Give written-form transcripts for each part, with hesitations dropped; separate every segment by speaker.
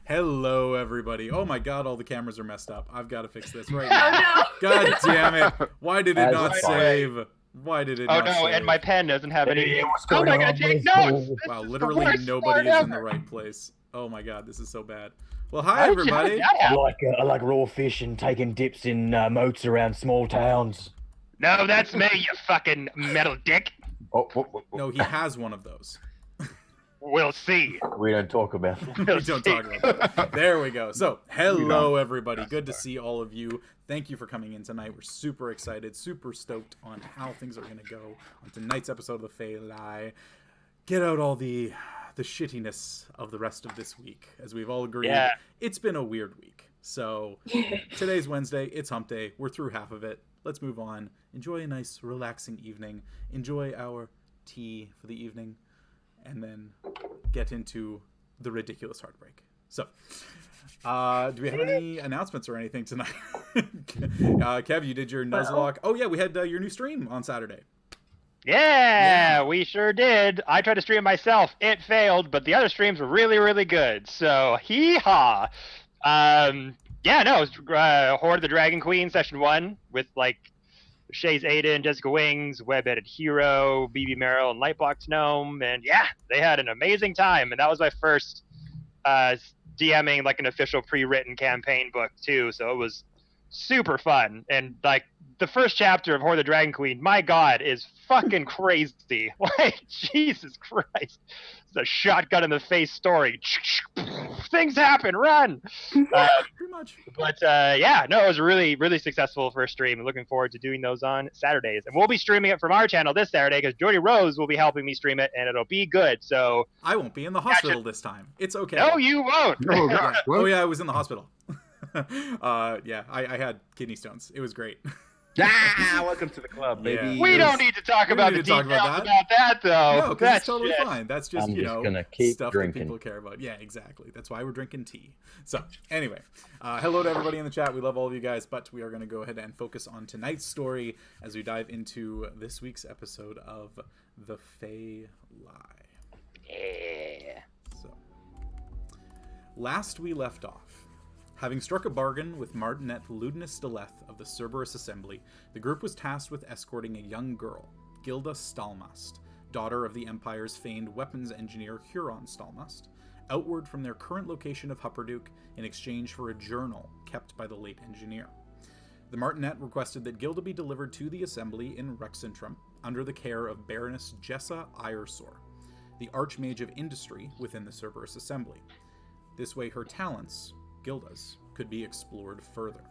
Speaker 1: Hello, everybody. Oh my god, all the cameras are messed up. I've got to fix this right now.
Speaker 2: Oh, no.
Speaker 1: God damn it. Why did it not save? Why did it not save?
Speaker 3: Oh no, and my pen doesn't have any...
Speaker 4: Oh my god,
Speaker 3: take notes!
Speaker 1: Wow, literally nobody is in the right place. Oh my god, this is so bad. Well, hi,
Speaker 3: How
Speaker 1: everybody.
Speaker 3: did that happen?
Speaker 4: I like raw fish and taking dips in moats around small towns.
Speaker 3: No, that's me, you fucking metal dick.
Speaker 1: No, he has one of those.
Speaker 3: We'll see.
Speaker 4: We don't talk about
Speaker 1: We don't talk about that. There we go. So, hello, everybody. Good to see all of you. Thank you for coming in tonight. We're super excited, super stoked on how things are going to go on tonight's episode of The Fae Lie. Get out all the shittiness of the rest of this week. As we've all agreed, It's been a weird week. So, today's Wednesday. It's hump day. We're through half of it. Let's move on. Enjoy a nice, relaxing evening. Enjoy our tea for the evening. And then get into the ridiculous heartbreak. So, do we have any announcements or anything tonight? Kev, you did your Nuzlocke. Oh, yeah, we had your new stream on Saturday.
Speaker 3: Yeah, we sure did. I tried to stream myself. It failed, but the other streams were really, really good. So, hee-haw. Yeah, no, it was Horde of the Dragon Queen, Session 1, with, like, Shays Aiden, Jessica Wings, Web-Edited Hero, BB Merrill, and Lightbox Gnome, and yeah, they had an amazing time, and that was my first DMing, like, an official pre-written campaign book, too, so it was super fun, and, like, the first chapter of Horde of the Dragon Queen, my god, is fucking crazy. Like, Jesus Christ. It's a shotgun in the face story. Things happen, run!
Speaker 1: Pretty much.
Speaker 3: But yeah, no, it was a really, really successful first stream. Looking forward to doing those on Saturdays. And we'll be streaming it from our channel this Saturday because Jordy Rose will be helping me stream it, and it'll be good. So
Speaker 1: I won't be in the hospital this time. It's okay.
Speaker 3: No, you won't.
Speaker 5: Oh, God.
Speaker 1: Oh, yeah, I was in the hospital. Yeah, I had kidney stones. It was great.
Speaker 5: Welcome to the club, baby.
Speaker 1: Yeah.
Speaker 3: We don't need to talk about the details about that, though.
Speaker 1: No, because it's totally fine. That's just,
Speaker 4: gonna keep
Speaker 1: stuff
Speaker 4: drinking.
Speaker 1: that people care about. Yeah, exactly. That's why we're drinking tea. So, anyway, hello to everybody in the chat. We love all of you guys, but we are going to go ahead and focus on tonight's story as we dive into this week's episode of The Fae Lie.
Speaker 3: Yeah.
Speaker 1: So, last we left off, having struck a bargain with Martinet Ludinus Steleth of the Cerberus Assembly, the group was tasked with escorting a young girl, Gilda Stalmast, daughter of the Empire's famed weapons engineer Huron Stalmast, outward from their current location of Hupperduke in exchange for a journal kept by the late engineer. The Martinet requested that Gilda be delivered to the Assembly in Rexentrum under the care of Baroness Jessa Iresor, the Archmage of Industry within the Cerberus Assembly. This way her talents, Gilda's, could be explored further.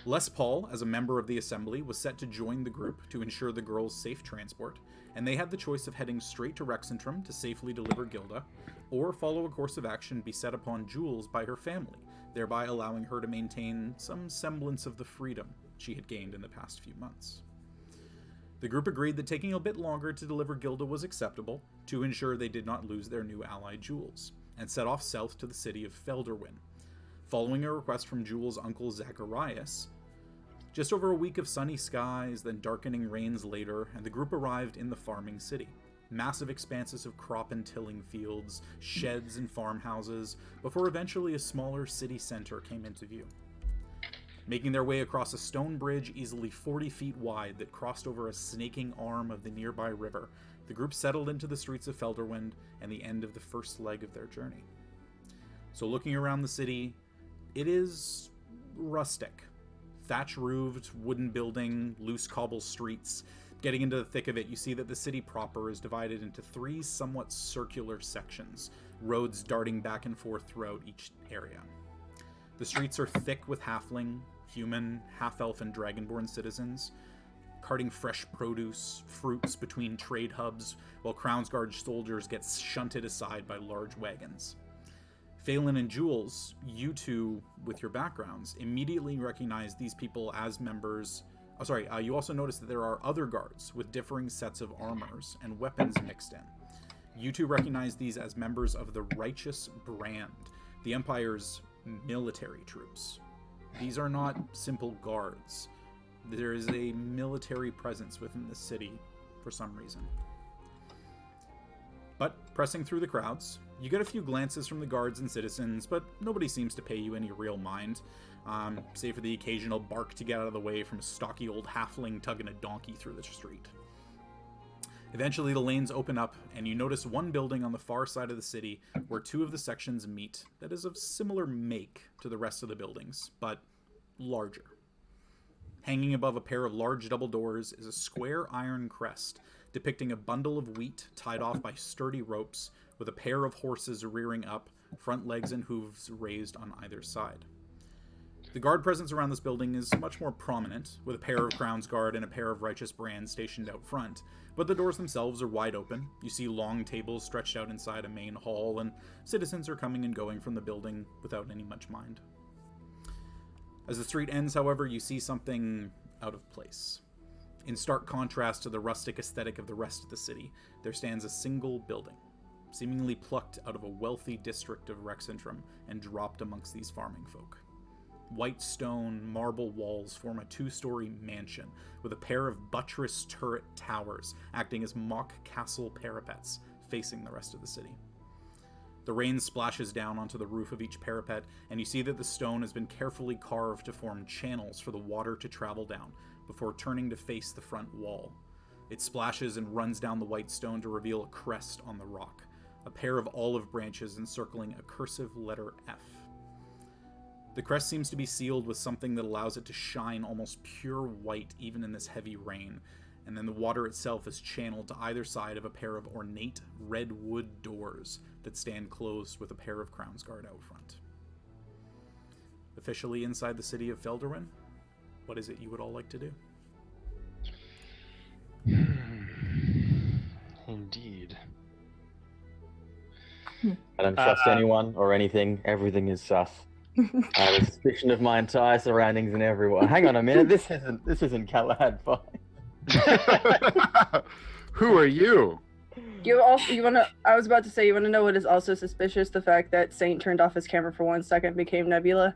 Speaker 1: Les Paul, as a member of the Assembly, was set to join the group to ensure the girl's safe transport, and they had the choice of heading straight to Rexentrum to safely deliver Gilda, or follow a course of action beset upon Jules by her family, thereby allowing her to maintain some semblance of the freedom she had gained in the past few months. The group agreed that taking a bit longer to deliver Gilda was acceptable, to ensure they did not lose their new ally Jules, and set off south to the city of Felderwin. Following a request from Jules' uncle Zacharias, just over a week of sunny skies, then darkening rains later, and the group arrived in the farming city. Massive expanses of crop and tilling fields, sheds and farmhouses, before eventually a smaller city center came into view. Making their way across a stone bridge easily 40 feet wide that crossed over a snaking arm of the nearby river, the group settled into the streets of Felderwind and the end of the first leg of their journey. So looking around the city, it is rustic. Thatch-roofed, wooden building, loose cobble streets. Getting into the thick of it, you see that the city proper is divided into three somewhat circular sections, roads darting back and forth throughout each area. The streets are thick with halfling, human, half-elf, and dragonborn citizens, carting fresh produce, fruits between trade hubs, while Crownsguard soldiers get shunted aside by large wagons. Phelan and Jules, you two, with your backgrounds, immediately recognize these people as members... you also notice that there are other guards with differing sets of armors and weapons mixed in. You two recognize these as members of the Righteous Brand, the Empire's military troops. These are not simple guards. There is a military presence within the city for some reason. But Pressing through the crowds, you get a few glances from the guards and citizens, but nobody seems to pay you any real mind, save for the occasional bark to get out of the way from a stocky old halfling tugging a donkey through the street. Eventually, the lanes open up, and you notice one building on the far side of the city where two of the sections meet that is of similar make to the rest of the buildings, but larger. Hanging above a pair of large double doors is a square iron crest depicting a bundle of wheat tied off by sturdy ropes with a pair of horses rearing up, front legs and hooves raised on either side. The guard presence around this building is much more prominent, with a pair of Crown's Guard and a pair of Righteous Brands stationed out front, but the doors themselves are wide open. You see long tables stretched out inside a main hall, and citizens are coming and going from the building without any much mind. As the street ends, however, you see something out of place. In stark contrast to the rustic aesthetic of the rest of the city, there stands a single building, seemingly plucked out of a wealthy district of Rexentrum and dropped amongst these farming folk. White stone, marble walls form a two-story mansion with a pair of buttressed turret towers acting as mock castle parapets facing the rest of the city. The rain splashes down onto the roof of each parapet, and you see that the stone has been carefully carved to form channels for the water to travel down before turning to face the front wall. It splashes and runs down the white stone to reveal a crest on the rock, a pair of olive branches encircling a cursive letter F. The crest seems to be sealed with something that allows it to shine almost pure white even in this heavy rain, and then the water itself is channeled to either side of a pair of ornate red wood doors that stand closed with a pair of Crown's Guard out front. Officially inside the city of Felderwin, what is it you would all like to do?
Speaker 3: Indeed.
Speaker 4: I don't trust anyone or anything. Everything is sus. I have a suspicion of my entire surroundings and everyone. Hang on a minute. This isn't Galahad fine.
Speaker 2: Who are you?
Speaker 6: I was about to say, you wanna know what is also suspicious? The fact that Saint turned off his camera for 1 second, became Nebula.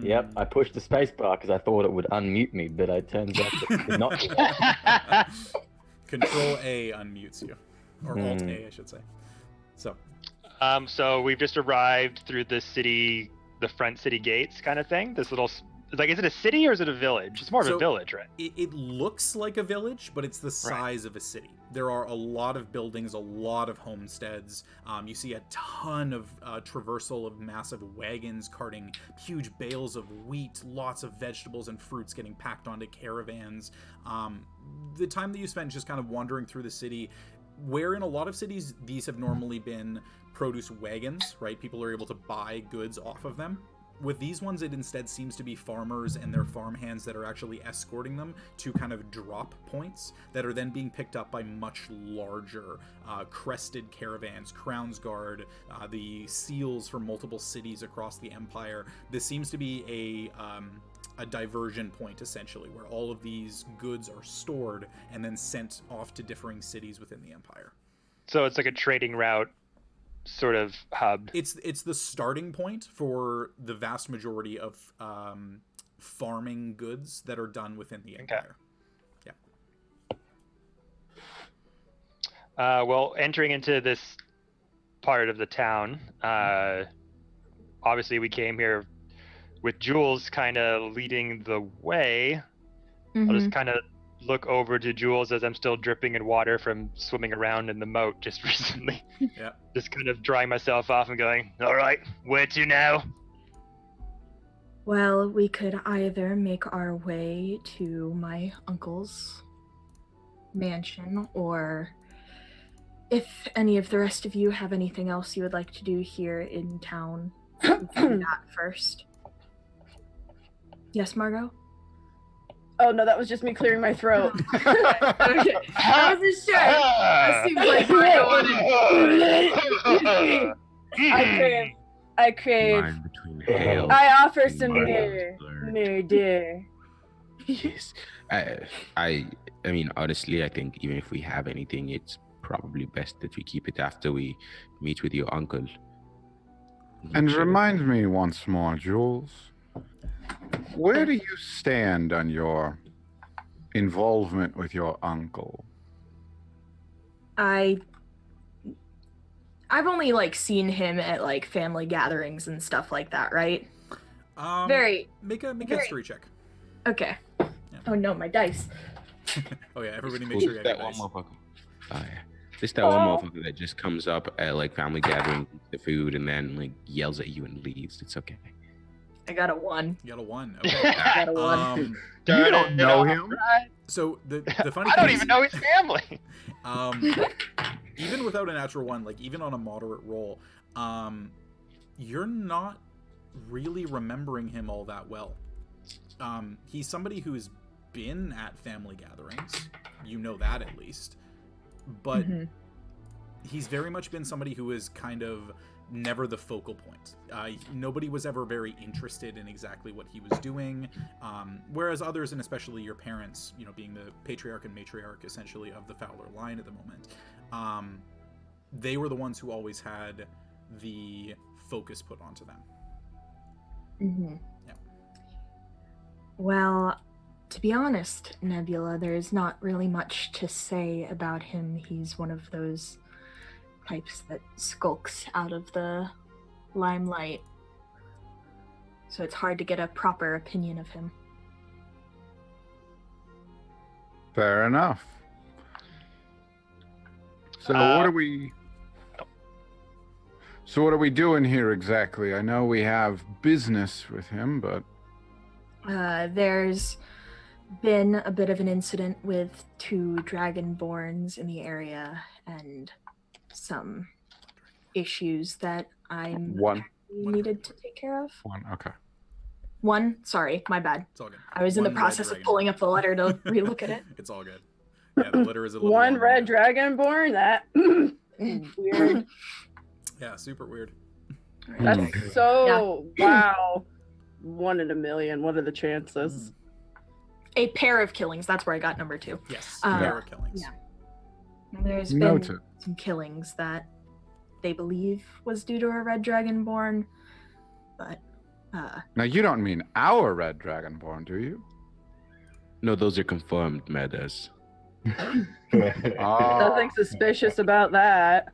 Speaker 4: Yep, I pushed the space bar because I thought it would unmute me, but it turns out it did not do that.
Speaker 1: Control A unmutes you. Or Alt A, I should say.
Speaker 3: So we've just arrived through the city, the front city gates kind of thing. This little, like, is it a city or is it a village? It's more of a village, right?
Speaker 1: It looks like a village, but it's the size of a city. There are a lot of buildings, a lot of homesteads. You see a ton of traversal of massive wagons carting huge bales of wheat, lots of vegetables and fruits getting packed onto caravans. The time that you spent just kind of wandering through the city, where in a lot of cities these have normally been produce wagons, right? People are able to buy goods off of them. With these ones, it instead seems to be farmers and their farmhands that are actually escorting them to kind of drop points that are then being picked up by much larger crested caravans, Crown's Guard, the seals for multiple cities across the Empire. This seems to be a diversion point, essentially, where all of these goods are stored and then sent off to differing cities within the Empire.
Speaker 3: So it's like a trading route sort of hub.
Speaker 1: It's the starting point for the vast majority of farming goods that are done within the Empire.
Speaker 3: Yeah. Well, entering into this part of the town, obviously we came here with Jules kind of leading the way. I'll just kind of look over to Jules as I'm still dripping in water from swimming around in the moat just recently.
Speaker 1: Yeah.
Speaker 3: Just kind of drying myself off and going, all right, where to now?
Speaker 7: Well, we could either make our way to my uncle's mansion, or if any of the rest of you have anything else you would like to do here in town, we can do that first. Yes, Margot?
Speaker 6: Oh no, that was just me clearing my throat.
Speaker 7: Okay, I wasn't sure. That seems like Margot wanted.
Speaker 6: I crave.
Speaker 5: Line between hail
Speaker 6: I offer
Speaker 5: and
Speaker 6: some
Speaker 5: mud
Speaker 6: beer.
Speaker 5: blurred.
Speaker 6: Mere dear.
Speaker 5: Yes. I mean, honestly, I think even if we have anything, it's probably best that we keep it after we meet with your uncle.
Speaker 2: And remind me once more, Jules, where do you stand on your involvement with your uncle?
Speaker 7: I I've only like seen him at like family gatherings and stuff like that, right?
Speaker 1: Make a history check.
Speaker 7: Okay. Yeah. Oh no, my dice.
Speaker 1: Oh yeah, everybody make sure you
Speaker 5: that
Speaker 1: get
Speaker 5: one
Speaker 1: dice.
Speaker 5: motherfucker. Oh yeah. Just that one motherfucker that just comes up at like family gathering, the food, and then like yells at you and leaves. It's okay.
Speaker 7: I got a 1.
Speaker 1: You got a 1. Okay.
Speaker 6: I got a 1.
Speaker 2: You don't know him.
Speaker 1: So the funny
Speaker 3: I
Speaker 1: thing
Speaker 3: don't
Speaker 1: is,
Speaker 3: even know his family.
Speaker 1: Even without a natural 1, like even on a moderate roll, you're not really remembering him all that well. He's somebody who's been at family gatherings. You know that at least. But he's very much been somebody who is kind of never the focal point. Nobody was ever very interested in exactly what he was doing, whereas others, and especially your parents, you know, being the patriarch and matriarch essentially of the Fowler line at the moment, they were the ones who always had the focus put onto them. Yeah.
Speaker 7: Well, to be honest, Nebula, there's not really much to say about him. He's one of those types that skulks out of the limelight. So it's hard to get a proper opinion of him.
Speaker 2: Fair enough. So what are we... So what are we doing here exactly? I know we have business with him, but...
Speaker 7: There's been a bit of an incident with 2 dragonborns in the area and some issues that I'm needed to take care of.
Speaker 2: 1, okay.
Speaker 7: 1? Sorry, my bad.
Speaker 1: It's all good.
Speaker 7: I was in the process of pulling up the letter to relook at it.
Speaker 1: It's all good. Yeah, the letter is a little
Speaker 6: 1
Speaker 1: long.
Speaker 6: red dragonborn? That weird.
Speaker 1: Yeah, super weird.
Speaker 6: That's so wow. 1 in a million. What are the chances?
Speaker 7: A pair of killings. That's where I got number 2.
Speaker 1: Yes, pair of killings.
Speaker 7: Yeah. And there's been some killings that they believe was due to a red dragonborn, but
Speaker 2: Now you don't mean our red dragonborn, do you?
Speaker 5: No, those are confirmed metas.
Speaker 6: Nothing suspicious about that.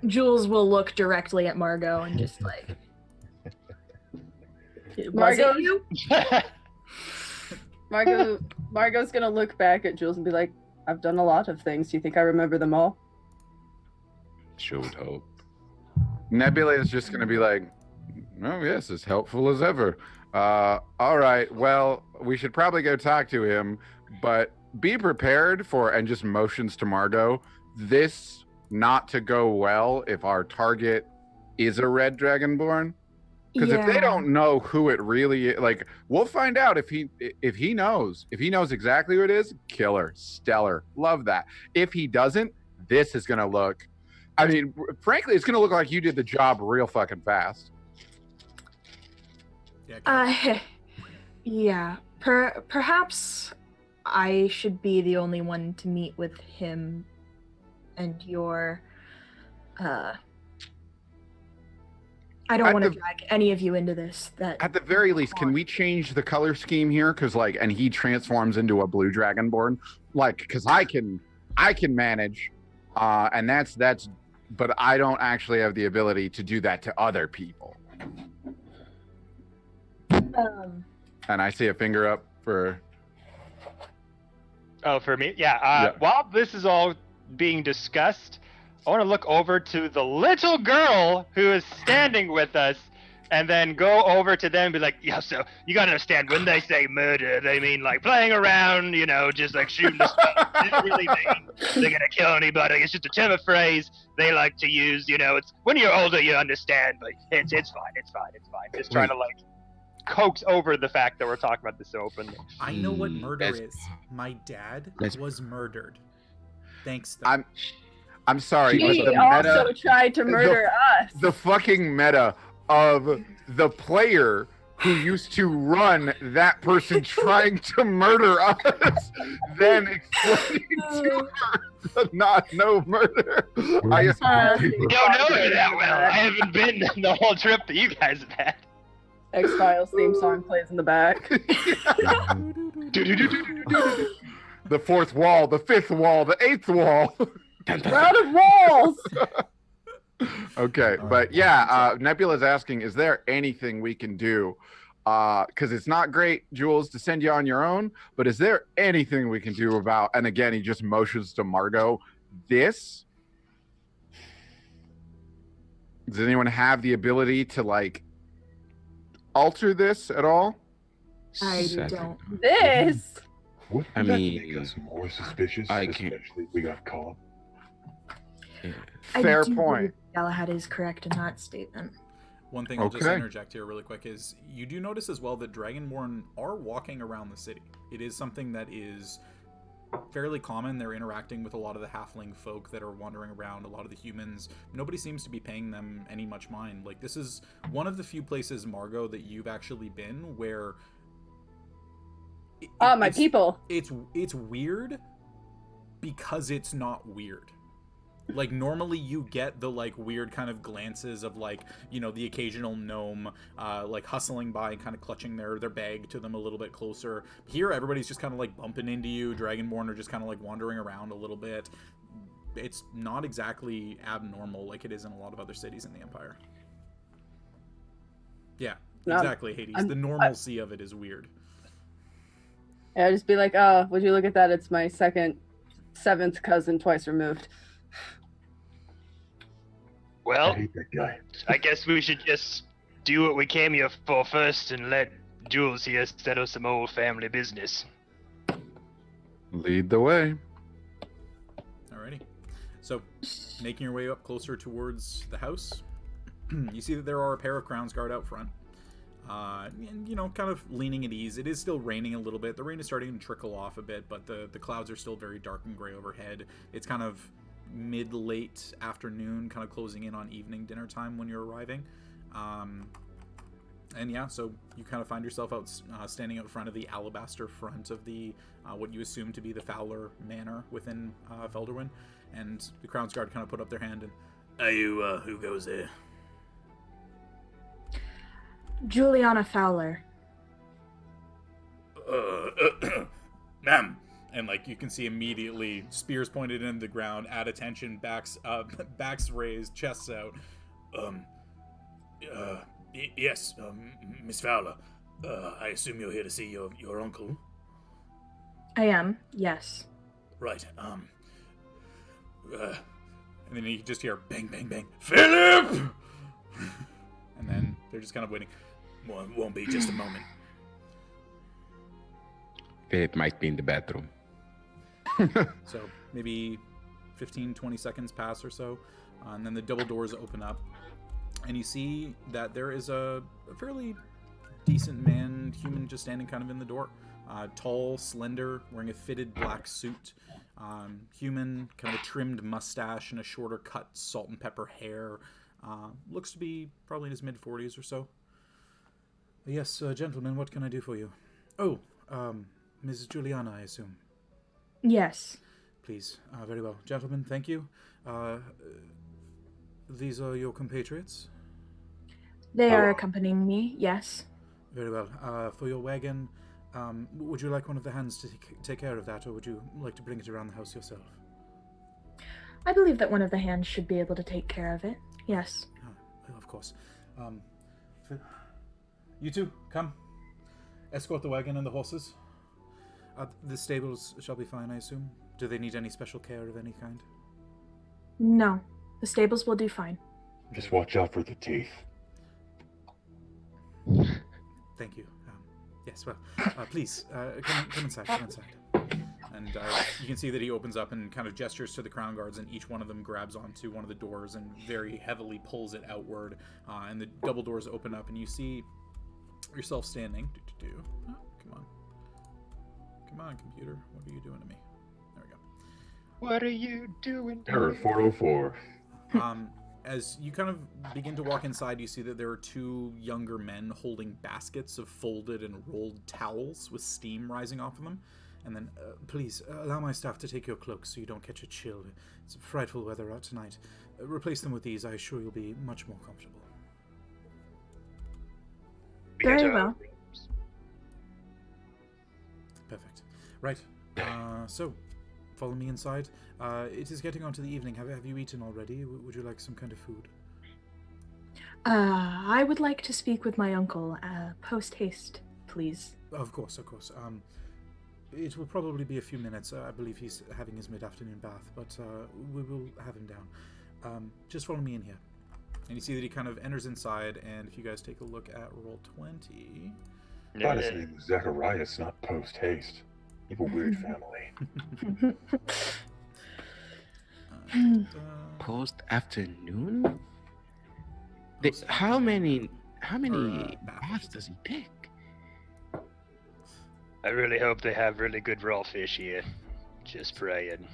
Speaker 7: Jules will look directly at Margot and just like,
Speaker 6: Margot,
Speaker 7: you?
Speaker 6: Margot's gonna look back at Jules and be like, I've done a lot of things. Do you think I remember them all?
Speaker 5: Sure would hope.
Speaker 2: Nebula is just going to be like, oh, yes, as helpful as ever. All right, well, we should probably go talk to him, but be prepared for, and just motions to Margot, this not to go well if our target is a red dragonborn. Because if they don't know who it really is, like, we'll find out if he knows exactly who it is. Killer, stellar, love that. If he doesn't, this is gonna look, I mean, frankly, it's gonna look like you did the job real fucking fast.
Speaker 7: Yeah. Perhaps I should be the only one to meet with him and your I don't want to drag any of you into this. That
Speaker 2: at the very least, can we change the color scheme here? Because like, and he transforms into a blue dragonborn, like, because I can manage, and that's. But I don't actually have the ability to do that to other people. And I see a finger up for.
Speaker 3: Oh, for me? Yeah. While this is all being discussed, I want to look over to the little girl who is standing with us and then go over to them and be like, yeah, so you gotta understand, when they say murder, they mean like playing around, you know, just like shooting the stuff. They don't really mean they're gonna kill anybody. It's just a term of phrase they like to use, you know. It's when you're older you understand, but it's fine. Just trying to like coax over the fact that we're talking about this openly.
Speaker 1: I know what murder is. My dad was murdered. Thanks, though.
Speaker 2: I'm sorry.
Speaker 6: He also tried to murder us.
Speaker 2: The fucking meta of the player who used to run that person trying to murder us, then explaining to her no murder.
Speaker 3: You don't know her that well. I haven't been the whole trip that you guys have had.
Speaker 6: X-Files theme song plays in the back.
Speaker 2: The fourth wall, the fifth wall, the eighth wall.
Speaker 6: Round of walls!
Speaker 2: Okay, but yeah, Nebula's asking, is there anything we can do? Because it's not great, Jules, to send you on your own, but is there anything we can do about, and again, he just motions to Margot, this? Does anyone have the ability to, like, alter this at all?
Speaker 7: I
Speaker 5: Sadly
Speaker 7: don't.
Speaker 5: not.
Speaker 6: This.
Speaker 8: Would
Speaker 5: I
Speaker 8: that
Speaker 5: mean,
Speaker 8: make us more suspicious,
Speaker 5: I can't-
Speaker 8: especially if we got caught?
Speaker 5: Yeah.
Speaker 2: Fair
Speaker 7: I do
Speaker 2: point.
Speaker 7: believe Galahad is correct in that statement.
Speaker 1: One thing I'll just
Speaker 2: Okay.
Speaker 1: interject here really quick is you do notice as well that Dragonborn are walking around the city. It is something that is fairly common. They're interacting with a lot of the halfling folk that are wandering around, a lot of the humans. Nobody seems to be paying them any much mind. Like, this is one of the few places, Margot, that you've actually been where...
Speaker 6: My
Speaker 1: it's-
Speaker 6: people.
Speaker 1: It's weird because it's not weird. Like, normally you get the, like, weird kind of glances of, like, you know, the occasional gnome, like, hustling by and kind of clutching their bag to them a little bit closer. Here, everybody's just kind of, like, bumping into you. Dragonborn are just kind of, like, wandering around a little bit. It's not exactly abnormal like it is in a lot of other cities in the Empire. Yeah,
Speaker 6: No,
Speaker 1: exactly, Hades. The normalcy of it is weird.
Speaker 6: Yeah, I'd just be like, would you look at that? It's my seventh cousin twice removed.
Speaker 8: I
Speaker 3: Well,
Speaker 8: hate that guy.
Speaker 3: I guess we should just do what we came here for first and let Jules here settle some old family business.
Speaker 2: Lead the way.
Speaker 1: Alrighty. So, making your way up closer towards the house, you see that there are a pair of Crownsguard out front. And, you know, kind of leaning at ease. It is still raining a little bit. The rain is starting to trickle off a bit, but the clouds are still very dark and gray overhead. It's kind of mid-late afternoon, kind of closing in on evening dinner time when you're arriving. And yeah, so you kind of find yourself out standing out front of the alabaster front of the what you assume to be the Fowler Manor within Felderwin, and the Crownsguard kind of put up their hand and, "Are you who goes there?"
Speaker 7: Juliana Fowler.
Speaker 1: Ma'am. And, like, you can see immediately, spears pointed into the ground, at attention, backs raised, chests out. Yes, Miss Fowler. I assume you're here to see your uncle?
Speaker 7: I am, yes.
Speaker 1: Right, and then you just hear bang, bang, bang, Philip! And then they're just kind of waiting. Won't be just a moment.
Speaker 5: Philip might be in the bathroom.
Speaker 1: So maybe 15, 20 seconds pass or so, and then the double doors open up, and you see that there is a fairly decent man, human, just standing kind of in the door. Tall, slender, wearing a fitted black suit. Human, kind of a trimmed mustache and a shorter cut salt and pepper hair. Looks to be probably in his mid-40s or so. Yes, gentlemen, what can I do for you? Oh, Mrs. Juliana, I assume.
Speaker 7: Yes.
Speaker 1: Please. Very well. Gentlemen, thank you. These are your compatriots?
Speaker 7: They are accompanying me, yes.
Speaker 1: Very well. For your wagon, would you like one of the hands to take care of that, or would you like to bring it around the house yourself?
Speaker 7: I believe that one of the hands should be able to take care of it, yes.
Speaker 1: Oh, of course. You two, come. Escort the wagon and the horses. The stables shall be fine, I assume. Do they need any special care of any kind?
Speaker 7: No, the stables will do fine.
Speaker 8: Just watch out for the teeth.
Speaker 1: Thank you. Yes, well, please, come inside, come inside. And you can see that he opens up and kind of gestures to the crown guards, and each one of them grabs onto one of the doors and very heavily pulls it outward. And the double doors open up, and you see yourself standing. Oh, come on. Come on, computer. What are you doing to me? There we go.
Speaker 3: What are you doing?
Speaker 8: Error 404.
Speaker 1: As you kind of begin to walk inside, you see that there are two younger men holding baskets of folded and rolled towels with steam rising off of them. And then, please, allow my staff to take your cloaks so you don't catch a chill. It's frightful weather out tonight. Replace them with these. I assure you'll be much more comfortable.
Speaker 7: Very well.
Speaker 1: Perfect. Right. So, follow me inside. It is getting on to the evening. Have you eaten already? Would you like some kind of food?
Speaker 7: I would like to speak with my uncle, post haste, please.
Speaker 1: Of course. It will probably be a few minutes. I believe he's having his mid-afternoon bath, but we will have him down. Just follow me in here. And you see that he kind of enters inside, and if you guys take a look at roll 20...
Speaker 8: God, his name was Zacharias, not Post Haste. You have a weird family.
Speaker 5: Post afternoon? How many baths does he take?
Speaker 3: I really hope they have really good raw fish here. Just praying.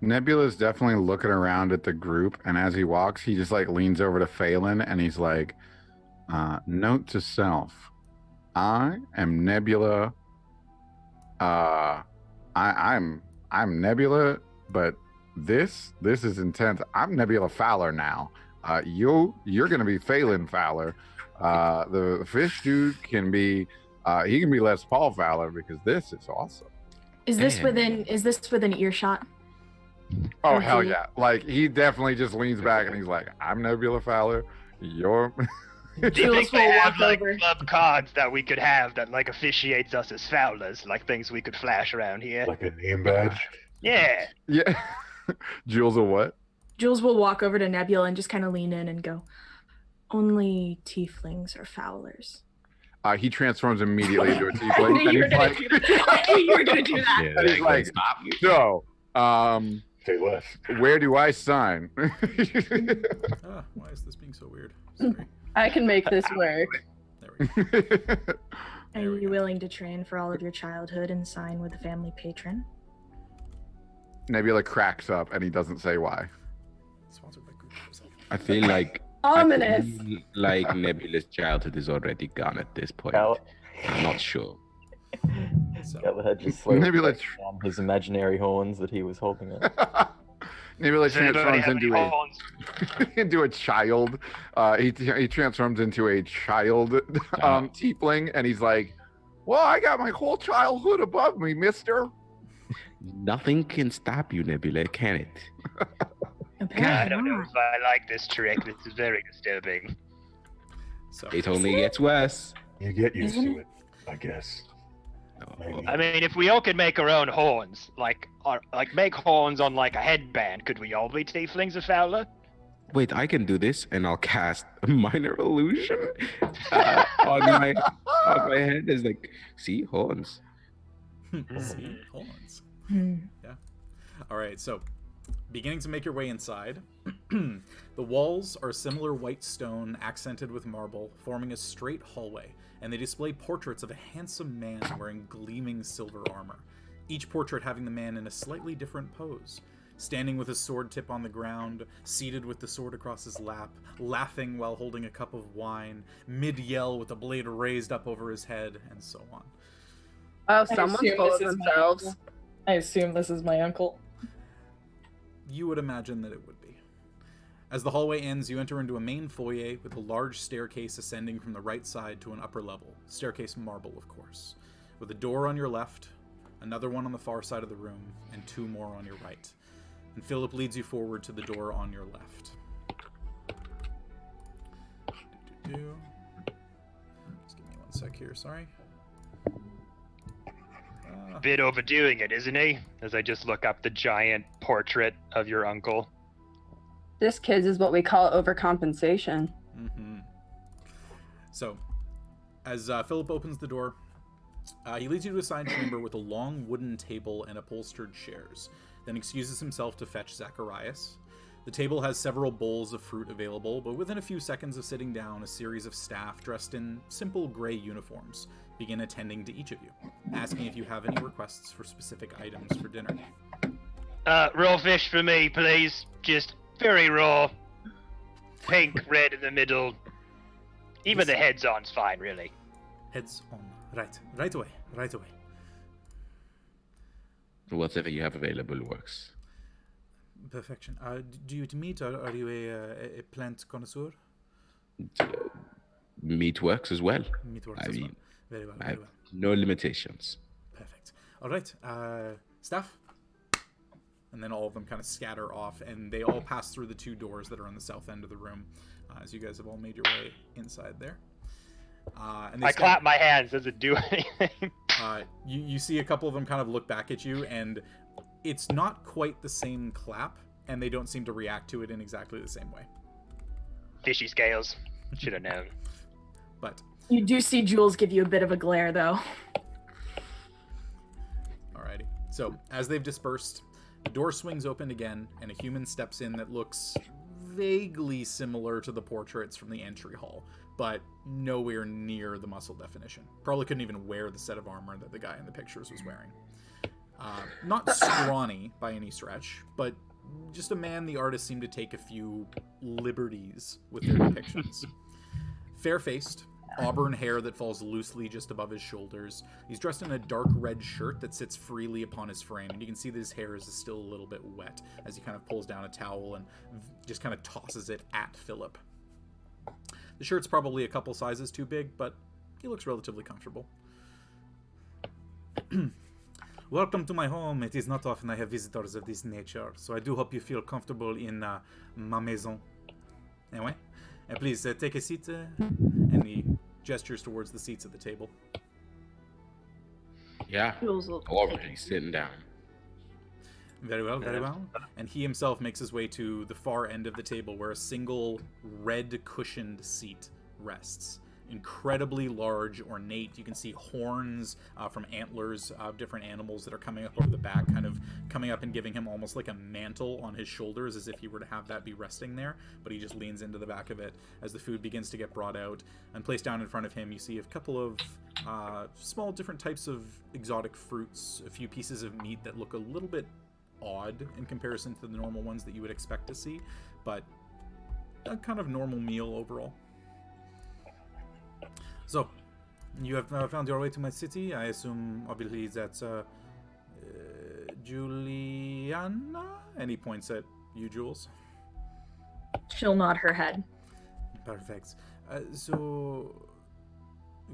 Speaker 2: Nebula's definitely looking around at the group, and as he walks, he just like leans over to Phelan, and he's like, "Note to self: I am Nebula. I'm Nebula, but this is intense. I'm Nebula Fowler now. You're gonna be Phelan Fowler. The fish dude can be." He can be Les Paul Fowler because this is awesome.
Speaker 7: Is this within earshot?
Speaker 2: Oh hell yeah! Like he definitely just leans back and he's like, "I'm Nebula Fowler. You're."
Speaker 3: Do you think they have like club cards that we could have that like officiates us as Fowlers, like things we could flash around here?
Speaker 8: Like a name badge?
Speaker 3: Yeah.
Speaker 2: Yeah. Jules will what?
Speaker 7: Jules will walk over to Nebula and just kind of lean in and go, "Only tieflings are Fowlers."
Speaker 2: He transforms immediately into a tiefling.
Speaker 7: I knew you were gonna do that.
Speaker 2: Yeah, and he's like, "So,
Speaker 8: say less.
Speaker 2: Where do I sign?"
Speaker 1: Why is this being so weird? Sorry.
Speaker 6: I can make this work.
Speaker 1: There we go.
Speaker 7: Are you willing to train for all of your childhood and sign with the family patron?
Speaker 2: Nebula cracks up and he doesn't say why.
Speaker 1: Sponsored by Google.
Speaker 5: I feel like
Speaker 6: Ominous.
Speaker 5: like Nebula's childhood is already gone at this point. I'm not sure.
Speaker 4: Gallagher just slowly
Speaker 2: Nebula
Speaker 4: down his imaginary horns that he was holding up.
Speaker 2: Nebula
Speaker 3: Does anybody
Speaker 2: transforms
Speaker 3: have any horns?
Speaker 2: into a child. He transforms into a child tiefling, and he's like, "Well, I got my whole childhood above me, mister."
Speaker 5: Nothing can stop you, Nebula, can it?
Speaker 3: I don't know if I like this trick. This is very disturbing.
Speaker 1: So
Speaker 5: It only gets worse.
Speaker 8: You get used to it, I guess.
Speaker 5: No.
Speaker 3: I mean, if we all could make our own horns, like make horns on like a headband, could we all be tieflings of Fowler?
Speaker 5: Wait, I can do this, and I'll cast a minor illusion on my head. It's like, see, horns.
Speaker 1: See, horns. Yeah. All right. So, beginning to make your way inside, the walls are similar white stone accented with marble, forming a straight hallway, and they display portraits of a handsome man wearing gleaming silver armor, each portrait having the man in a slightly different pose, standing with his sword tip on the ground, seated with the sword across his lap, laughing while holding a cup of wine, mid-yell with the blade raised up over his head, and so on.
Speaker 6: Oh, someone's
Speaker 9: assume
Speaker 6: full of
Speaker 9: this is my
Speaker 6: themselves.
Speaker 9: uncle. I assume this is my uncle.
Speaker 1: You would imagine that it would be. As the hallway ends, you enter into a main foyer with a large staircase ascending from the right side to an upper level. Staircase marble, of course. With a door on your left, another one on the far side of the room, and two more on your right. And Philip leads you forward to the door on your left. Just give me one sec here, sorry.
Speaker 3: Bit overdoing it, isn't he? As I just look up the giant portrait of your uncle.
Speaker 6: This, kids, is what we call overcompensation.
Speaker 1: Mm-hmm. So, as Philip opens the door, he leads you to a side chamber with a long wooden table and upholstered chairs, then excuses himself to fetch Zacharias. The table has several bowls of fruit available, but within a few seconds of sitting down, a series of staff dressed in simple gray uniforms begin attending to each of you, asking if you have any requests for specific items for dinner.
Speaker 3: Raw fish for me, please. Just very raw. Pink, red in the middle. Even the heads on's fine, really.
Speaker 1: Heads on. Right away.
Speaker 5: Whatever you have available works.
Speaker 1: Perfection. Do you eat meat, or are you a plant connoisseur?
Speaker 5: Meat works as well.
Speaker 1: Meat works
Speaker 5: I
Speaker 1: as
Speaker 5: mean,
Speaker 1: well. Very well.
Speaker 5: No limitations.
Speaker 1: Perfect. All right. Staff? And then all of them kind of scatter off, and they all pass through the 2 doors that are on the south end of the room, as you guys have all made your way inside there. And
Speaker 3: I clap my hands. Does it do anything?
Speaker 1: You see a couple of them kind of look back at you, and it's not quite the same clap, and they don't seem to react to it in exactly the same way.
Speaker 3: Fishy scales. Should have known.
Speaker 1: But
Speaker 7: you do see Jules give you a bit of a glare, though.
Speaker 1: Alrighty. So, as they've dispersed, the door swings open again, and a human steps in that looks vaguely similar to the portraits from the entry hall, but nowhere near the muscle definition. Probably couldn't even wear the set of armor that the guy in the pictures was wearing. Not scrawny by any stretch, but just a man the artist seemed to take a few liberties with their depictions. Fair-faced, auburn hair that falls loosely just above his shoulders. He's dressed in a dark red shirt that sits freely upon his frame, and you can see that his hair is still a little bit wet as he kind of pulls down a towel and just kind of tosses it at Philip. The shirt's probably a couple sizes too big, but he looks relatively comfortable. Welcome to my home. It is not often I have visitors of this nature, so I do hope you feel comfortable in ma maison. Anyway, please take a seat, and he gestures towards the seats at the table.
Speaker 5: Yeah, already sitting down.
Speaker 1: Very well, very well. And he himself makes his way to the far end of the table where a single red cushioned seat rests. Incredibly large, ornate. You can see horns from antlers of different animals that are coming up over the back, kind of coming up and giving him almost like a mantle on his shoulders, as if he were to have that be resting there, but he just leans into the back of it as the food begins to get brought out and placed down in front of him. You see a couple of small different types of exotic fruits, a few pieces of meat that look a little bit odd in comparison to the normal ones that you would expect to see, but a kind of normal meal overall. So, you have found your way to my city. I assume, obviously, that's Juliana? And he points at you, Jules.
Speaker 7: She'll nod her head.
Speaker 1: Perfect. So,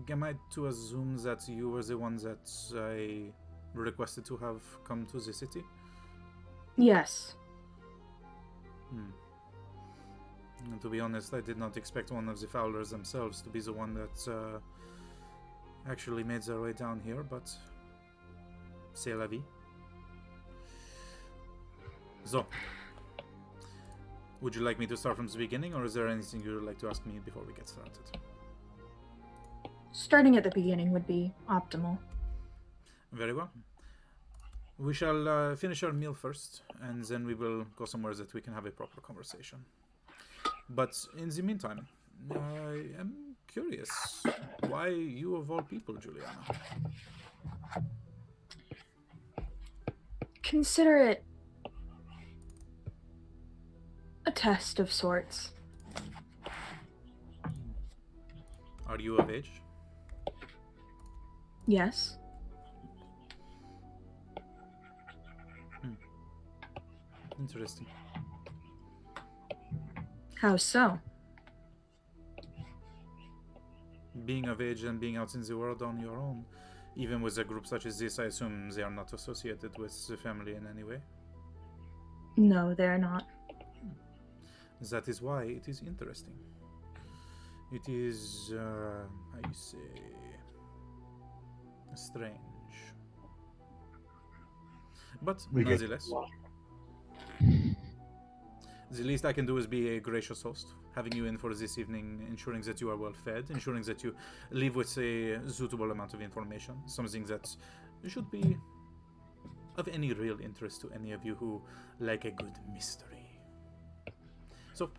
Speaker 1: am I to assume that you were the one that I requested to have come to the city?
Speaker 7: Yes.
Speaker 1: And to be honest, I did not expect one of the Fowlers themselves to be the one that actually made their way down here, but c'est la vie. So, would you like me to start from the beginning, or is there anything you would like to ask me before we get started?
Speaker 7: Starting at the beginning would be optimal.
Speaker 1: Very well. We shall finish our meal first, and then we will go somewhere that we can have a proper conversation. But in the meantime, I am curious, why you of all people, Juliana?
Speaker 7: Consider it a test of sorts.
Speaker 1: Are you of age?
Speaker 7: Yes.
Speaker 1: Interesting.
Speaker 7: How so?
Speaker 1: Being of age and being out in the world on your own, even with a group such as this, I assume they are not associated with the family in any way?
Speaker 7: No, they're not.
Speaker 1: That is why it is interesting. It is, how you say, strange. But nonetheless, the least I can do is be a gracious host, having you in for this evening, ensuring that you are well fed, ensuring that you leave with a suitable amount of information, something that should be of any real interest to any of you who like a good mystery. So,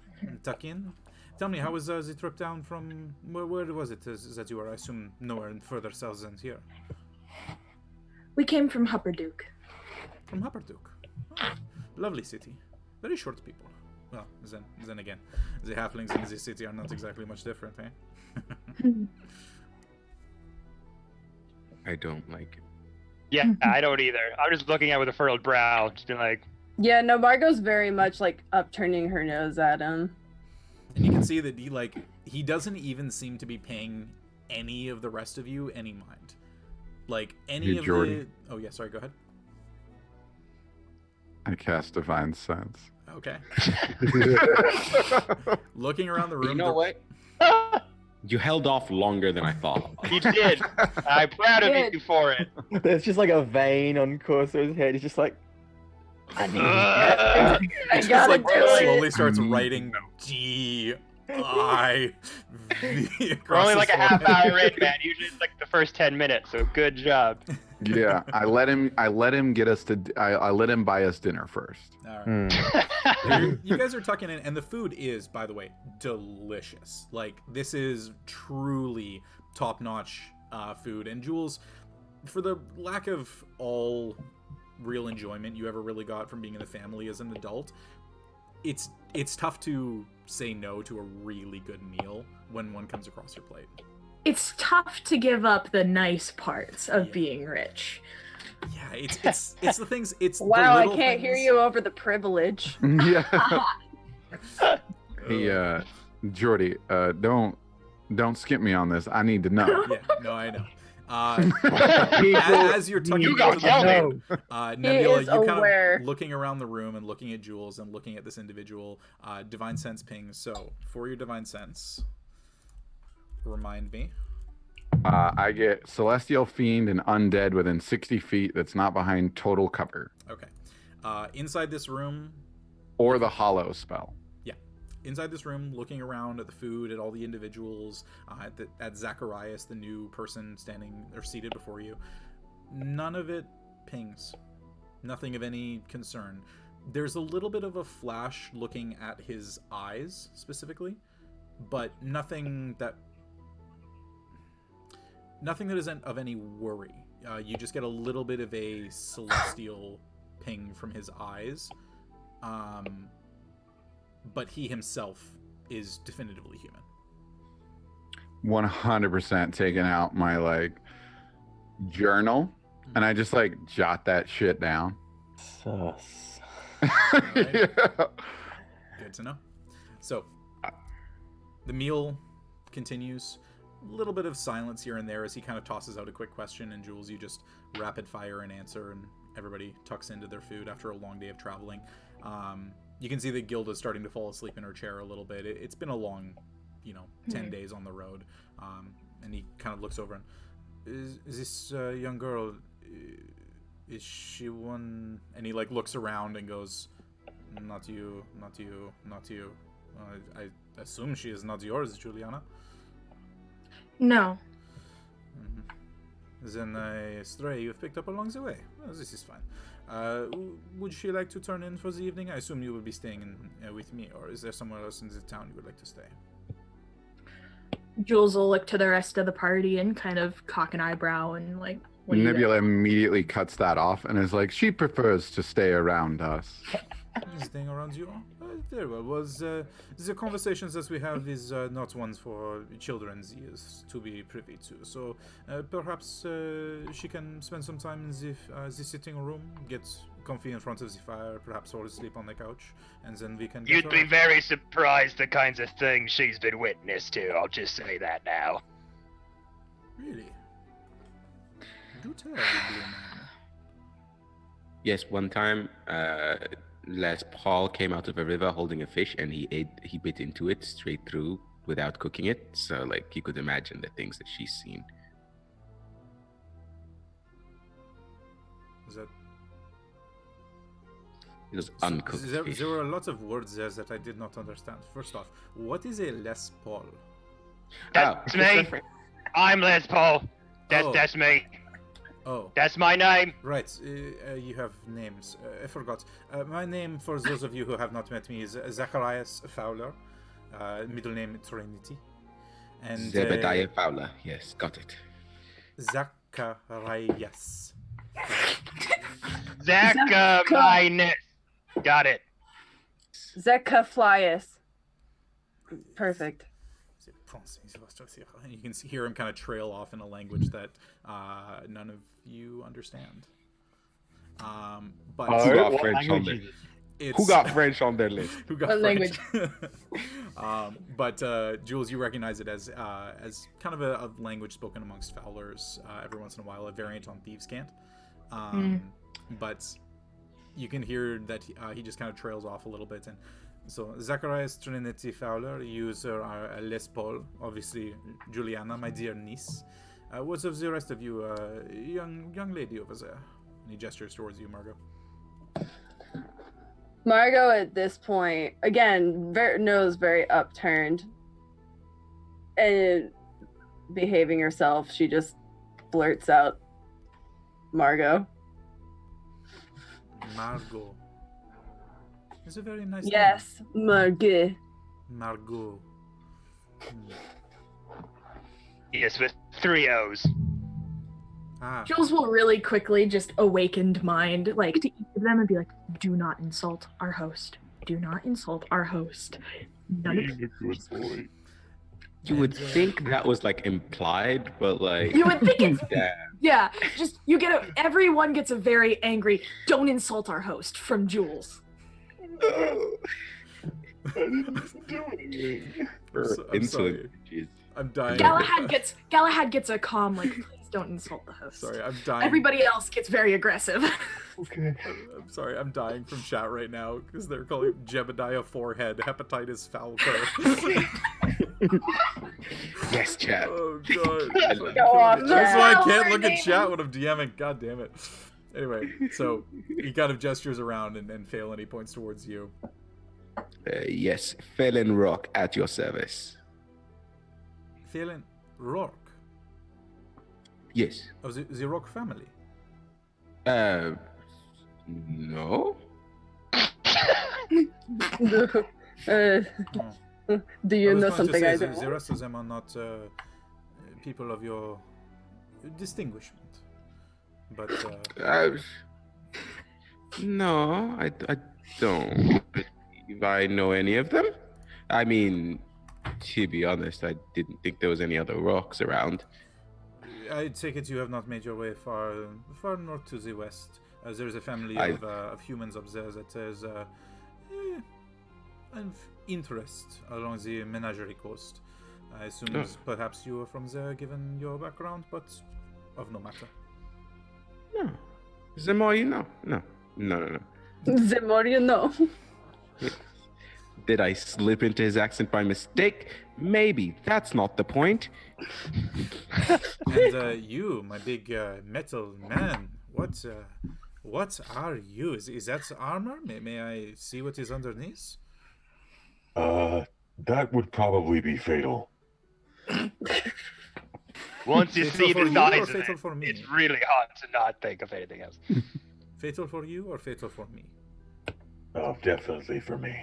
Speaker 1: tuck in. Tell me, how was the trip down from... Where was it that you were? I assume nowhere further south than here.
Speaker 7: We came from Hupperduke.
Speaker 1: From Hupperduke. Oh, lovely city. Very short people. Well, then again, the halflings in this city are not exactly much different, eh?
Speaker 5: I don't like it.
Speaker 3: Yeah, I don't either. I'm just looking at it with a furrowed brow, just being like...
Speaker 6: Yeah, no, Margot's very much, like, upturning her nose at him.
Speaker 1: And you can see that he doesn't even seem to be paying any of the rest of you any mind. Like, any
Speaker 2: Hey,
Speaker 1: of
Speaker 2: Jordan.
Speaker 1: the... Oh, yeah, sorry, go ahead.
Speaker 2: I cast Divine Sense.
Speaker 1: Okay. Looking around the room.
Speaker 5: You know what? You held off longer than I thought.
Speaker 3: You did. I'm proud of you for it.
Speaker 4: There's just like a vein on Corso's head. He's just like, I need
Speaker 6: I
Speaker 1: It's just
Speaker 6: gotta
Speaker 1: like
Speaker 6: do it.
Speaker 1: slowly starts writing G-I-V
Speaker 3: We're
Speaker 1: across
Speaker 3: only
Speaker 1: his
Speaker 3: like a half
Speaker 1: forehead.
Speaker 3: hour in, man. Usually it's like the first 10 minutes, so good job.
Speaker 2: Yeah, I let him get us to. I let him buy us dinner first.
Speaker 1: All right.
Speaker 4: Hmm.
Speaker 1: You guys are tucking in, and the food is, by the way, delicious. Like, this is truly top-notch food. And Jules, for the lack of all real enjoyment you ever really got from being in the family as an adult, it's tough to say no to a really good meal when one comes across your plate.
Speaker 7: It's tough to give up the nice parts of
Speaker 1: Yeah.
Speaker 7: being rich.
Speaker 1: Yeah, it's the things. It's the
Speaker 6: Wow, I
Speaker 1: little
Speaker 6: can't hear
Speaker 1: things.
Speaker 6: you over the privilege.
Speaker 2: Yeah. Hey, Jordy, don't skip me on this. I need to know.
Speaker 1: Yeah, no, I know.
Speaker 2: People-
Speaker 1: As you're tucking
Speaker 3: You
Speaker 1: into
Speaker 3: gotta
Speaker 1: the
Speaker 3: tell me.
Speaker 1: food, Nebula,
Speaker 6: is
Speaker 1: you kind
Speaker 6: aware.
Speaker 1: of looking around the room and looking at Jules and looking at this individual. Divine Sense pings. So for your Divine Sense, remind me.
Speaker 2: I get Celestial Fiend and Undead within 60 feet that's not behind total cover.
Speaker 1: Okay. Inside this room,
Speaker 2: Or the Hollow spell.
Speaker 1: inside this room, looking around at the food, at all the individuals, at Zacharias, the new person standing or seated before you, none of it pings. Nothing of any concern. There's a little bit of a flash looking at his eyes specifically, but nothing that isn't of any worry. You just get a little bit of a celestial ping from his eyes. But he himself is definitively human.
Speaker 2: 100% taking out my journal and I just jot that shit down.
Speaker 4: sus.
Speaker 1: Alright.
Speaker 2: Yeah.
Speaker 1: Good to know. So, the meal continues. A little bit of silence here and there as he kind of tosses out a quick question, and Jules, you just rapid fire an answer, and everybody tucks into their food after a long day of traveling. You can see that Gilda's starting to fall asleep in her chair a little bit. It's been a long, 10 days on the road. And he kind of looks over and, is this young girl, is she one? And he looks around and goes, not you. I assume she is not yours, Juliana.
Speaker 7: No.
Speaker 1: Then a stray you've picked up along the way. Well, this is fine. Would she like to turn in for the evening? I assume you will be staying with me, or is there somewhere else in the town you would like to stay?
Speaker 7: Jules will look to the rest of the party and kind of cock an eyebrow and what do you
Speaker 2: Nebula immediately cuts that off and is like, she prefers to stay around us.
Speaker 1: Staying around you? Very well. Was the conversations that we have is not ones for children's ears to be privy to. So perhaps she can spend some time in the sitting room, get comfy in front of the fire, perhaps fall asleep on the couch, and then we can get
Speaker 3: You'd
Speaker 1: her
Speaker 3: be
Speaker 1: out.
Speaker 3: very surprised the kinds of things she's been witness to. I'll just say that now.
Speaker 1: Really? Do tell, Blue Man.
Speaker 5: Yes, one time, Les Paul came out of a river holding a fish, and he bit into it straight through without cooking it. So, you could imagine the things that she's seen.
Speaker 1: Is that...
Speaker 5: It was uncooked fish.
Speaker 1: There were a lot of words there that I did not understand. First off, what is a Les Paul?
Speaker 3: That's
Speaker 5: Oh,
Speaker 3: me. I'm Les Paul.
Speaker 1: Oh.
Speaker 3: That's me.
Speaker 1: Oh,
Speaker 3: That's my name.
Speaker 1: right. You have names. I forgot. My name, for those of you who have not met me, is Zacharias Fowler. Middle name Trinity. And
Speaker 5: Zebediah Fowler. Yes, got it.
Speaker 1: Zacharias.
Speaker 3: Zacharias. Got it.
Speaker 6: Zekaflias. Perfect.
Speaker 1: And you can hear him kind of trail off in a language that none of you understand. But
Speaker 5: Who
Speaker 4: Alright,
Speaker 5: got
Speaker 4: what
Speaker 5: French on
Speaker 4: language
Speaker 5: there?
Speaker 4: is it?
Speaker 1: it's,
Speaker 5: Who got French on their list?
Speaker 1: who got
Speaker 9: What
Speaker 1: French?
Speaker 9: language?
Speaker 1: But Jules, you recognize it as kind of a language spoken amongst Fowlers every once in a while, a variant on Thieves' Cant. But you can hear that he just kind of trails off a little bit. And so, Zacharias Trinity Fowler, user Les Paul, obviously Juliana, my dear niece. What's of the rest of you, young lady over there? And he gestures towards you, Margot.
Speaker 6: Margot at this point, again, nose very upturned, and behaving herself, she just blurts out, Margot.
Speaker 1: Margot. It's a very nice
Speaker 6: Yes,
Speaker 1: name.
Speaker 6: Margot.
Speaker 1: Margot.
Speaker 3: Yes, with 3 O's.
Speaker 7: Jules will really quickly just awakened mind, like, to each of them and be like, do not insult our host. Do not insult our host. None of
Speaker 8: Good boy.
Speaker 5: You would think that was like implied, but like
Speaker 7: You would think it's
Speaker 5: damn.
Speaker 7: yeah. Just everyone gets a very angry. Don't insult our host from Jules.
Speaker 8: I didn't do anything.
Speaker 1: I'm sorry.
Speaker 5: Jeez.
Speaker 1: I'm dying.
Speaker 7: Galahad gets a calm like, please don't insult the host.
Speaker 1: Sorry, I'm dying.
Speaker 7: Everybody else gets very aggressive.
Speaker 8: Okay.
Speaker 1: I'm sorry, I'm dying from chat right now because they're calling Jebediah Forehead Hepatitis Fôlkvangr.
Speaker 5: Yes, chat.
Speaker 1: Oh god.
Speaker 6: Go on,
Speaker 1: That's why I
Speaker 6: Mel,
Speaker 1: can't
Speaker 6: we're
Speaker 1: look at
Speaker 6: naming-
Speaker 1: chat when I'm DMing. God damn it. Anyway, so he kind of gestures around and Phelan, he points towards you.
Speaker 5: Yes, Phelan Rock at your service.
Speaker 1: Phelan Rourke
Speaker 5: Yes.
Speaker 1: of the Rourke family.
Speaker 5: No.
Speaker 6: Do you know
Speaker 1: was going to
Speaker 6: something
Speaker 1: say
Speaker 6: I
Speaker 1: the
Speaker 6: don't?
Speaker 1: rest of them are not people of your distinguishment. But
Speaker 5: No, I don't believe I know any of them. I mean, to be honest, I didn't think there was any other rocks around.
Speaker 1: I take it you have not made your way far north to the west. There's a family of humans up there that has an interest along the Menagerie coast. I assume perhaps you are from there, given your background, but of no matter.
Speaker 5: No. The more you know. No.
Speaker 6: The more you know.
Speaker 5: Did I slip into his accent by mistake? Maybe. That's not the point.
Speaker 1: And you, my big metal man, what are you? Is that armor? May I see what is underneath?
Speaker 8: That would probably be fatal.
Speaker 3: Once you
Speaker 1: Fatal
Speaker 3: see
Speaker 1: for
Speaker 3: the
Speaker 1: you
Speaker 3: size
Speaker 1: or
Speaker 3: of
Speaker 1: fatal
Speaker 3: it,
Speaker 1: for me?
Speaker 3: it's really hard to not think of anything else.
Speaker 1: Fatal for you or fatal for me?
Speaker 8: Oh, definitely for me.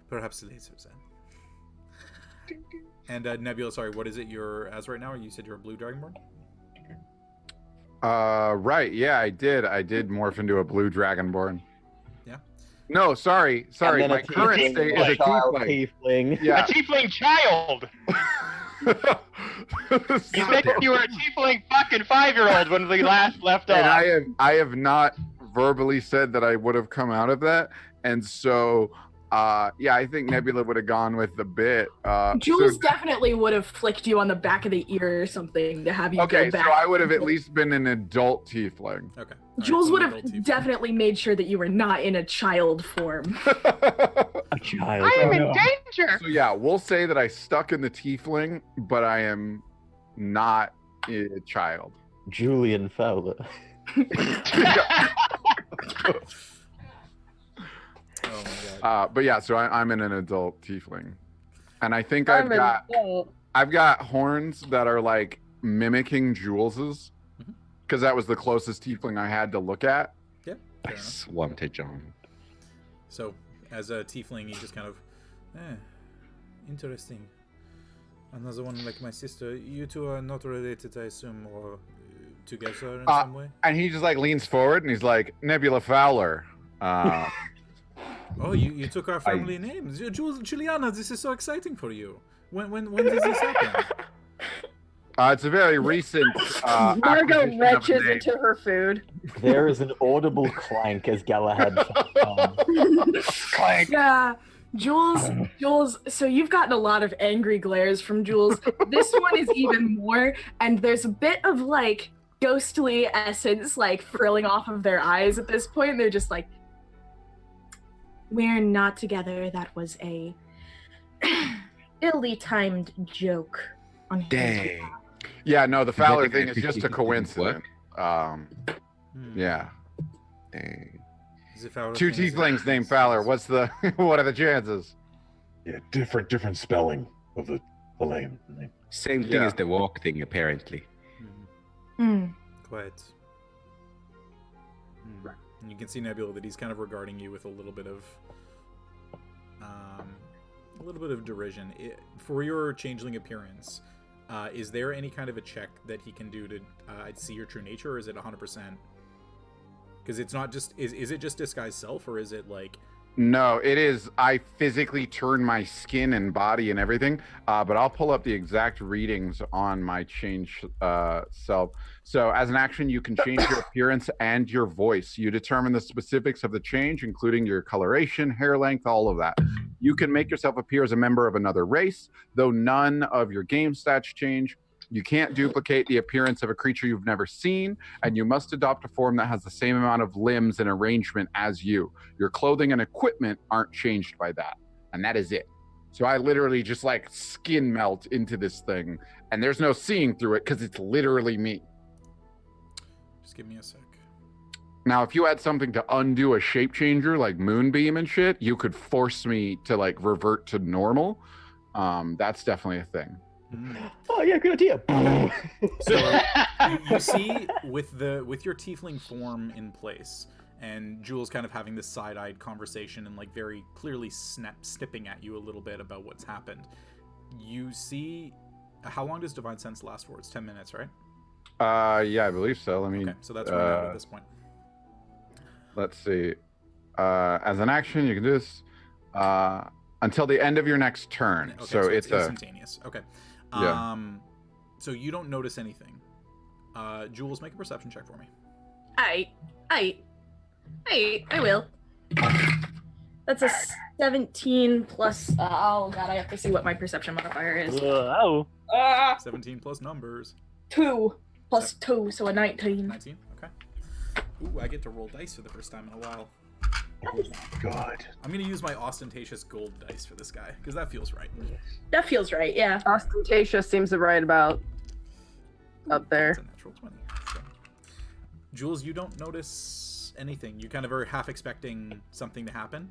Speaker 1: Perhaps later then. And Nebula, sorry, what is it you're as right now? You said you're a blue dragonborn?
Speaker 2: Right. Yeah, I did morph into a blue dragonborn.
Speaker 1: Yeah.
Speaker 2: No, sorry.
Speaker 4: And then
Speaker 2: My current state is a
Speaker 4: child
Speaker 2: tiefling.
Speaker 4: tiefling.
Speaker 2: Yeah.
Speaker 3: A tiefling child! You said you were a tiefling fucking 5-year-old when we last left off.
Speaker 2: And I have not verbally said that I would have come out of that, and so I think Nebula would have gone with the bit.
Speaker 7: Jules definitely would have flicked you on the back of the ear or something to have you
Speaker 2: Okay,
Speaker 7: go
Speaker 2: so
Speaker 7: back.
Speaker 2: I would have at least been an adult tiefling.
Speaker 1: Okay.
Speaker 7: Jules would have definitely made sure that you were not in a child form.
Speaker 4: A child.
Speaker 3: I am in
Speaker 8: no.
Speaker 3: danger!
Speaker 2: So yeah, we'll say that I stuck in the tiefling, but I am not a child.
Speaker 4: Julian Fowler.
Speaker 1: Oh my god.
Speaker 2: But yeah, so I'm in an adult tiefling, and I think
Speaker 6: I'm an
Speaker 2: I've
Speaker 6: adult.
Speaker 2: got horns that are like mimicking Jules's, because that was the closest tiefling I had to look at.
Speaker 1: Yeah.
Speaker 5: I
Speaker 1: Fair enough.
Speaker 5: swamped John.
Speaker 1: So, as a tiefling, he just kind of, interesting. Another one like my sister. You two are not related, I assume, or together in some way?
Speaker 2: And he just like leans forward and he's like, Nebula Fowler.
Speaker 1: Oh, you took our family names. Juliana, this is so exciting for you. When did this happen?
Speaker 2: It's a very recent.
Speaker 6: Margot
Speaker 2: acquisition of a
Speaker 6: retches
Speaker 2: name.
Speaker 6: into her food.
Speaker 4: There is an audible clank as Galahad.
Speaker 3: Clank.
Speaker 7: Yeah, Jules, so you've gotten a lot of angry glares from Jules. This one is even more, and there's a bit of like ghostly essence like frilling off of their eyes at this point. They're just like, we're not together. That was a illy timed joke on his
Speaker 2: Dang.
Speaker 7: behalf.
Speaker 2: Yeah, no, the
Speaker 5: Is that
Speaker 2: Fowler
Speaker 5: the
Speaker 2: thing
Speaker 5: guy
Speaker 2: is just a
Speaker 5: 50 didn't
Speaker 2: coincidence. Yeah.
Speaker 5: Dang.
Speaker 1: Is it Fowler
Speaker 2: Two
Speaker 1: thing? Is it-
Speaker 2: tieflings named Fowler. What's the what are the chances?
Speaker 8: Yeah, different spelling of the name.
Speaker 5: Same thing
Speaker 2: Yeah.
Speaker 5: as the walk thing, apparently.
Speaker 1: Quite. And you can see Nebula that he's kind of regarding you with a little bit of derision. For your changeling appearance, is there any kind of a check that he can do to see your true nature, or is it 100%? Because it's not just is it just disguise self, or is it like?
Speaker 2: No, it is. I physically turn my skin and body and everything, but I'll pull up the exact readings on my change self. So as an action, you can change your appearance and your voice. You determine the specifics of the change, including your coloration, hair length, all of that. You can make yourself appear as a member of another race, though none of your game stats change. You can't duplicate the appearance of a creature you've never seen, and you must adopt a form that has the same amount of limbs and arrangement as you. Your clothing and equipment aren't changed by that, and that is it. So I literally just like skin melt into this thing, and there's no seeing through it because it's literally me.
Speaker 1: Just give me a sec.
Speaker 2: Now, if you had something to undo a shape changer like Moonbeam and shit, you could force me to like revert to normal. That's definitely a thing.
Speaker 4: Oh yeah, good idea.
Speaker 1: So you see with your tiefling form in place, and Jules kind of having this side-eyed conversation and like very clearly snipping at you a little bit about what's happened. You see, how long does Divine Sense last for? It's 10 minutes, right?
Speaker 2: Yeah, I believe so. Let me.
Speaker 1: Okay, so that's run out at this point.
Speaker 2: Let's see. As an action, you can do this until the end of your next turn.
Speaker 1: Okay,
Speaker 2: so it's
Speaker 1: instantaneous. Okay.
Speaker 2: Yeah.
Speaker 1: So you don't notice anything. Jules, make a perception check for me.
Speaker 7: I will. That's a 17 plus. Oh god, I have to see what my perception modifier is.
Speaker 3: Oh.
Speaker 1: 17 plus numbers.
Speaker 7: 2 plus 2, so a 19.
Speaker 1: 19. Okay. Ooh, I get to roll dice for the first time in a while.
Speaker 8: Oh God.
Speaker 1: I'm gonna use my ostentatious gold dice for this guy because that feels right.
Speaker 7: That feels right, yeah.
Speaker 6: Ostentatious seems right about up there.
Speaker 1: That's a natural 20. So. Jules, you don't notice anything. You kind of are half expecting something to happen,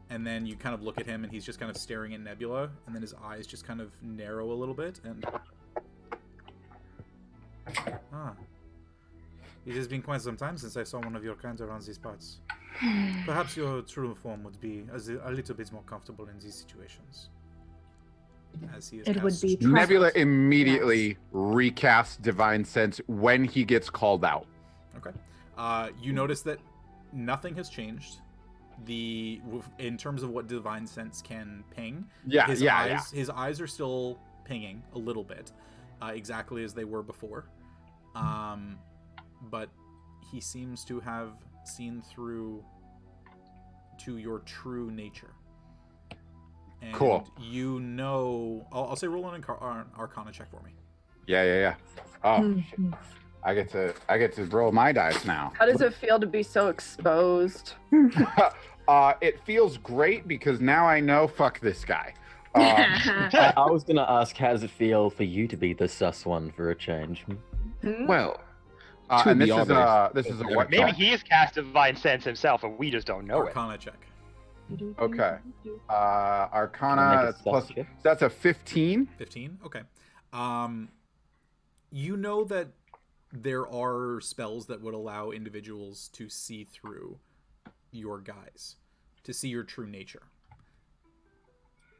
Speaker 1: and then you kind of look at him, and he's just kind of staring at Nebula, and then his eyes just kind of narrow a little bit, and it has been quite some time since I saw one of your kind around these parts. Perhaps your true form would be a little bit more comfortable in these situations. As he is
Speaker 7: It would
Speaker 1: cast
Speaker 7: be
Speaker 1: strong.
Speaker 2: Nebula immediately recasts Divine Sense when he gets called out.
Speaker 1: Okay. You notice that nothing has changed. In terms of what Divine Sense can ping, his eyes are still pinging a little bit, exactly as they were before. But he seems to have seen through to your true nature. And
Speaker 2: cool.
Speaker 1: You know, I'll say roll an Arcana check for me.
Speaker 2: Yeah. Oh, shit. I get to roll my dice now.
Speaker 6: How does it feel to be so exposed?
Speaker 2: It feels great because now I know. Fuck this guy.
Speaker 4: I was gonna ask, how does it feel for you to be the sus one for a change?
Speaker 5: Well,
Speaker 2: and this
Speaker 5: honest,
Speaker 2: is a what?
Speaker 3: Maybe he's cast Divine Sense himself, and we just don't know
Speaker 1: Arcana check.
Speaker 2: Okay. Arcana plus. That's a 15.
Speaker 1: 15. Okay. You know that there are spells that would allow individuals to see through your guise, to see your true nature.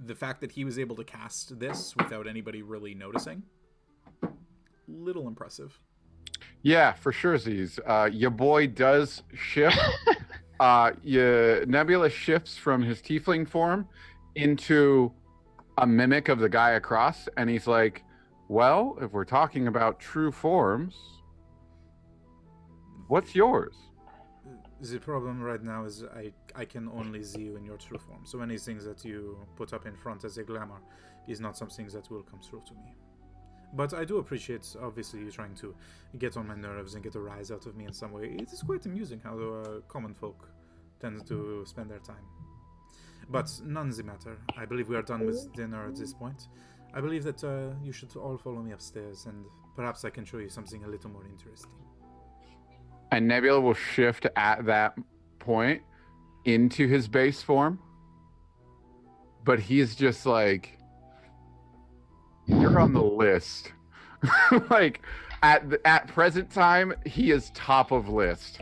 Speaker 1: The fact that he was able to cast this without anybody really noticing, little impressive.
Speaker 2: Yeah, for sure, Z's. Your boy does shift. Nebula shifts from his tiefling form into a mimic of the guy across, and he's like, well, if we're talking about true forms, what's yours?
Speaker 1: The problem right now is I can only see you in your true form. So anything that you put up in front as a glamour is not something that will come through to me. But I do appreciate, obviously, you trying to get on my nerves and get a rise out of me in some way. It is quite amusing how common folk tend to spend their time. But none the matter. I believe we are done with dinner at this point. I believe that you should all follow me upstairs, and perhaps I can show you something a little more interesting.
Speaker 2: And Nebula will shift at that point into his base form. But he's just like, you're on the list. Like, at present time, he is top of list.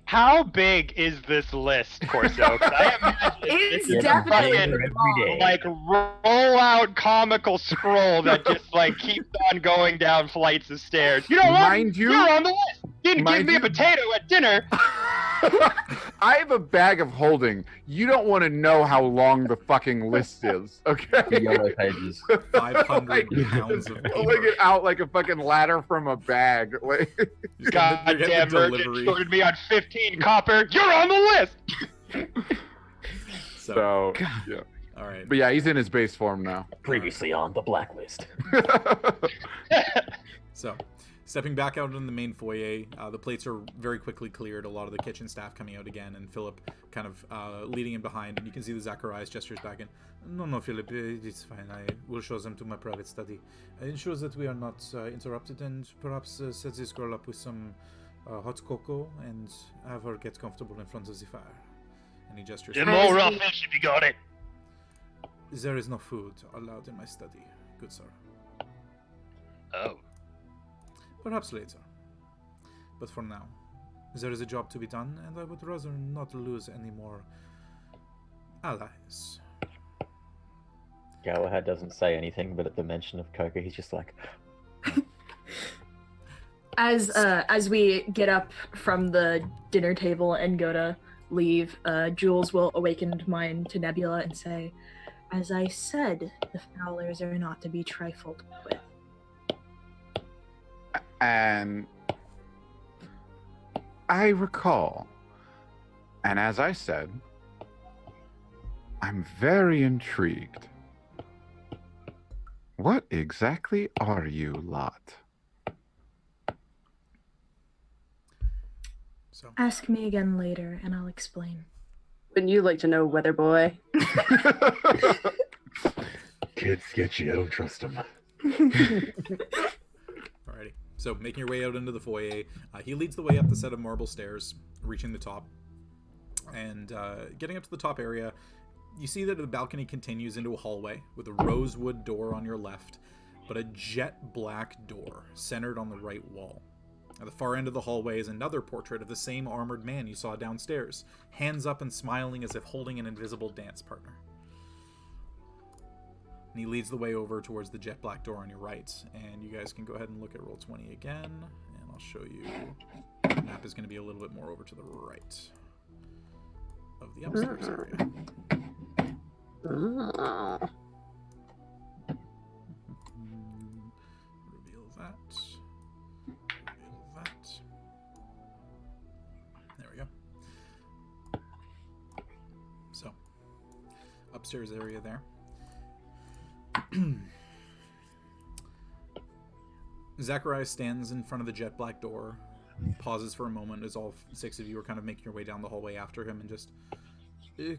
Speaker 3: How big is this list, Corso? 'Cause I imagine
Speaker 6: It's
Speaker 3: this is a
Speaker 6: definitely
Speaker 3: fucking,
Speaker 4: every day.
Speaker 3: like, roll-out comical scroll that just, like, keeps on going down flights of stairs. You know what?
Speaker 2: Mind you-
Speaker 3: You're on the list. You didn't give
Speaker 2: mind
Speaker 3: me
Speaker 2: you-
Speaker 3: a potato at dinner.
Speaker 2: I have a bag of holding. You don't want to know how long the fucking list is,
Speaker 4: The
Speaker 2: okay?
Speaker 4: yellow pages.
Speaker 1: 500 pounds of
Speaker 2: Pulling
Speaker 1: paper.
Speaker 2: it out like a fucking ladder from a bag. Like,
Speaker 1: You're getting the
Speaker 3: Goddamn merchant
Speaker 1: delivery.
Speaker 3: shorted me on 15 copper. You're on the list.
Speaker 1: So,
Speaker 2: yeah.
Speaker 1: all right.
Speaker 2: But yeah, he's in his base form now.
Speaker 4: Previously on the blacklist.
Speaker 1: So, stepping back out in the main foyer, the plates are very quickly cleared. A lot of the kitchen staff coming out again, and Philip kind of leading in behind. And you can see the Zacharias gestures back in. No, Philip, it's fine. I will show them to my private study. It ensures that we are not interrupted, and perhaps set this girl up with some hot cocoa and have her get comfortable in front of the fire. And he gestures.
Speaker 3: Some more raw fish if you got it.
Speaker 1: There is no food allowed in my study, good sir.
Speaker 3: Oh.
Speaker 1: Perhaps later. But for now, there is a job to be done, and I would rather not lose any more allies.
Speaker 4: Galahad doesn't say anything, but at the mention of Coco, he's just like,
Speaker 7: As we get up from the dinner table and go to leave, Jules will awaken mind to Nebula and say, "As I said, the Fowlers are not to be trifled with."
Speaker 2: And I recall, and as I said, I'm very intrigued. What exactly are you lot?
Speaker 1: So,
Speaker 7: Ask me again later, and I'll explain.
Speaker 6: Wouldn't you like to know, weather boy?
Speaker 8: Kid's sketchy. I don't trust him.
Speaker 1: alrighty. So, making your way out into the foyer, he leads the way up the set of marble stairs, reaching the top. And getting up to the top area, you see that the balcony continues into a hallway with a rosewood door on your left, but a jet black door centered on the right wall. At the far end of the hallway is another portrait of the same armored man you saw downstairs, hands up and smiling as if holding an invisible dance partner. And he leads the way over towards the jet black door on your right, and you guys can go ahead and look at Roll20 again, and I'll show you. The map is going to be a little bit more over to the right of the upstairs area. Reveal that. Reveal that. There we go. So, upstairs area there. Zacharias stands in front of the jet black door, pauses for a moment as all six of you are kind of making your way down the hallway after him, and just...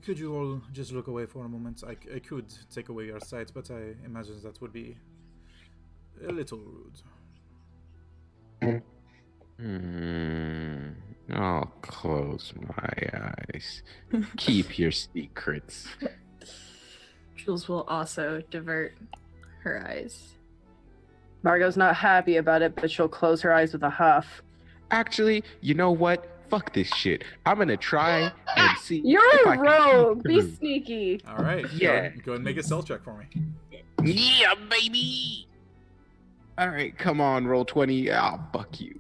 Speaker 1: could you all just look away for a moment? I could take away your sight, but I imagine that would be a little rude.
Speaker 5: I'll close my eyes. Keep your secrets.
Speaker 7: Jules will also divert her eyes.
Speaker 6: Margot's not happy about it, but she'll close her eyes with a huff.
Speaker 5: Actually, you know what? Fuck this shit. I'm gonna try and see. if
Speaker 6: You're
Speaker 5: I
Speaker 6: a
Speaker 5: can-
Speaker 6: rogue! Be sneaky!
Speaker 1: Alright,
Speaker 5: Yeah.
Speaker 1: go ahead and make a stealth check for me.
Speaker 5: Yeah, baby. All right, come on, roll 20. Ah, fuck you.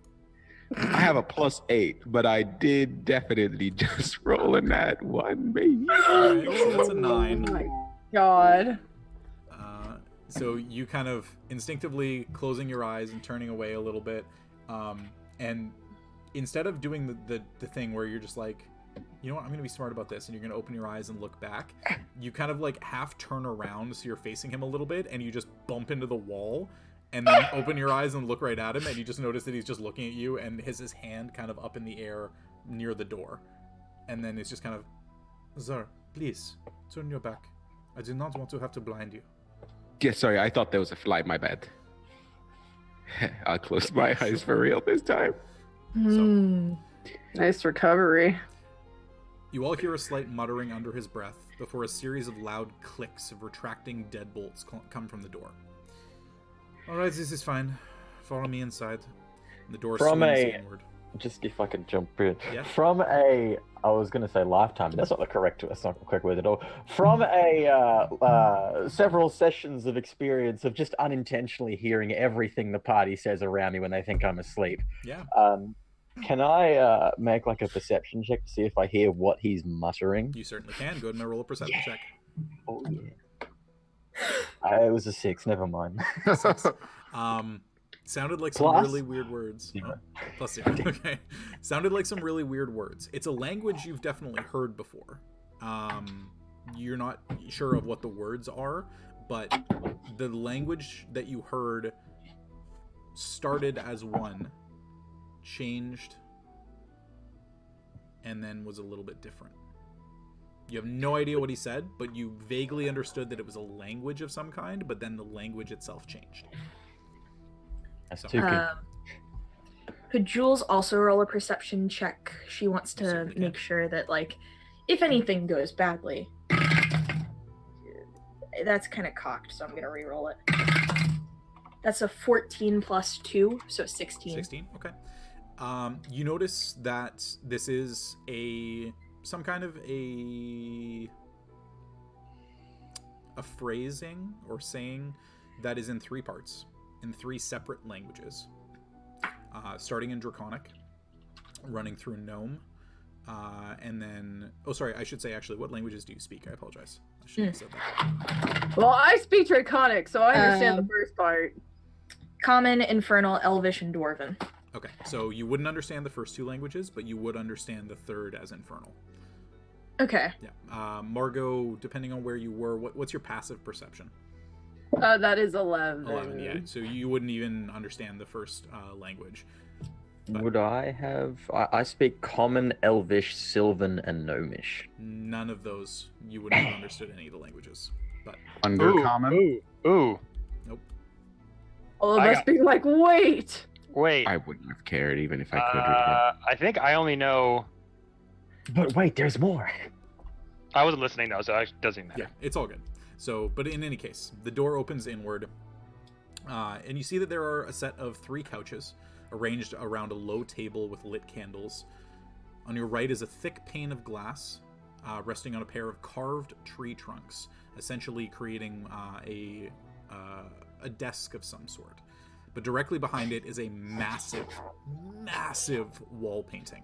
Speaker 5: I have a +8, but I did definitely just roll a nat 1, baby.
Speaker 1: Alright, so that's a 9.
Speaker 6: Oh my god.
Speaker 1: So you kind of instinctively closing your eyes and turning away a little bit, and instead of doing the thing where you're just like, you know what, I'm gonna be smart about this, and you're gonna open your eyes and look back, you kind of like half turn around so you're facing him a little bit, and you just bump into the wall, and then open your eyes and look right at him, and you just notice that he's just looking at you and has his hand kind of up in the air near the door. And then it's just kind of, Sir, please, turn your back. I do not want to have to blind you.
Speaker 5: Yeah, sorry, I thought there was a fly. My bad. I'll close my eyes for real this time.
Speaker 6: Nice recovery.
Speaker 1: You all hear a slight muttering under his breath before a series of loud clicks of retracting deadbolts come from the door. All right, this is fine. Follow me inside. And the door swings inward.
Speaker 4: Just if I could jump in.
Speaker 1: Yeah.
Speaker 4: From a, I was going to say lifetime, but that's not the correct word at all. From a several sessions of experience of just unintentionally hearing everything the party says around me when they think I'm asleep.
Speaker 1: Yeah.
Speaker 4: Can I make like a perception check to see if I hear what he's muttering?
Speaker 1: You certainly can. Go ahead and roll a perception check.
Speaker 4: Oh yeah. It was a 6. Never mind.
Speaker 1: Sounded like some really weird words. Oh, +0. Okay. Sounded like some really weird words. It's a language you've definitely heard before. You're not sure of what the words are, but the language that you heard started as one, changed, and then was a little bit different. You have no idea what he said, but you vaguely understood that it was a language of some kind, but then the language itself changed.
Speaker 4: That's too good.
Speaker 7: Could Jules also roll a perception check? She wants to make sure that, like, if anything goes badly. That's kind of cocked, so I'm going to re-roll it. That's a 14 plus 2, so 16.
Speaker 1: 16, okay. You notice that this is some kind of a phrasing or saying that is in 3 parts, in 3 separate languages, starting in Draconic, running through Gnome, and then... Oh, sorry, I should say, actually, what languages do you speak? I apologize. I should have said that.
Speaker 6: Well, I speak Draconic, so I understand the first part.
Speaker 7: Common, Infernal, Elvish, and Dwarven.
Speaker 1: Okay, so you wouldn't understand the first 2 languages, but you would understand the third as Infernal.
Speaker 7: Okay.
Speaker 1: Yeah. Margot, depending on where you were, what's your passive perception?
Speaker 6: That is 11.
Speaker 1: 11, yeah. So you wouldn't even understand the first language. But
Speaker 4: would I have... I speak Common, Elvish, Sylvan, and Gnomish.
Speaker 1: none of those, you wouldn't have understood any of the languages. But
Speaker 2: Undercommon?
Speaker 3: Ooh.
Speaker 1: Nope.
Speaker 6: All of us being like, wait!
Speaker 5: I wouldn't have cared even if I could read
Speaker 3: I think I only know...
Speaker 4: But wait, there's more.
Speaker 3: I wasn't listening though, so it doesn't matter.
Speaker 1: Yeah, it's all good. So, but in any case, the door opens inward, and you see that there are a set of 3 couches arranged around a low table with lit candles. On your right is a thick pane of glass resting on a pair of carved tree trunks, essentially creating a desk of some sort. But directly behind it is a massive, massive wall painting.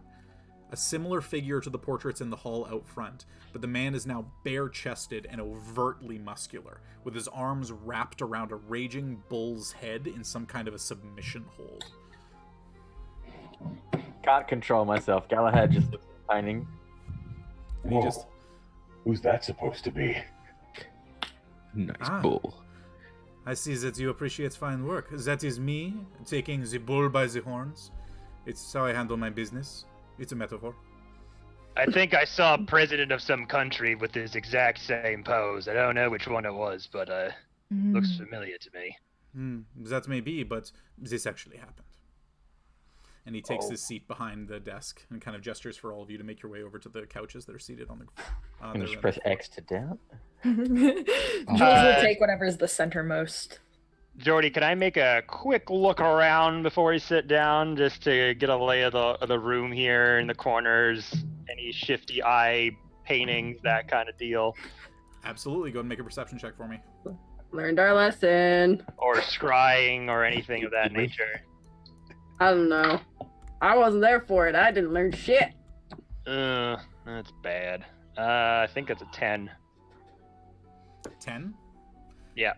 Speaker 1: A similar figure to the portraits in the hall out front, but the man is now bare-chested and overtly muscular, with his arms wrapped around a raging bull's head in some kind of a submission hold.
Speaker 4: Can't control myself. Galahad just looks at the painting.
Speaker 1: And he just...
Speaker 8: Who's that supposed to be?
Speaker 5: Nice bull.
Speaker 1: I see that you appreciate fine work. That is me, taking the bull by the horns. It's how I handle my business. It's a metaphor.
Speaker 3: I think I saw a president of some country with this exact same pose. I don't know which one it was, but looks familiar to me.
Speaker 1: That may be, but this actually happened. And he takes his seat behind the desk and kind of gestures for all of you to make your way over to the couches that are seated on the...
Speaker 4: Can you just press X to doubt?
Speaker 7: Jules will take whatever's the centermost.
Speaker 3: Jordy, can I make a quick look around before we sit down, just to get a lay of the room here in the corners, any shifty eye paintings, that kind of deal?
Speaker 1: Absolutely. Go ahead and make a perception check for me.
Speaker 6: Learned our lesson.
Speaker 3: Or scrying or anything of that nature.
Speaker 6: I don't know. I wasn't there for it. I didn't learn shit.
Speaker 3: That's bad. I think it's a 10.
Speaker 1: 10?
Speaker 3: Yeah.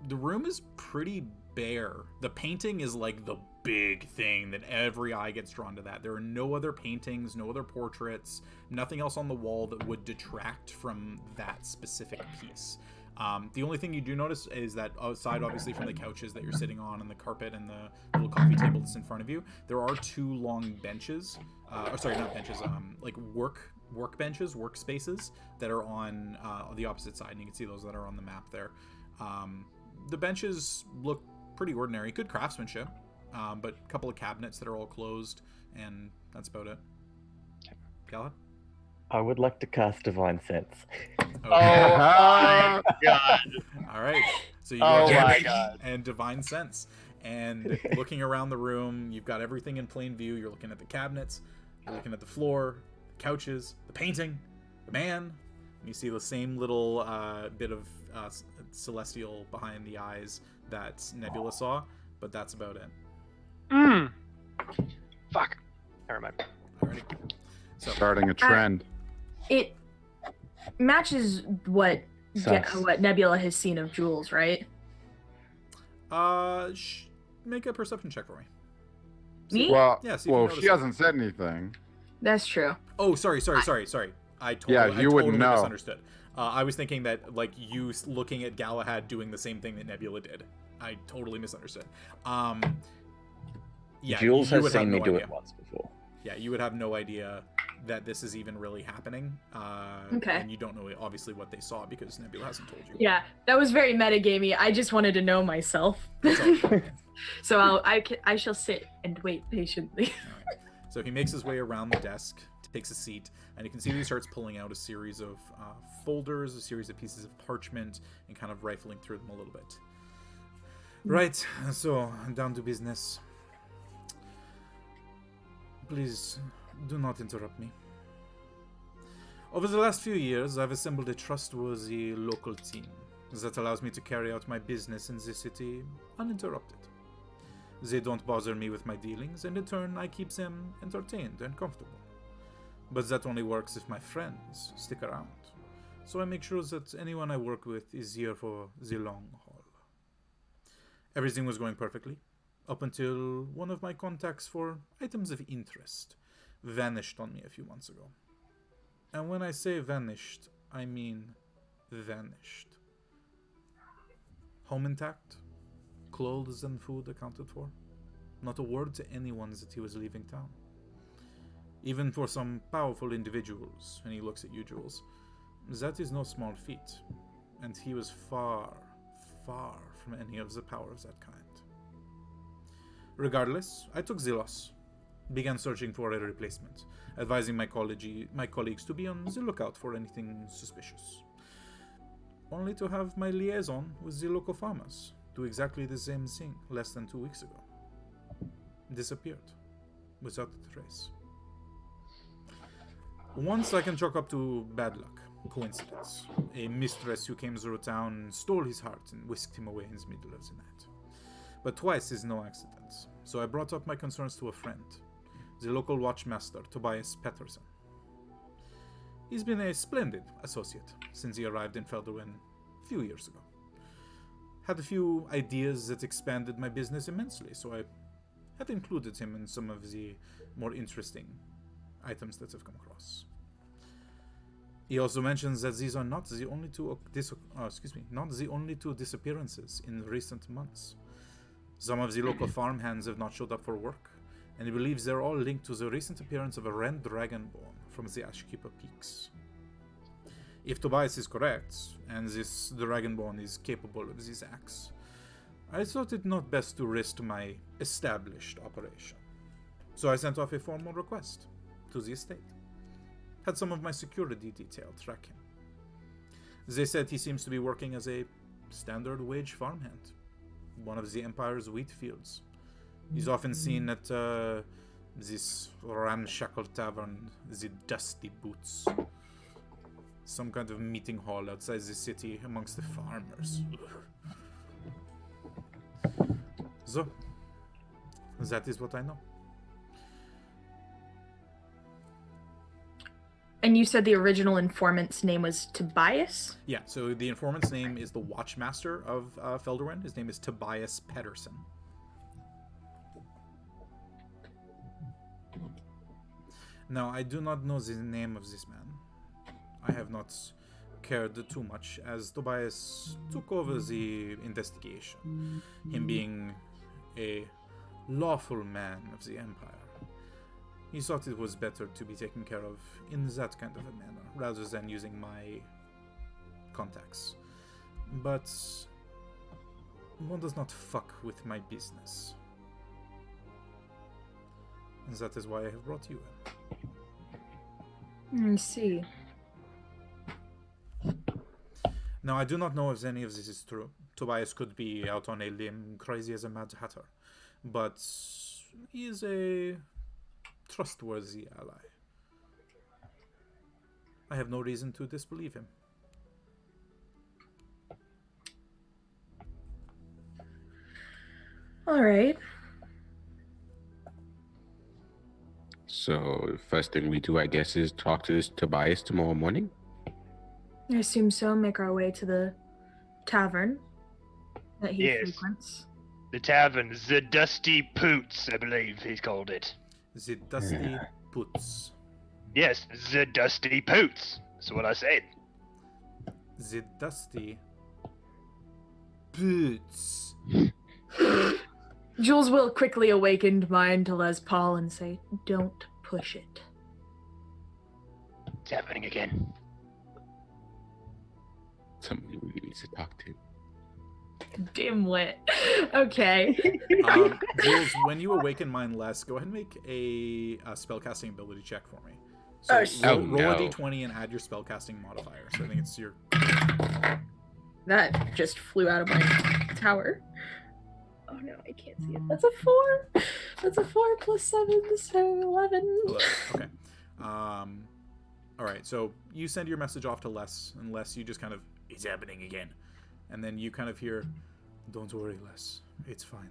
Speaker 1: The room is pretty bare. The painting is like the big thing that every eye gets drawn to that. There are no other paintings, no other portraits, nothing else on the wall that would detract from that specific piece. The only thing you do notice is that outside, obviously, from the couches that you're sitting on and the carpet and the little coffee table that's in front of you, there are 2 long benches. Or sorry, not benches. Like workbenches, workspaces that are on the opposite side, and you can see those that are on the map there. The benches look pretty ordinary, good craftsmanship, but a couple of cabinets that are all closed, and that's about it. Galahad?
Speaker 4: I would like to cast Divine Sense.
Speaker 1: Okay.
Speaker 3: Oh my god.
Speaker 1: All right. So you
Speaker 3: Oh
Speaker 1: go
Speaker 3: my
Speaker 1: ahead
Speaker 3: god.
Speaker 1: and Divine Sense. And looking around the room, you've got everything in plain view. You're looking at the cabinets, you're looking at the floor, the couches, the painting, the man. And you see the same little bit of celestial behind the eyes that Nebula saw, but that's about it.
Speaker 3: Fuck. Never mind.
Speaker 1: Alrighty. So,
Speaker 2: Starting a trend.
Speaker 7: It matches what Nebula has seen of Jules, right?
Speaker 1: make a perception check for me.
Speaker 7: Me?
Speaker 2: Well,
Speaker 1: Yeah, see if you
Speaker 2: well,
Speaker 1: notice
Speaker 2: she
Speaker 1: it.
Speaker 2: hasn't said anything.
Speaker 7: That's true.
Speaker 1: Oh, sorry. I totally
Speaker 2: wouldn't know.
Speaker 1: misunderstood. I was thinking that, like, you looking at Galahad doing the same thing that Nebula did. I totally misunderstood. Yeah,
Speaker 4: Jules
Speaker 1: you
Speaker 4: has
Speaker 1: would have
Speaker 4: seen me
Speaker 1: no
Speaker 4: do
Speaker 1: idea.
Speaker 4: it once before.
Speaker 1: Yeah, you would have no idea that this is even really happening.
Speaker 7: Okay.
Speaker 1: And you don't know, obviously, what they saw because Nebula hasn't told you.
Speaker 7: Yeah, that was very metagamey. I just wanted to know myself.
Speaker 1: That's all right.
Speaker 7: So I shall sit and wait patiently.
Speaker 1: All right. So he makes his way around the desk, takes a seat, and you can see that he starts pulling out a series of folders, a series of pieces of parchment, and kind of rifling through them a little bit. Right, so down to business. Please do not interrupt me. Over the last few years, I've assembled a trustworthy local team that allows me to carry out my business in this city uninterrupted. They don't bother me with my dealings, and in turn, I keep them entertained and comfortable. But that only works if my friends stick around. So I make sure that anyone I work with is here for the long haul. Everything was going perfectly, up until one of my contacts for items of interest vanished on me a few months ago. And when I say vanished, I mean vanished. Home intact, clothes and food accounted for. Not a word to anyone that he was leaving town. Even for some powerful individuals, and he looks at you, Jules, that is no small feat. And he was far, far from any of the power of that kind. Regardless, I took the loss, began searching for a replacement, advising my colleagues to be on the lookout for anything suspicious. Only to have my liaison with the local farmers do exactly the same thing less than 2 weeks ago. Disappeared, without a trace. Once I can chalk up to bad luck, coincidence. A mistress who came through town stole his heart and whisked him away in the middle of the night. But twice is no accident, so I brought up my concerns to a friend, the local watchmaster, Tobias Pettersson. He's been a splendid associate since he arrived in Felderwin a few years ago. Had a few ideas that expanded my business immensely, so I have included him in some of the more interesting items that have come across. He also mentions that these are not the only two disappearances in recent months. Some of the local farmhands have not showed up for work, and he believes they're all linked to the recent appearance of a red dragonborn from the Achaidh peaks. If Tobias is correct, and this dragonborn is capable of these acts, I thought it not best to risk my established operation. So I sent off a formal request to the estate. Had some of my security detail track him. They said he seems to be working as a standard wage farmhand, one of the Empire's wheat fields. He's often seen at this ramshackle tavern, the Dusty Boots. Some kind of meeting hall outside the city amongst the farmers. So, that is what I know.
Speaker 7: And you said the original informant's name was Tobias?
Speaker 1: Yeah, so the informant's name is the Watchmaster of Felderwin. His name is Tobias Pettersson. Now, I do not know the name of this man. I have not cared too much as Tobias took over the investigation, him being a lawful man of the Empire. He thought it was better to be taken care of in that kind of a manner, rather than using my contacts. But one does not fuck with my business. And that is why I have brought you in.
Speaker 7: I see.
Speaker 1: Now, I do not know if any of this is true. Tobias could be out on a limb, crazy as a Mad Hatter. But he is a trustworthy ally. I have no reason to disbelieve him.
Speaker 7: All right.
Speaker 5: So, first thing we do, I guess, is talk to this Tobias tomorrow morning.
Speaker 7: I assume so. Make our way to the tavern that he
Speaker 3: Yes.
Speaker 7: frequents.
Speaker 3: The tavern, the Dusty Poots, I believe he's called it.
Speaker 1: The Dusty Poots.
Speaker 3: Yes, the Dusty Poots. That's what I said.
Speaker 1: The Dusty Poots.
Speaker 7: Jules will quickly awaken mind to Les Paul and say, "Don't push it."
Speaker 3: It's happening again.
Speaker 5: Somebody we need to talk to.
Speaker 7: Dimwit. Okay.
Speaker 1: Jules, when you awaken mind less, go ahead and make a spellcasting ability check for me. So roll
Speaker 5: no.
Speaker 1: a d20 and add your spellcasting modifier. So I think it's your...
Speaker 6: That just flew out of my tower. Oh no, I can't see it. That's a 4. That's a 4 plus 7, so 11.
Speaker 1: Okay. All right, so you send your message off to Les, and Les, you just kind of, "It's happening again." And then you kind of hear, "Don't worry, Les. It's fine."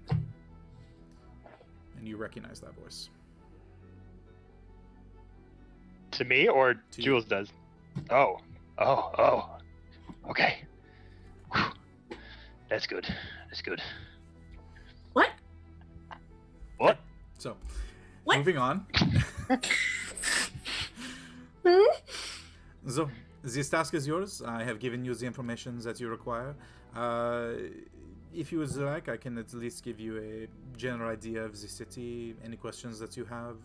Speaker 1: And you recognize that voice.
Speaker 3: To me or
Speaker 1: To you.
Speaker 3: Jules does? Oh. Okay. Whew. That's good. That's good.
Speaker 7: What?
Speaker 3: What?
Speaker 1: So,
Speaker 7: What?
Speaker 1: moving on. So, this task is yours. I have given you the information that you require. If you would like, I can at least give you a general idea of the city. Any questions that you have?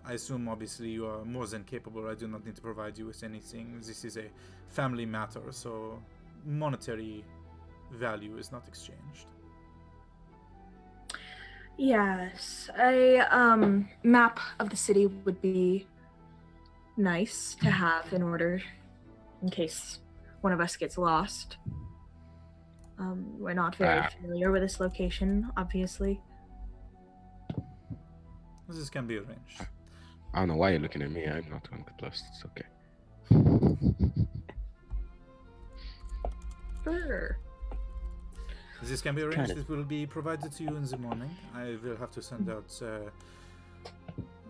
Speaker 1: I assume, obviously, you are more than capable. I do not need to provide you with anything. This is a family matter, so monetary value is not exchanged.
Speaker 7: Yes, a map of the city would be nice to have in order, in case one of us gets lost. We're not very familiar with this location, obviously.
Speaker 1: This can be arranged.
Speaker 5: I don't know why you're looking at me. I'm not one of the plus. It's okay.
Speaker 7: Sure.
Speaker 1: This can be arranged. It will be provided to you in the morning. I will have to send out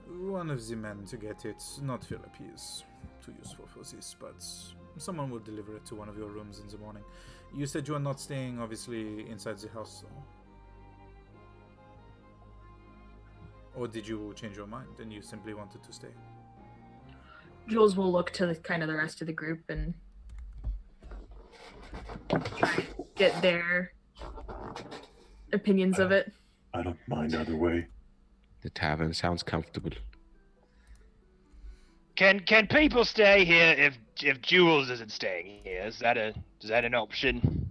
Speaker 1: one of the men to get it. Not Philip, he is too useful for this, but someone will deliver it to one of your rooms in the morning. You said you are not staying, obviously, inside the house, though. Or did you change your mind and you simply wanted to stay?
Speaker 7: Jules will look to kind of the rest of the group and try to get their opinions of it.
Speaker 8: I don't mind either way.
Speaker 5: The tavern sounds comfortable.
Speaker 3: Can people stay here if Jules isn't staying here? Is that an option?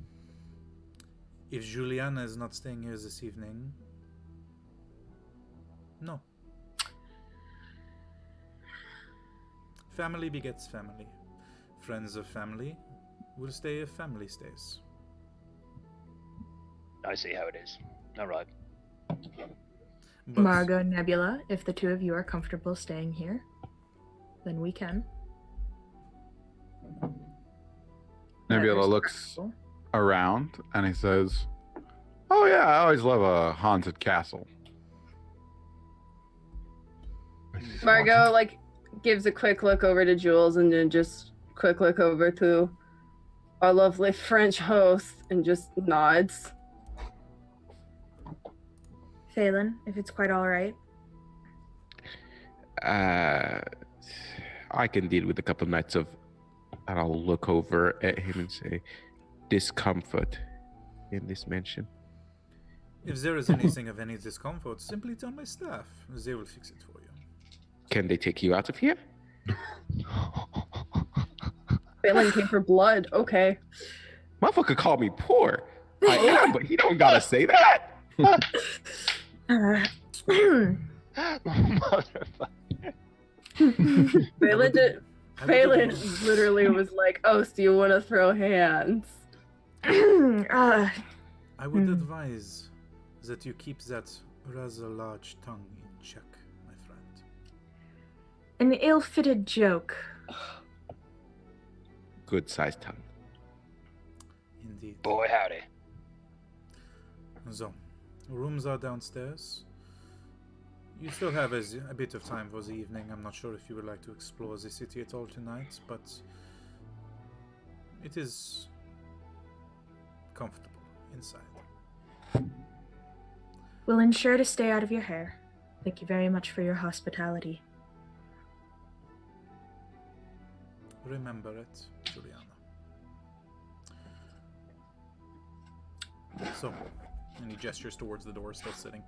Speaker 1: If Juliana is not staying here this evening, no. Family begets family. Friends of family will stay if family stays.
Speaker 3: I see how it is. All right.
Speaker 1: But
Speaker 7: Margot, Nebula, if the two of you are comfortable staying here, then we can.
Speaker 2: Nebula
Speaker 7: Others
Speaker 2: looks
Speaker 7: comfortable.
Speaker 2: around and he says, "Oh yeah, I always love a haunted castle."
Speaker 6: Margot like gives a quick look over to Jules and then just quick look over to our lovely French host and just nods.
Speaker 7: Phelan, if it's quite all right.
Speaker 5: I can deal with a couple nights of And I'll look over at him and say, discomfort in this mansion.
Speaker 1: If there is anything of any discomfort, simply tell my staff. They will fix it for you.
Speaker 5: Can they take you out of here?
Speaker 6: Balin came for blood. Okay.
Speaker 5: Motherfucker called me poor. I am, but he don't gotta say that.
Speaker 6: Balin literally was like, "Oh, so you want to throw hands?"
Speaker 1: I would advise that you keep that rather large tongue in check, my friend.
Speaker 7: An ill-fitted joke.
Speaker 5: Good sized tongue.
Speaker 1: Indeed.
Speaker 3: Boy, howdy.
Speaker 1: So, rooms are downstairs. You still have a bit of time for the evening. I'm not sure if you would like to explore the city at all tonight, but it is comfortable inside.
Speaker 7: We'll ensure to stay out of your hair. Thank you very much for your hospitality.
Speaker 1: Remember it, Juliana. So, and he gestures towards the door, still sitting.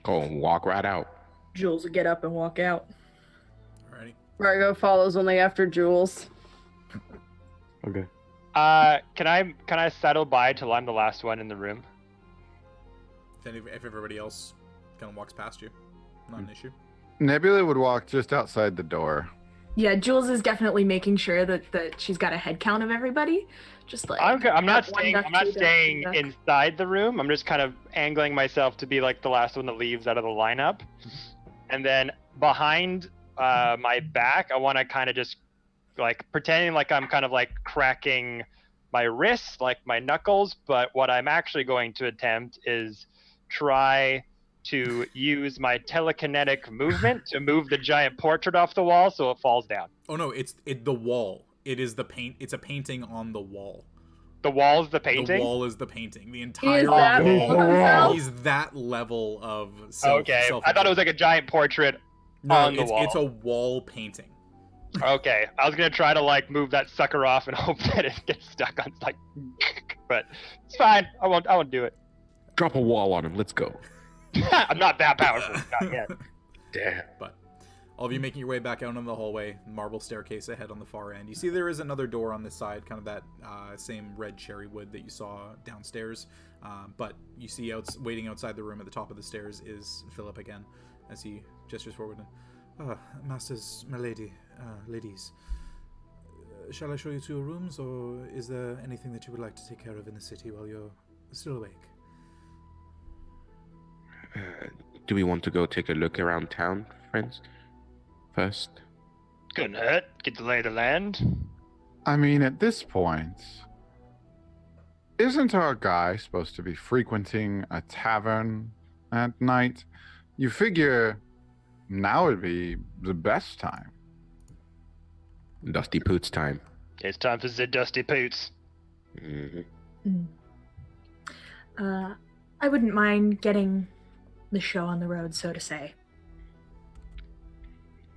Speaker 5: Go and walk right out.
Speaker 6: Jules will get up and walk out.
Speaker 1: Alrighty.
Speaker 6: Margot follows only after Jules.
Speaker 4: Okay.
Speaker 3: Can I settle by till I'm the last one in the room?
Speaker 1: If everybody else kind of walks past you, not an issue.
Speaker 2: Nebula would walk just outside the door.
Speaker 7: Yeah, Jules is definitely making sure that she's got a head count of everybody. Just like
Speaker 3: I'm not
Speaker 7: one
Speaker 3: staying.
Speaker 7: duck,
Speaker 3: I'm not
Speaker 7: two duck,
Speaker 3: staying
Speaker 7: duck.
Speaker 3: inside the room. I'm just kind of angling myself to be like the last one that leaves out of the lineup, and then behind my back, I want to kind of just like pretending like I'm kind of like cracking my wrists, like my knuckles. But what I'm actually going to attempt is try to use my telekinetic movement to move the giant portrait off the wall so it falls down.
Speaker 1: Oh no, it's the wall. It is the paint. It's a painting on the wall.
Speaker 3: The wall's the painting?
Speaker 1: The wall is the painting. The entire
Speaker 6: wall.
Speaker 1: He's that level of self.
Speaker 3: Okay, I thought it was like a giant portrait on the wall.
Speaker 1: It's a wall painting.
Speaker 3: Okay, I was gonna try to like move that sucker off and hope that it gets stuck on like, but it's fine. I won't do it.
Speaker 5: Drop a wall on him. Let's go.
Speaker 3: I'm not that powerful. Not yet.
Speaker 5: Damn.
Speaker 1: But all of you making your way back out into the hallway, marble staircase ahead on the far end. You see there is another door on this side, kind of that same red cherry wood that you saw downstairs. But you see waiting outside the room at the top of the stairs is Philip again, as he gestures forward. Masters, my lady, ladies, shall I show you to your rooms, or is there anything that you would like to take care of in the city while you're still awake?
Speaker 5: Do we want to go take a look around town, friends? First?
Speaker 3: Couldn't hurt. Get to lay the land.
Speaker 2: I mean, at this point, isn't our guy supposed to be frequenting a tavern at night? You figure now would be the best time.
Speaker 5: Dusty Poots time.
Speaker 3: It's time for the Dusty Poots.
Speaker 5: Mm-hmm.
Speaker 7: I wouldn't mind getting the show on the road, so to say.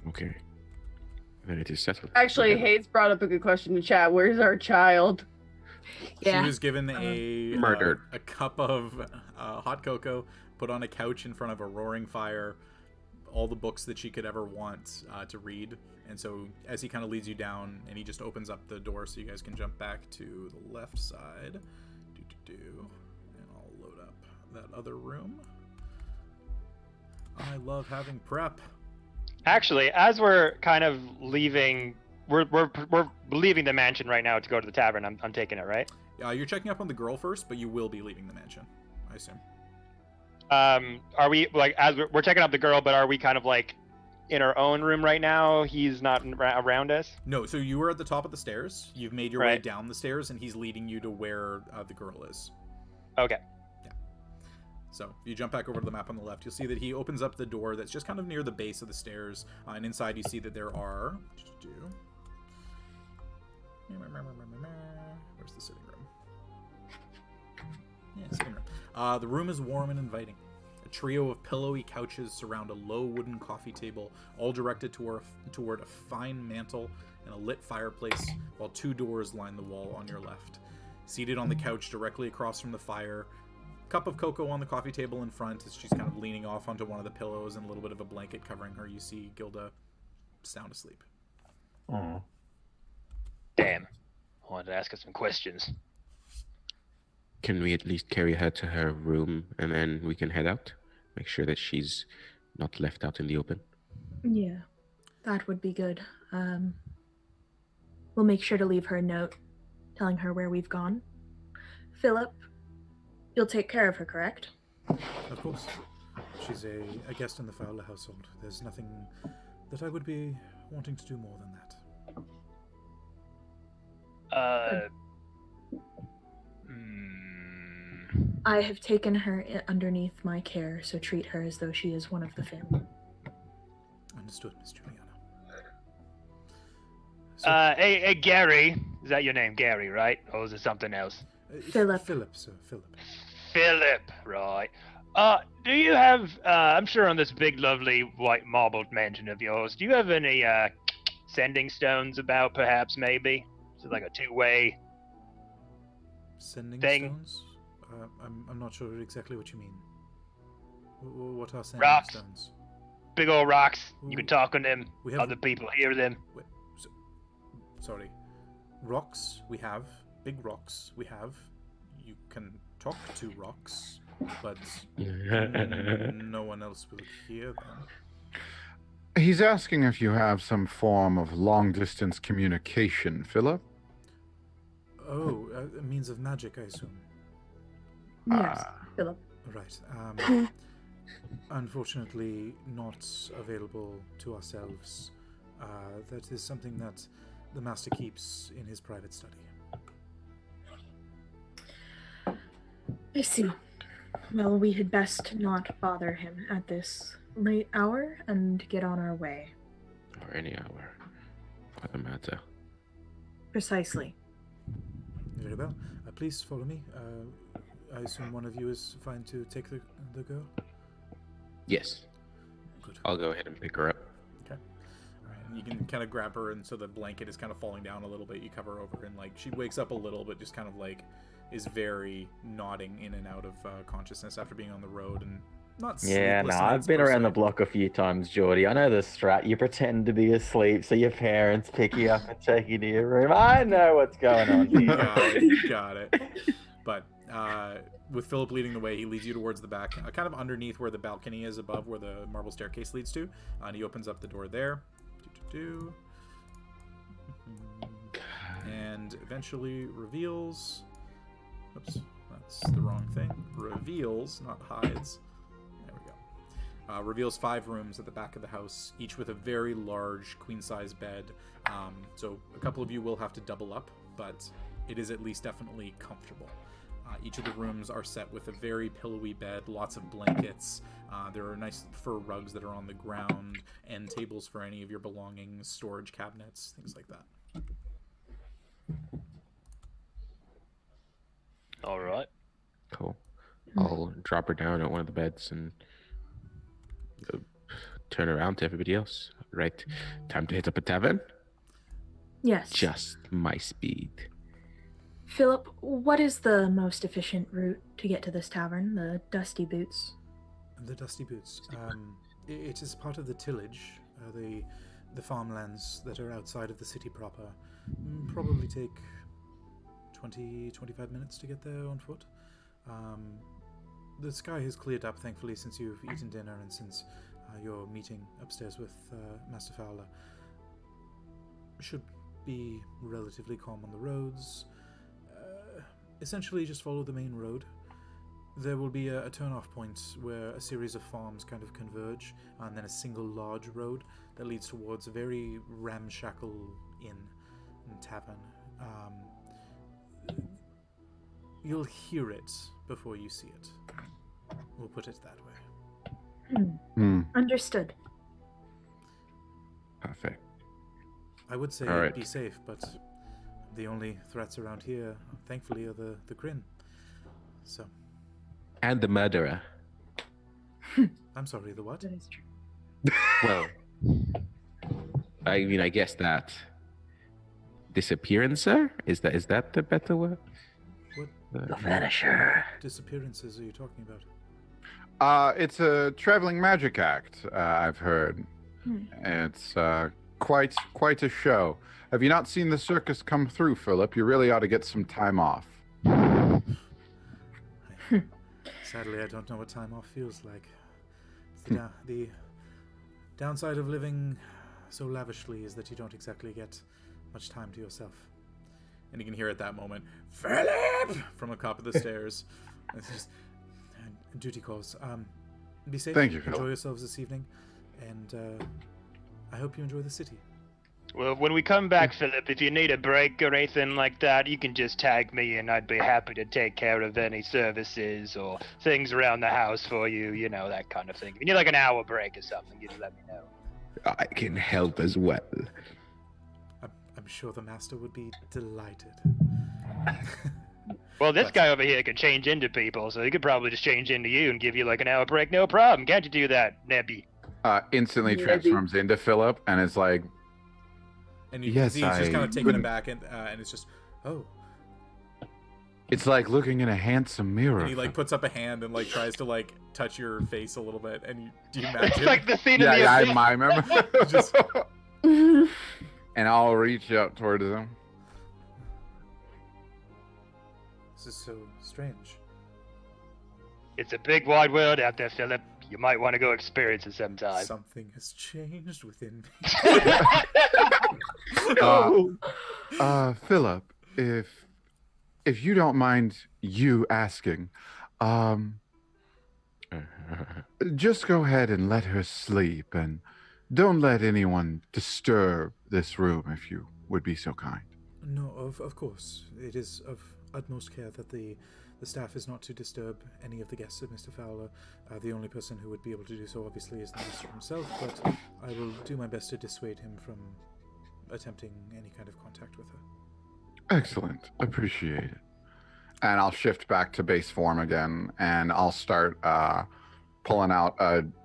Speaker 5: Okay. Then it is settled.
Speaker 6: Actually, Hayes brought up a good question to chat. Where's our child?
Speaker 7: Yeah.
Speaker 1: She was given
Speaker 5: murdered.
Speaker 1: A cup of hot cocoa, put on a couch in front of a roaring fire, all the books that she could ever want to read. And so as he kind of leads you down, and he just opens up the door so you guys can jump back to the left side. And I'll load up that other room. I love having prep.
Speaker 3: Actually, as we're kind of leaving, we're leaving the mansion right now to go to the tavern. I'm taking it, right?
Speaker 1: You're checking up on the girl first, but you will be leaving the mansion, I assume.
Speaker 3: Are we like as we're checking out the girl, but are we kind of like in our own room right now? He's not around us.
Speaker 1: No, so you were at the top of the stairs. You've made your way down the stairs, and he's leading you to where the girl is.
Speaker 3: Okay.
Speaker 1: Yeah. So if you jump back over to the map on the left, you'll see that he opens up the door that's just kind of near the base of the stairs, and inside you see that there are. Where's the sitting room? Yeah, sitting room. The room is warm and inviting. A trio of pillowy couches surround a low wooden coffee table, all directed toward a fine mantel and a lit fireplace, while 2 doors line the wall on your left. Seated on the couch directly across from the fire, cup of cocoa on the coffee table in front as she's kind of leaning off onto one of the pillows and a little bit of a blanket covering her, you see Gilda sound asleep.
Speaker 4: Oh.
Speaker 3: Damn. I wanted to ask her some questions.
Speaker 5: Can we at least carry her to her room and then we can head out? Make sure that she's not left out in the open.
Speaker 7: Yeah, that would be good. We'll make sure to leave her a note telling her where we've gone. Philip, you'll take care of her, correct?
Speaker 1: Of course. She's a guest in the Fowler household. There's nothing that I would be wanting to do more than that.
Speaker 7: I have taken her underneath my care, so treat her as though she is one of the family.
Speaker 1: Understood, Miss Juliana.
Speaker 3: Hey, Gary. Is that your name, Gary, right? Or is it something else?
Speaker 7: Philip.
Speaker 1: Philip, sir. Philip.
Speaker 3: Philip, right. Do you have, I'm sure on this big, lovely, white marbled mansion of yours, do you have any, sending stones about, perhaps, maybe? Is it like a 2-way
Speaker 1: Sending
Speaker 3: thing?
Speaker 1: stones? I'm not sure exactly what you mean. What are sending
Speaker 3: Rocks.
Speaker 1: stones?
Speaker 3: Big old rocks. You
Speaker 1: Ooh.
Speaker 3: can talk on them.
Speaker 1: We have-
Speaker 3: Other people hear them.
Speaker 1: Wait, sorry. Rocks, we have. Big rocks, we have. You can talk to rocks, but no one else will hear them.
Speaker 2: He's asking if you have some form of long-distance communication, Philip.
Speaker 1: Oh, a means of magic, I assume.
Speaker 7: Yes, Philip.
Speaker 1: Right. Unfortunately, not available to ourselves. That is something that the master keeps in his private study.
Speaker 7: I see. Well, we had best not bother him at this late hour and get on our way.
Speaker 5: Or any hour, for the matter.
Speaker 7: Precisely.
Speaker 1: Very well. Please follow me. I assume one of you is fine to take the girl?
Speaker 5: Yes.
Speaker 1: Good.
Speaker 5: I'll go ahead and pick her up.
Speaker 1: Okay. All right. And you can kind of grab her, and so the blanket is kind of falling down a little bit. You cover her over, and like she wakes up a little, but just kind of like is very nodding in and out of consciousness after being on the road and not.
Speaker 4: Yeah,
Speaker 1: sleepless
Speaker 4: no, I've
Speaker 1: nights
Speaker 4: been
Speaker 1: per
Speaker 4: around
Speaker 1: se.
Speaker 4: the block a few times, Geordie. I know the strat. You pretend to be asleep, so your parents pick you up and take you to your room. I know what's going on
Speaker 1: You
Speaker 4: here.
Speaker 1: got it. But with Philip leading the way, he leads you towards the back, kind of underneath where the balcony is above where the marble staircase leads to. And he opens up the door there. And eventually reveals... Oops, that's the wrong thing. Reveals, not hides. There we go. Reveals 5 rooms at the back of the house, each with a very large queen-size bed. So a couple of you will have to double up, but it is at least definitely comfortable. Each of the rooms are set with a very pillowy bed, lots of blankets. There are nice fur rugs that are on the ground, end tables for any of your belongings, storage cabinets, things like that.
Speaker 3: All right.
Speaker 5: Cool. I'll drop her down at one of the beds and turn around to everybody else. Right. Time to hit up a tavern.
Speaker 7: Yes.
Speaker 5: Just my speed.
Speaker 7: Philip, what is the most efficient route to get to this tavern? The Dusty Boots?
Speaker 1: The Dusty Boots. It is part of the tillage, the farmlands that are outside of the city proper. Probably take 20-25 minutes to get there on foot. The sky has cleared up, thankfully, since you've eaten dinner and since your meeting upstairs with Master Fowler. Should be relatively calm on the roads. Essentially, just follow the main road. There will be a turn-off point where a series of farms kind of converge, and then a single large road that leads towards a very ramshackle inn and tavern. You'll hear it before you see it. We'll put it that way.
Speaker 7: Understood.
Speaker 5: Perfect.
Speaker 1: I would say
Speaker 5: All right.
Speaker 1: be safe, but the only threats around here, thankfully, are the Kryn. So.
Speaker 5: And the murderer.
Speaker 1: I'm sorry, the what?
Speaker 7: That is true.
Speaker 5: Well, I mean, I guess that disappearancer is that the better word?
Speaker 1: What
Speaker 4: The Vanisher.
Speaker 1: disappearances are you talking about?
Speaker 2: It's a traveling magic act, I've heard. It's quite a show. Have you not seen the circus come through, Philip? You really ought to get some time off.
Speaker 1: Sadly, I don't know what time off feels like. It's the downside of living so lavishly is that you don't exactly get much time to yourself. And you can hear at that moment, Philip! From a top of the stairs. It's just duty calls. Be safe.
Speaker 2: Thank you, Philip.
Speaker 1: Enjoy yourselves this evening. And I hope you enjoy the city.
Speaker 3: Well, when we come back, Philip, if you need a break or anything like that, you can just tag me and I'd be happy to take care of any services or things around the house for you, you know, that kind of thing. If you need like an hour break or something, you just let me know.
Speaker 5: I can help as well.
Speaker 1: I'm sure the master would be delighted.
Speaker 3: Well, this guy over here could change into people, so he could probably just change into you and give you like an hour break, no problem. Can't you do that, Nebby?
Speaker 2: Instantly transforms into Philip and is like,
Speaker 1: And you
Speaker 2: Yes,
Speaker 1: see he's just
Speaker 2: I
Speaker 1: kind of taken
Speaker 2: couldn't-
Speaker 1: aback, and it's just, oh.
Speaker 2: it's like looking in a handsome mirror.
Speaker 1: And he like puts up a hand and like tries to like touch your face a little bit, and do you imagine?
Speaker 3: It's like the scene
Speaker 2: yeah,
Speaker 3: in the
Speaker 2: I
Speaker 3: Abyss.
Speaker 2: mime him.
Speaker 1: Just-
Speaker 2: And I'll reach out towards him.
Speaker 1: This is so strange.
Speaker 3: It's a big wide world out there, Philip. You might want to go experience it sometime.
Speaker 1: Something has changed within me.
Speaker 2: Philip, if you don't mind you asking, just go ahead and let her sleep, and don't let anyone disturb this room if you would be so kind.
Speaker 1: No, of course. It is of utmost care that the staff is not to disturb any of the guests of Mr. Fowler. The only person who would be able to do so, obviously, is the master himself, but I will do my best to dissuade him from attempting any kind of contact with her.
Speaker 2: Excellent. Appreciate it. And I'll shift back to base form again, and I'll start pulling out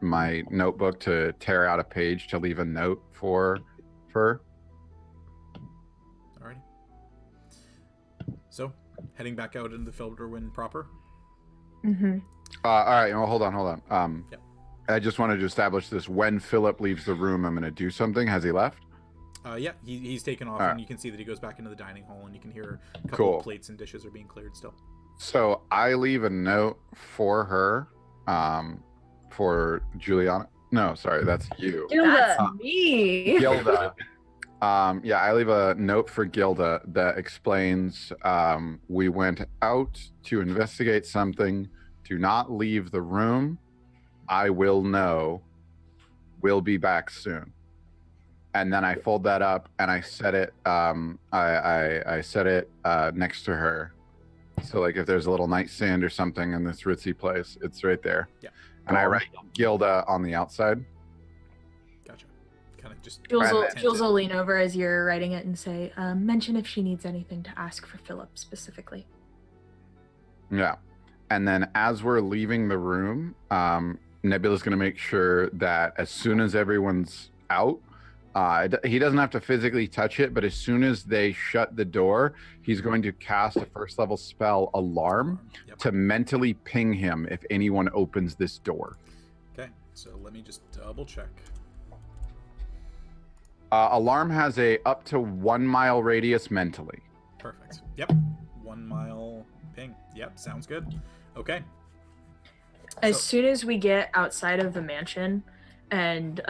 Speaker 2: my notebook to tear out a page to leave a note for her.
Speaker 1: Alrighty. So, heading back out into the Felderwind proper.
Speaker 7: Mm-hmm.
Speaker 2: All right. Well, hold on.
Speaker 1: Yep.
Speaker 2: I just wanted to establish this. When Philip leaves the room, I'm going to do something. Has he left?
Speaker 1: Yeah, he's taken off,
Speaker 2: All right.
Speaker 1: and you can see that he goes back into the dining hall, and you can hear a couple
Speaker 2: Cool.
Speaker 1: of plates and dishes are being cleared still.
Speaker 2: So I leave a note for her, for Juliana. No, sorry, that's you.
Speaker 6: Gilda.
Speaker 7: That's me.
Speaker 2: Gilda. Yeah, I leave a note for Gilda that explains we went out to investigate something. Do not leave the room. I will know. We'll be back soon. And then I fold that up and I set it. I set it next to her. So like if there's a little nightstand or something in this ritzy place, it's right there.
Speaker 1: Yeah.
Speaker 2: And I write Gilda on the outside.
Speaker 1: Gotcha. Kind of just...
Speaker 7: Jules will lean over as you're writing it and say, mention if she needs anything to ask for Philip specifically.
Speaker 2: Yeah. And then as we're leaving the room, Nebula's going to make sure that as soon as everyone's out, he doesn't have to physically touch it, but as soon as they shut the door, he's going to cast a first level spell, Alarm,
Speaker 1: Yep.
Speaker 2: to mentally ping him if anyone opens this door.
Speaker 1: Okay, so let me just double check.
Speaker 2: Alarm has a up to 1 mile radius mentally.
Speaker 1: Perfect. Yep. 1 mile ping. Yep, sounds good. Okay.
Speaker 7: As
Speaker 1: So-
Speaker 7: soon as we get outside of the mansion and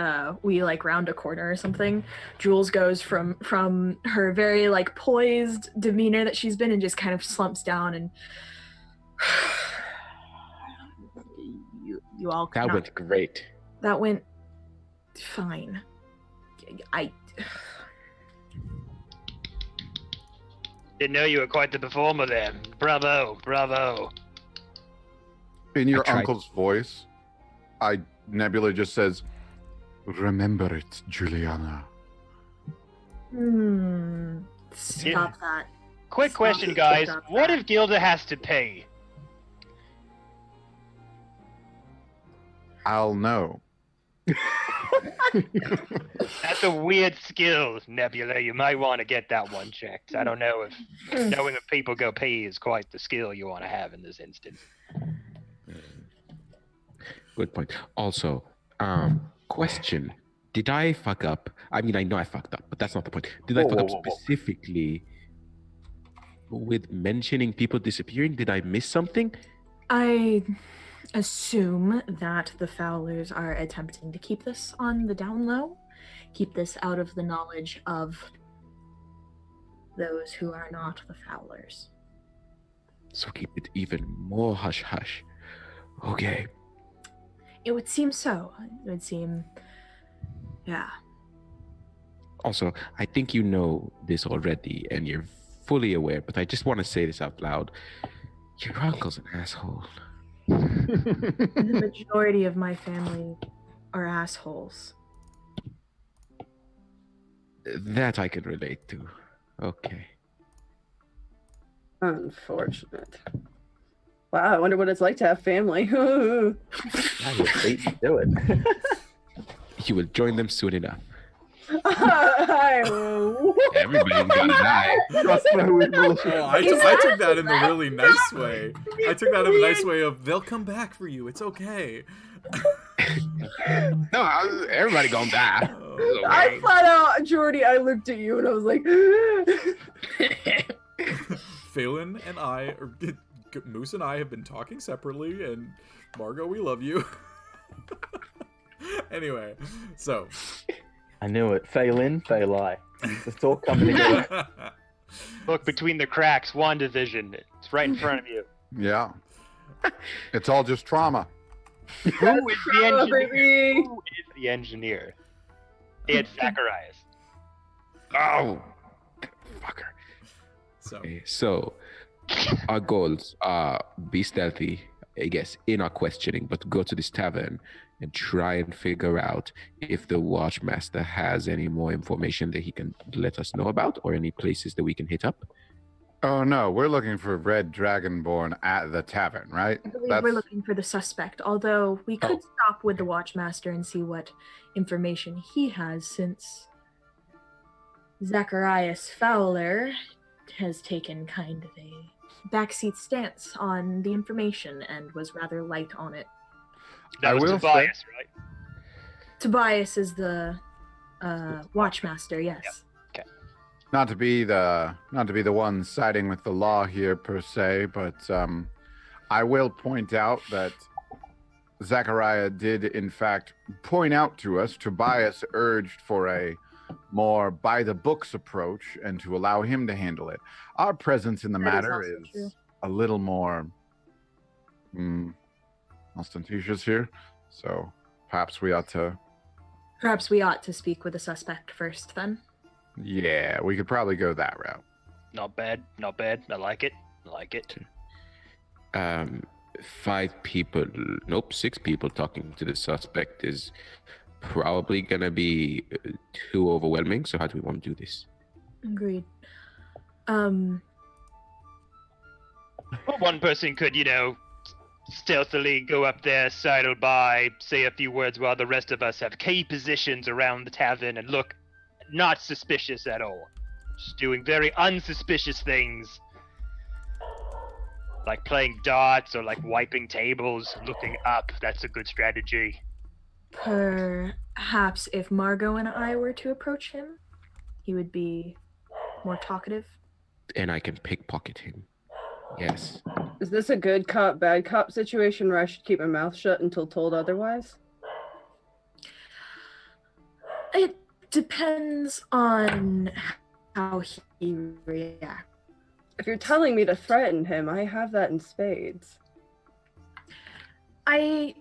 Speaker 7: we like round a corner or something, Jules goes from her very like poised demeanor that she's been and just kind of slumps down and you all
Speaker 5: That went great.
Speaker 7: that went fine.
Speaker 3: Didn't know you were quite the performer then. Bravo, bravo.
Speaker 2: In your
Speaker 5: I tried.
Speaker 2: uncle's voice, Nebula just says, "Remember it, Juliana."
Speaker 7: Stop that.
Speaker 3: Quick
Speaker 7: Stop
Speaker 3: question,
Speaker 7: it.
Speaker 3: guys.
Speaker 7: Stop
Speaker 3: What
Speaker 7: that.
Speaker 3: if Gilda has to pay?
Speaker 2: I'll know.
Speaker 3: That's a weird skill, Nebula. You might want to get that one checked. I don't know if knowing if people go pee is quite the skill you want to have in this instance.
Speaker 5: Good point. Also, question. Did I fuck up? I mean, I know I fucked up, but that's not the point. Did I fuck up specifically with mentioning people disappearing? Did I miss something?
Speaker 7: I assume that the Fowlers are attempting to keep this on the down low, keep this out of the knowledge of those who are not the Fowlers.
Speaker 5: So keep it even more hush-hush. Okay.
Speaker 7: It would seem so. It would seem... Yeah.
Speaker 5: Also, I think you know this already, and you're fully aware, but I just want to say this out loud. Your uncle's an asshole.
Speaker 7: The majority of my family are assholes.
Speaker 5: That I can relate to. Okay.
Speaker 6: Unfortunate. Wow, I wonder what it's like to have family.
Speaker 4: Now you're beat to do it.
Speaker 5: You will join them soon enough.
Speaker 6: Everybody's
Speaker 5: gonna die.
Speaker 1: I took that in the really nice way. I took that in the nice way of they'll come back for you. It's okay.
Speaker 5: No, everybody gonna die.
Speaker 6: I flat out, Jordy, I looked at you and I was like...
Speaker 1: Phelan and I, or Moose and I have been talking separately, and Margot, we love you. Anyway, so...
Speaker 4: I knew it. Fail in, fail I. It's all coming together.
Speaker 3: Look between the cracks, WandaVision. It's right in front of you.
Speaker 2: Yeah. It's all just trauma.
Speaker 3: Who is the engineer? Who is the engineer? It's Zacharias.
Speaker 5: Oh, fucker. So, our goals are be stealthy, I guess, in our questioning, but go to this tavern and try and figure out if the Watchmaster has any more information that he can let us know about, or any places that we can hit up.
Speaker 2: Oh no, we're looking for Red Dragonborn at the tavern, right?
Speaker 7: I believe we're looking for the suspect, although we could stop with the Watchmaster and see what information he has, since Zacharias Fowler has taken kind of a backseat stance on the information and was rather light on it.
Speaker 3: That was Tobias, right?
Speaker 7: Tobias is the Watchmaster, yes.
Speaker 3: Yep. Okay.
Speaker 2: Not to be the one siding with the law here per se, but I will point out that Zachariah did in fact point out to us Tobias urged for a more by the books approach and to allow him to handle it. Our presence in the matter is a little more ostentatious here, so perhaps we ought to
Speaker 7: speak with the suspect first, then.
Speaker 2: Yeah, we could probably go that route.
Speaker 3: Not bad. I like it.
Speaker 5: 6 people talking to the suspect is probably gonna be too overwhelming, so how do we want to do this?
Speaker 7: Agreed.
Speaker 3: Well, one person could, stealthily go up there, sidle by, say a few words while the rest of us have key positions around the tavern and look not suspicious at all. Just doing very unsuspicious things. Like playing darts or like wiping tables, looking up. That's a good strategy.
Speaker 7: Perhaps if Margot and I were to approach him, he would be more talkative.
Speaker 5: And I can pickpocket him. Yes.
Speaker 6: Is this a good cop, bad cop situation where I should keep my mouth shut until told otherwise?
Speaker 7: It depends on how he reacts.
Speaker 6: If you're telling me to threaten him, I have that in spades.
Speaker 7: I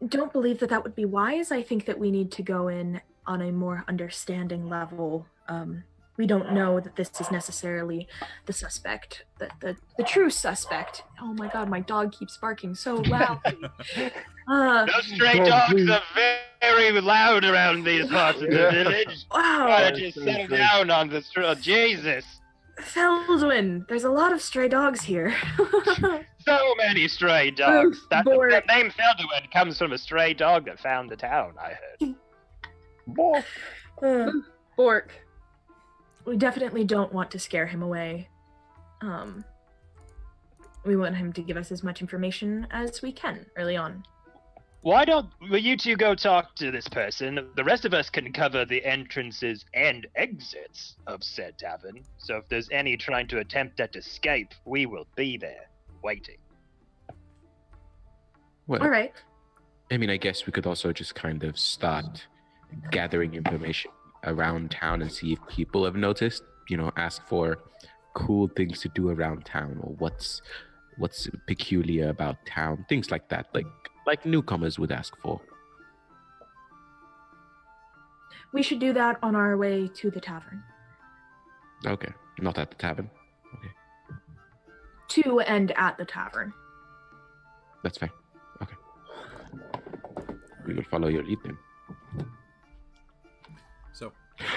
Speaker 7: don't believe that would be wise. I think that we need to go in on a more understanding level. We don't know that this is necessarily the suspect, the true suspect. Oh my god, my dog keeps barking so loudly.
Speaker 3: Those stray dogs are very loud around these parts of the village.
Speaker 7: Wow.
Speaker 3: Gotta just settle down on this. Jesus.
Speaker 7: Feldwin, there's a lot of stray dogs here.
Speaker 3: So many stray dogs. That the
Speaker 6: Bork.
Speaker 3: name Felderwood comes from a stray dog that found the town, I heard.
Speaker 4: Bork.
Speaker 6: Bork.
Speaker 7: We definitely don't want to scare him away. We want him to give us as much information as we can early on.
Speaker 3: Why don't you two go talk to this person? The rest of us can cover the entrances and exits of said tavern. So if there's any trying to attempt at escape, we will be there, waiting.
Speaker 5: Well,
Speaker 7: All right.
Speaker 5: I mean, I guess we could also just kind of start gathering information around town and see if people have noticed. You know, ask for cool things to do around town, or what's peculiar about town, things like that, like newcomers would ask for.
Speaker 7: We should do that on our way to the tavern.
Speaker 5: Okay, not at the tavern. Okay,
Speaker 7: To and at the tavern.
Speaker 5: that's fair. Okay, we will follow your lead then.
Speaker 1: So,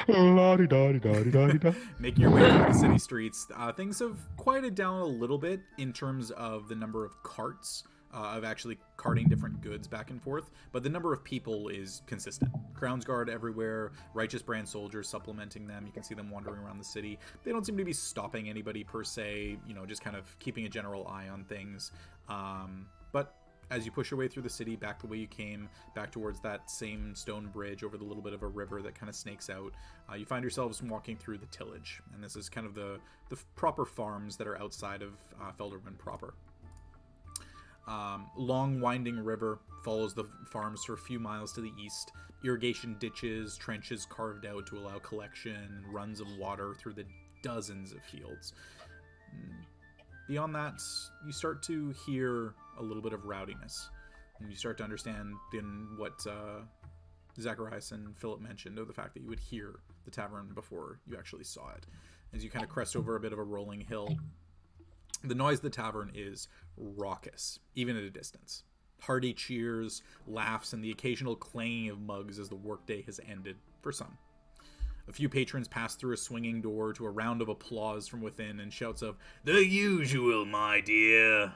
Speaker 5: La-di-da-di-da-di-da-di-da.
Speaker 1: making your way through the city streets, things have quieted down a little bit in terms of the number of carts of actually carting different goods back and forth, but the number of people is consistent. Crown's Guard everywhere, Righteous Brand soldiers supplementing them. You can see them wandering around the city. They don't seem to be stopping anybody per se, you know, just kind of keeping a general eye on things. But as you push your way through the city, back the way you came, back towards that same stone bridge over the little bit of a river that kind of snakes out, you find yourselves walking through the tillage. And this is kind of the proper farms that are outside of Felderman proper. Long winding river follows the farms for a few miles to the east. Irrigation ditches, trenches carved out to allow collection, and runs of water through the dozens of fields. Beyond that, you start to hear a little bit of rowdiness. And you start to understand then what Zacharias and Philip mentioned, of the fact that you would hear the tavern before you actually saw it. As you kind of crest over a bit of a rolling hill, the noise of the tavern is raucous, even at a distance. Hearty cheers, laughs, and the occasional clanging of mugs as the workday has ended for some. A few patrons pass through a swinging door to a round of applause from within and shouts of, "The usual, my dear."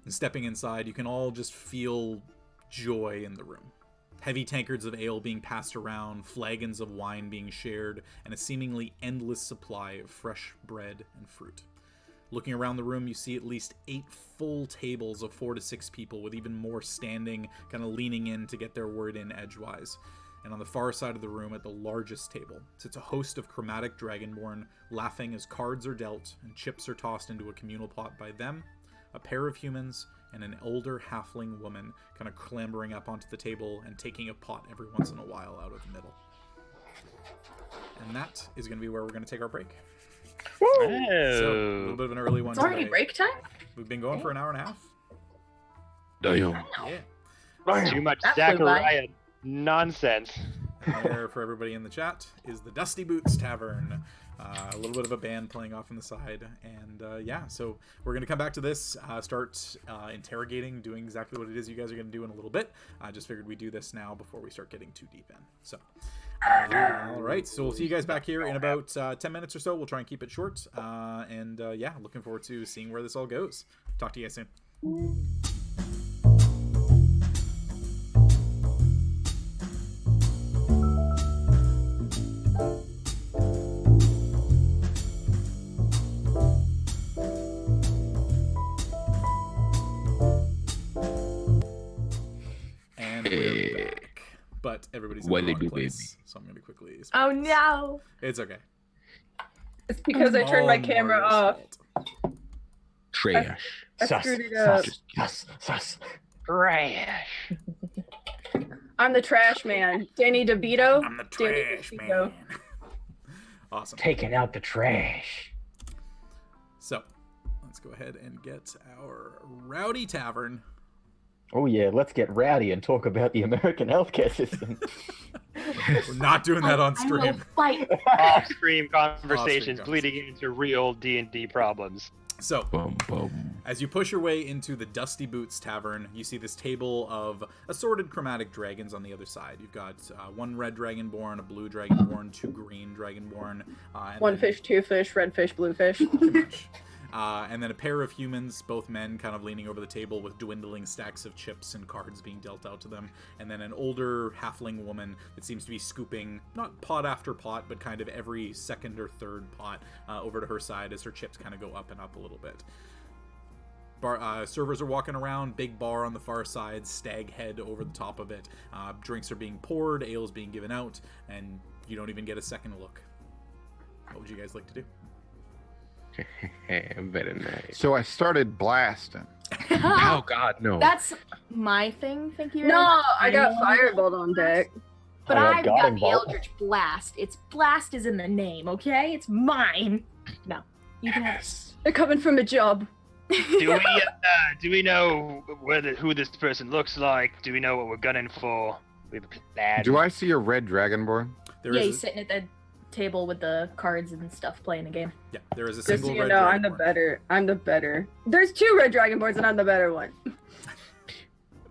Speaker 1: And stepping inside, you can all just feel joy in the room. Heavy tankards of ale being passed around, flagons of wine being shared, and a seemingly endless supply of fresh bread and fruit. Looking around the room, you see at least 8 full tables of 4 to 6 people, with even more standing, kind of leaning in to get their word in edgewise. And on the far side of the room, at the largest table, sits a host of chromatic dragonborn, laughing as cards are dealt and chips are tossed into a communal pot by them, a pair of humans, and an older halfling woman kind of clambering up onto the table and taking a pot every once in a while out of the middle. And that is going to be where we're going to take our break. So, a little bit of an early one
Speaker 6: It's already
Speaker 1: today.
Speaker 6: break time?
Speaker 1: We've been going for an hour and a half.
Speaker 5: Damn.
Speaker 1: Yeah.
Speaker 3: Too much
Speaker 6: That flew by.
Speaker 3: Zachariah nonsense.
Speaker 1: There, for everybody in the chat, is the Dusty Boots Tavern. A little bit of a band playing off on the side. And yeah, so we're going to come back to this, start interrogating, doing exactly what it is you guys are going to do in a little bit. I just figured we'd do this now before we start getting too deep in. So, all right, so we'll see you guys back here in about 10 minutes or so. We'll try and keep it short. And yeah, looking forward to seeing where this all goes. Talk to you guys soon. And we're back. But everybody's in
Speaker 5: What
Speaker 1: the
Speaker 5: they
Speaker 1: wrong
Speaker 5: do,
Speaker 1: place,
Speaker 5: baby?
Speaker 1: so I'm going to quickly...
Speaker 7: Oh no!
Speaker 1: It's okay.
Speaker 6: It's because I turned my
Speaker 1: All
Speaker 6: camera
Speaker 1: Mario's
Speaker 6: off.
Speaker 1: fault.
Speaker 5: Trash.
Speaker 6: I
Speaker 4: Sus,
Speaker 6: screwed it up.
Speaker 4: sus.
Speaker 3: Trash.
Speaker 6: I'm the trash man. Danny DeVito.
Speaker 1: I'm the
Speaker 6: Danny
Speaker 1: trash
Speaker 6: DeVito.
Speaker 1: man. Awesome.
Speaker 4: Taking out the trash.
Speaker 1: So, let's go ahead and get our Rowdy Tavern.
Speaker 4: Oh yeah, let's get rowdy and talk about the American healthcare system.
Speaker 1: We're not doing that on
Speaker 7: I will
Speaker 1: stream.
Speaker 7: fight.
Speaker 3: Off-screen conversations
Speaker 1: Off-screen
Speaker 3: bleeding into real D&D problems.
Speaker 1: So,
Speaker 5: Bum, bum.
Speaker 1: as you push your way into the Dusty Boots Tavern, you see this table of assorted chromatic dragons on the other side. You've got 1 red dragonborn, a blue dragonborn, 2 green dragonborn. And
Speaker 6: One
Speaker 1: then-
Speaker 6: fish, 2 fish, red fish, blue fish.
Speaker 1: Pretty much. And then a pair of humans, both men, kind of leaning over the table with dwindling stacks of chips and cards being dealt out to them. And then an older halfling woman that seems to be scooping, not pot after pot, but kind of every second or third pot over to her side as her chips kind of go up and up a little bit. Servers are walking around, big bar on the far side, stag head over the top of it. Drinks are being poured, ale's being given out, and you don't even get a second look. What would you guys like to do?
Speaker 5: Very nice.
Speaker 2: So I started blasting.
Speaker 5: Oh God, no.
Speaker 7: That's my thing. Thank you.
Speaker 6: No, I got Firebolt on deck.
Speaker 7: But
Speaker 4: I got
Speaker 7: I've got
Speaker 4: Guiding
Speaker 7: the
Speaker 4: Bolt.
Speaker 7: Eldritch Blast. It's blast is in the name, okay? It's mine. No, you can have it.
Speaker 6: They're coming from a job.
Speaker 3: Do we know who this person looks like? Do we know what we're gunning for? We have a plan.
Speaker 2: Do I see a red dragonborn?
Speaker 1: There
Speaker 7: Yeah,
Speaker 1: is
Speaker 7: he's sitting at the table with the cards and stuff playing a game.
Speaker 1: there is a
Speaker 6: Just
Speaker 1: single
Speaker 6: so you
Speaker 1: red
Speaker 6: know, I'm the
Speaker 1: dragonborn.
Speaker 6: better. I'm the better. There's 2 red dragonborns and I'm the better one.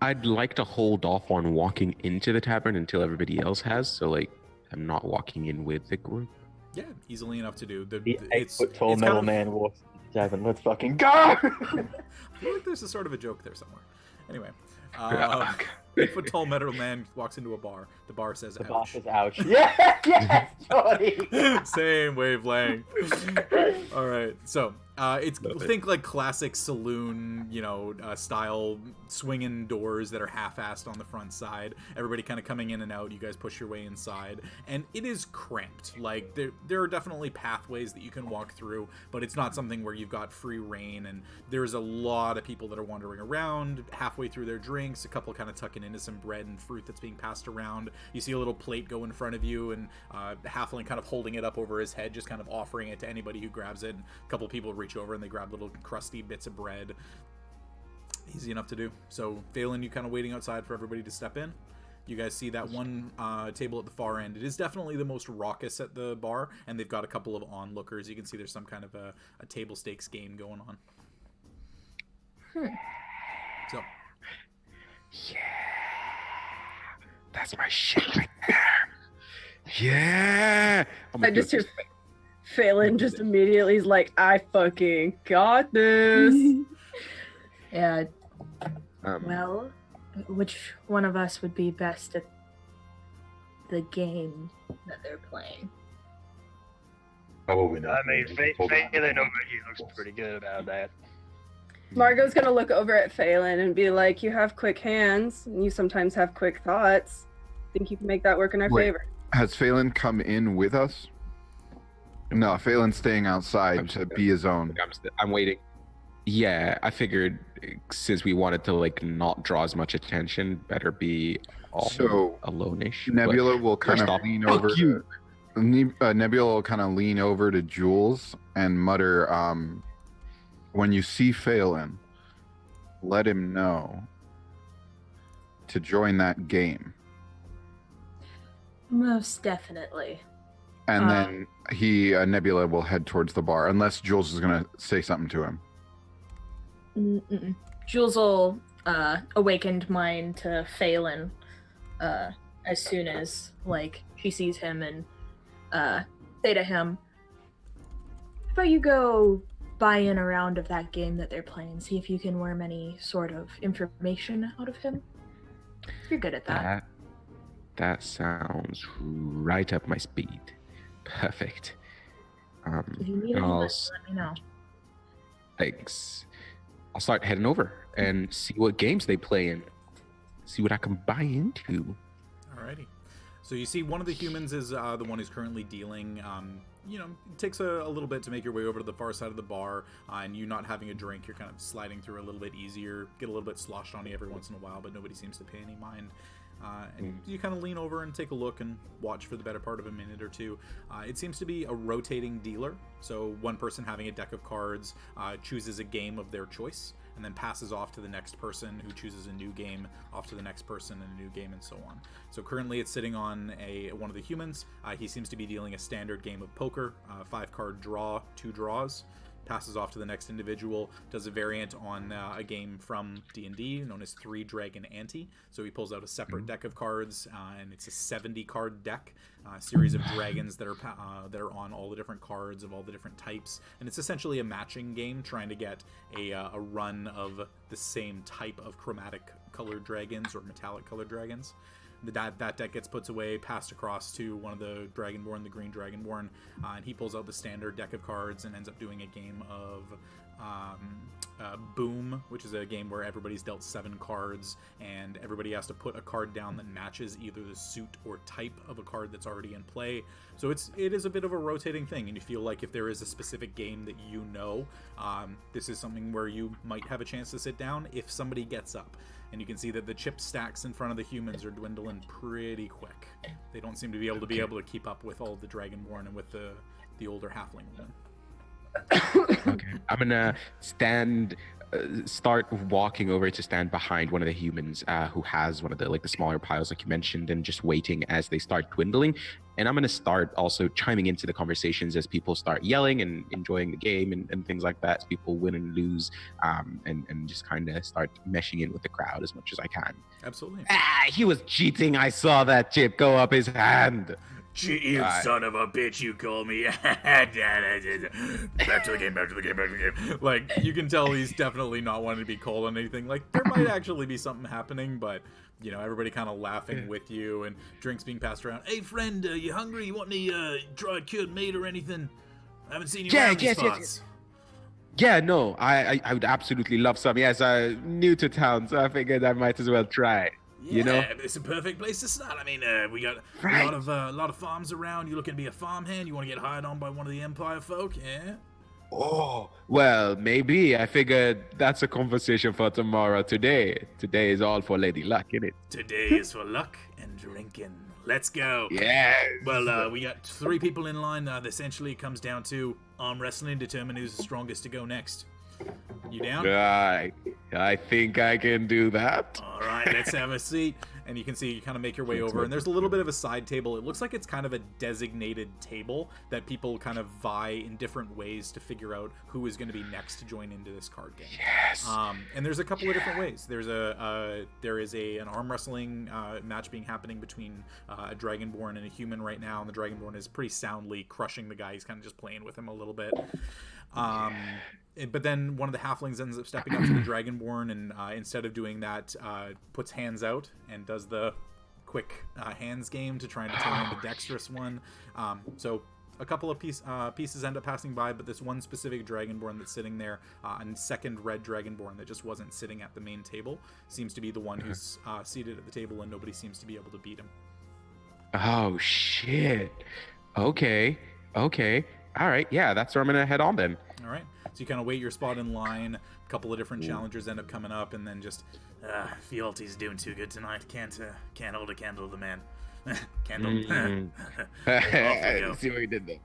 Speaker 5: I'd like to hold off on walking into the tavern until everybody else has, so like I'm not walking in with the group.
Speaker 1: Yeah, easily enough to do.
Speaker 4: The 8-foot-tall
Speaker 1: it's
Speaker 4: metal
Speaker 1: kind of-
Speaker 4: man walks into the tavern. Let's fucking go!
Speaker 1: I feel like there's a sort of a joke there somewhere. Anyway, 8-foot-tall metal man walks into a bar. The bar says,
Speaker 4: The bar
Speaker 1: ouch.
Speaker 4: says ouch. Yes, Johnny!
Speaker 1: Same wavelength. All right, so it's think like classic saloon, style swinging doors that are half-assed on the front side. Everybody kind of coming in and out. You guys push your way inside, and it is cramped. Like there are definitely pathways that you can walk through, but it's not something where you've got free reign. And there's a lot of people that are wandering around, halfway through their drinks. A couple kind of tucking into some bread and fruit that's being passed around. You see a little plate go in front of you, and halfling kind of holding it up over his head, just kind of offering it to anybody who grabs it. And a couple people reach over and they grab little crusty bits of bread. Easy enough to do. So Phelan, you kind of waiting outside for everybody to step in. You guys see that one table at the far end. It is definitely the most raucous at the bar, and they've got a couple of onlookers. You can see there's some kind of a table stakes game going on. So
Speaker 5: Yeah, that's my shit right there. Yeah. I'm
Speaker 6: I
Speaker 5: gonna do
Speaker 6: just
Speaker 5: it.
Speaker 6: hear Phelan just immediately is like, I fucking got this.
Speaker 7: Yeah.
Speaker 5: Um,
Speaker 7: Well, which one of us would be best at the game that they're playing?
Speaker 8: Probably not.
Speaker 3: I mean,
Speaker 8: Hold on.
Speaker 3: Phelan over here looks pretty good about that.
Speaker 6: Margot's gonna look over at Phelan and be like, you have quick hands, and you sometimes have quick thoughts. Think you can make that work in our
Speaker 2: Wait.
Speaker 6: favor?
Speaker 2: Has Phelan come in with us? No, Phelan's staying outside
Speaker 5: I'm-
Speaker 2: to be his own.
Speaker 5: I'm waiting. Yeah, I figured since we wanted to like not draw as much attention, better be all
Speaker 2: So,
Speaker 5: alone-ish. but
Speaker 2: Nebula will kind
Speaker 5: first
Speaker 2: of
Speaker 5: off,
Speaker 2: lean
Speaker 5: fuck
Speaker 2: over.
Speaker 5: you.
Speaker 2: Nebula will kind of lean over to Jules and mutter, "When you see Phelan, let him know to join that game."
Speaker 7: Most definitely.
Speaker 2: And then Nebula will head towards the bar, unless Jules is gonna say something to him.
Speaker 7: Mm-mm. Jules will awakened mind to Phelan as soon as she sees him and say to him, "How about you go buy in a round of that game that they're playing, see if you can worm any sort of information out of him? You're good at that."
Speaker 5: That sounds right up my speed. Perfect.
Speaker 7: If you need
Speaker 5: and I'll
Speaker 7: anything, let me know.
Speaker 5: Thanks. I'll start heading over and see what games they play in. See what I can buy into.
Speaker 1: Alrighty. So you see one of the humans is the one who's currently dealing. It takes a little bit to make your way over to the far side of the bar, and you not having a drink, you're kind of sliding through a little bit easier, get a little bit sloshed on you every once in a while, but nobody seems to pay any mind. And you kind of lean over and take a look and watch for the better part of a minute or two. It seems to be a rotating dealer, so one person having a deck of cards chooses a game of their choice, and then passes off to the next person who chooses a new game, off to the next person and a new game, and so on. So currently it's sitting on one of the humans. He seems to be dealing a standard game of poker, 5-card draw, 2 draws. passes off to the next individual, does a variant on a game from D&D known as 3 Dragon Ante. So he pulls out a separate deck of cards, and it's a 70 card deck, a series of dragons that are on all the different cards of all the different types, and it's essentially a matching game trying to get a run of the same type of chromatic colored dragons or metallic colored dragons. That deck gets put away, passed across to one of the Dragonborn, the Green Dragonborn, and he pulls out the standard deck of cards and ends up doing a game of Boom, which is a game where everybody's dealt 7 cards, and everybody has to put a card down that matches either the suit or type of a card that's already in play. So it is a bit of a rotating thing, and you feel like if there is a specific game that you know, this is something where you might have a chance to sit down if somebody gets up. And you can see that the chip stacks in front of the humans are dwindling pretty quick. They don't seem to be able to keep up with all of the Dragonborn and with the older halfling women.
Speaker 5: Okay, I'm gonna start walking over to stand behind one of the humans who has one of the smaller piles like you mentioned, and just waiting as they start dwindling. And I'm gonna start also chiming into the conversations as people start yelling and enjoying the game and things like that, as people win and lose, and just kind of start meshing in with the crowd as much as I can.
Speaker 1: Absolutely.
Speaker 5: He was cheating. I saw that chip go up his hand.
Speaker 10: You son of a bitch, you call me. Back to the game.
Speaker 1: Like, you can tell he's definitely not wanting to be called on anything. Like, there might actually be something happening, but, you know, everybody kind of laughing with you and drinks being passed around. Hey, friend, you hungry? You want any dried cured meat or anything? I haven't seen you around these parts.
Speaker 5: Yeah, no, I would absolutely love some. Yes, new to town, so I figured I might as well try.
Speaker 1: Yeah,
Speaker 5: you know,
Speaker 1: it's a perfect place to start. I mean, we got
Speaker 5: Right.
Speaker 1: a lot of farms around. You looking to be a farmhand? You want to get hired on by one of the Empire folk? Yeah.
Speaker 5: Oh, well, maybe. I figured that's a conversation for tomorrow. Today is all for Lady Luck, isn't it?
Speaker 10: Today is for luck and drinking. Let's go.
Speaker 5: Yes.
Speaker 1: Well, we got 3 people in line. Essentially, it comes down to arm wrestling, determine who's the strongest to go next. You down?
Speaker 5: I think I can do that.
Speaker 1: All right, let's have a seat. And you can see you kind of make your way over, and there's a little bit of a side table. It looks like it's kind of a designated table that people kind of vie in different ways to figure out who is going to be next to join into this card game.
Speaker 5: Yes.
Speaker 1: And there's a couple of different ways. There is an arm wrestling match happening between a Dragonborn and a human right now, and the Dragonborn is pretty soundly crushing the guy. He's kind of just playing with him a little bit. But then one of the halflings ends up stepping up to the Dragonborn, and instead of doing that, puts hands out and does the quick hands game to try and determine the dexterous one. So a couple of pieces end up passing by, but this one specific Dragonborn that's sitting there, and second red Dragonborn that just wasn't sitting at the main table, seems to be the one who's seated at the table, and nobody seems to be able to beat him.
Speaker 5: Oh, shit. Okay. All right. Yeah, that's where I'm going to head on then.
Speaker 1: All right. So you kind of wait your spot in line. A couple of different challengers end up coming up, and then just
Speaker 10: Fealty's doing too good tonight. Can't hold a candle to the man. Candle.
Speaker 5: See what we did there.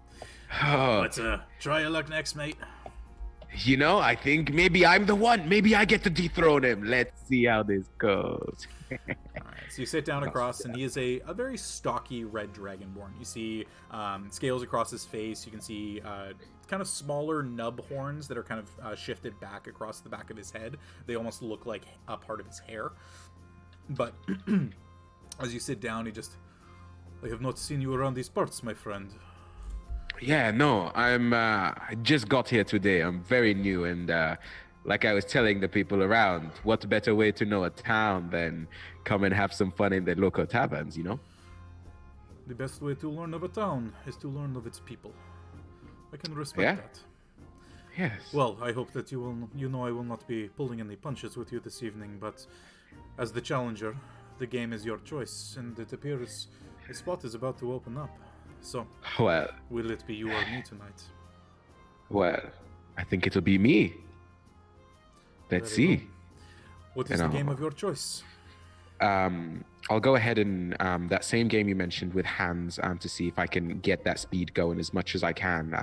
Speaker 5: Oh.
Speaker 10: Let's try your luck next, mate.
Speaker 5: You know, I think maybe I'm the one. Maybe I get to dethrone him. Let's see how this goes.
Speaker 1: All right, so you sit down across, and he is a very stocky red Dragonborn. You see scales across his face. You can see kind of smaller nub horns that are kind of shifted back across the back of his head. They almost look like a part of his hair. But as you sit down, I have not seen you around these parts, my friend.
Speaker 5: Yeah, no, I just got here today. I'm very new, and like I was telling the people around, what better way to know a town than come and have some fun in the local taverns, you know?
Speaker 1: The best way to learn of a town is to learn of its people. I can respect that.
Speaker 5: Yes.
Speaker 1: Well, I hope that I will not be pulling any punches with you this evening, but as the challenger, the game is your choice, and it appears the spot is about to open up. So,
Speaker 5: well,
Speaker 1: will it be you or me tonight?
Speaker 5: Well, I think it'll be me. Let's see.
Speaker 1: Well. What is the game of your choice?
Speaker 5: I'll go ahead and that same game you mentioned with hands to see if I can get that speed going as much as I can,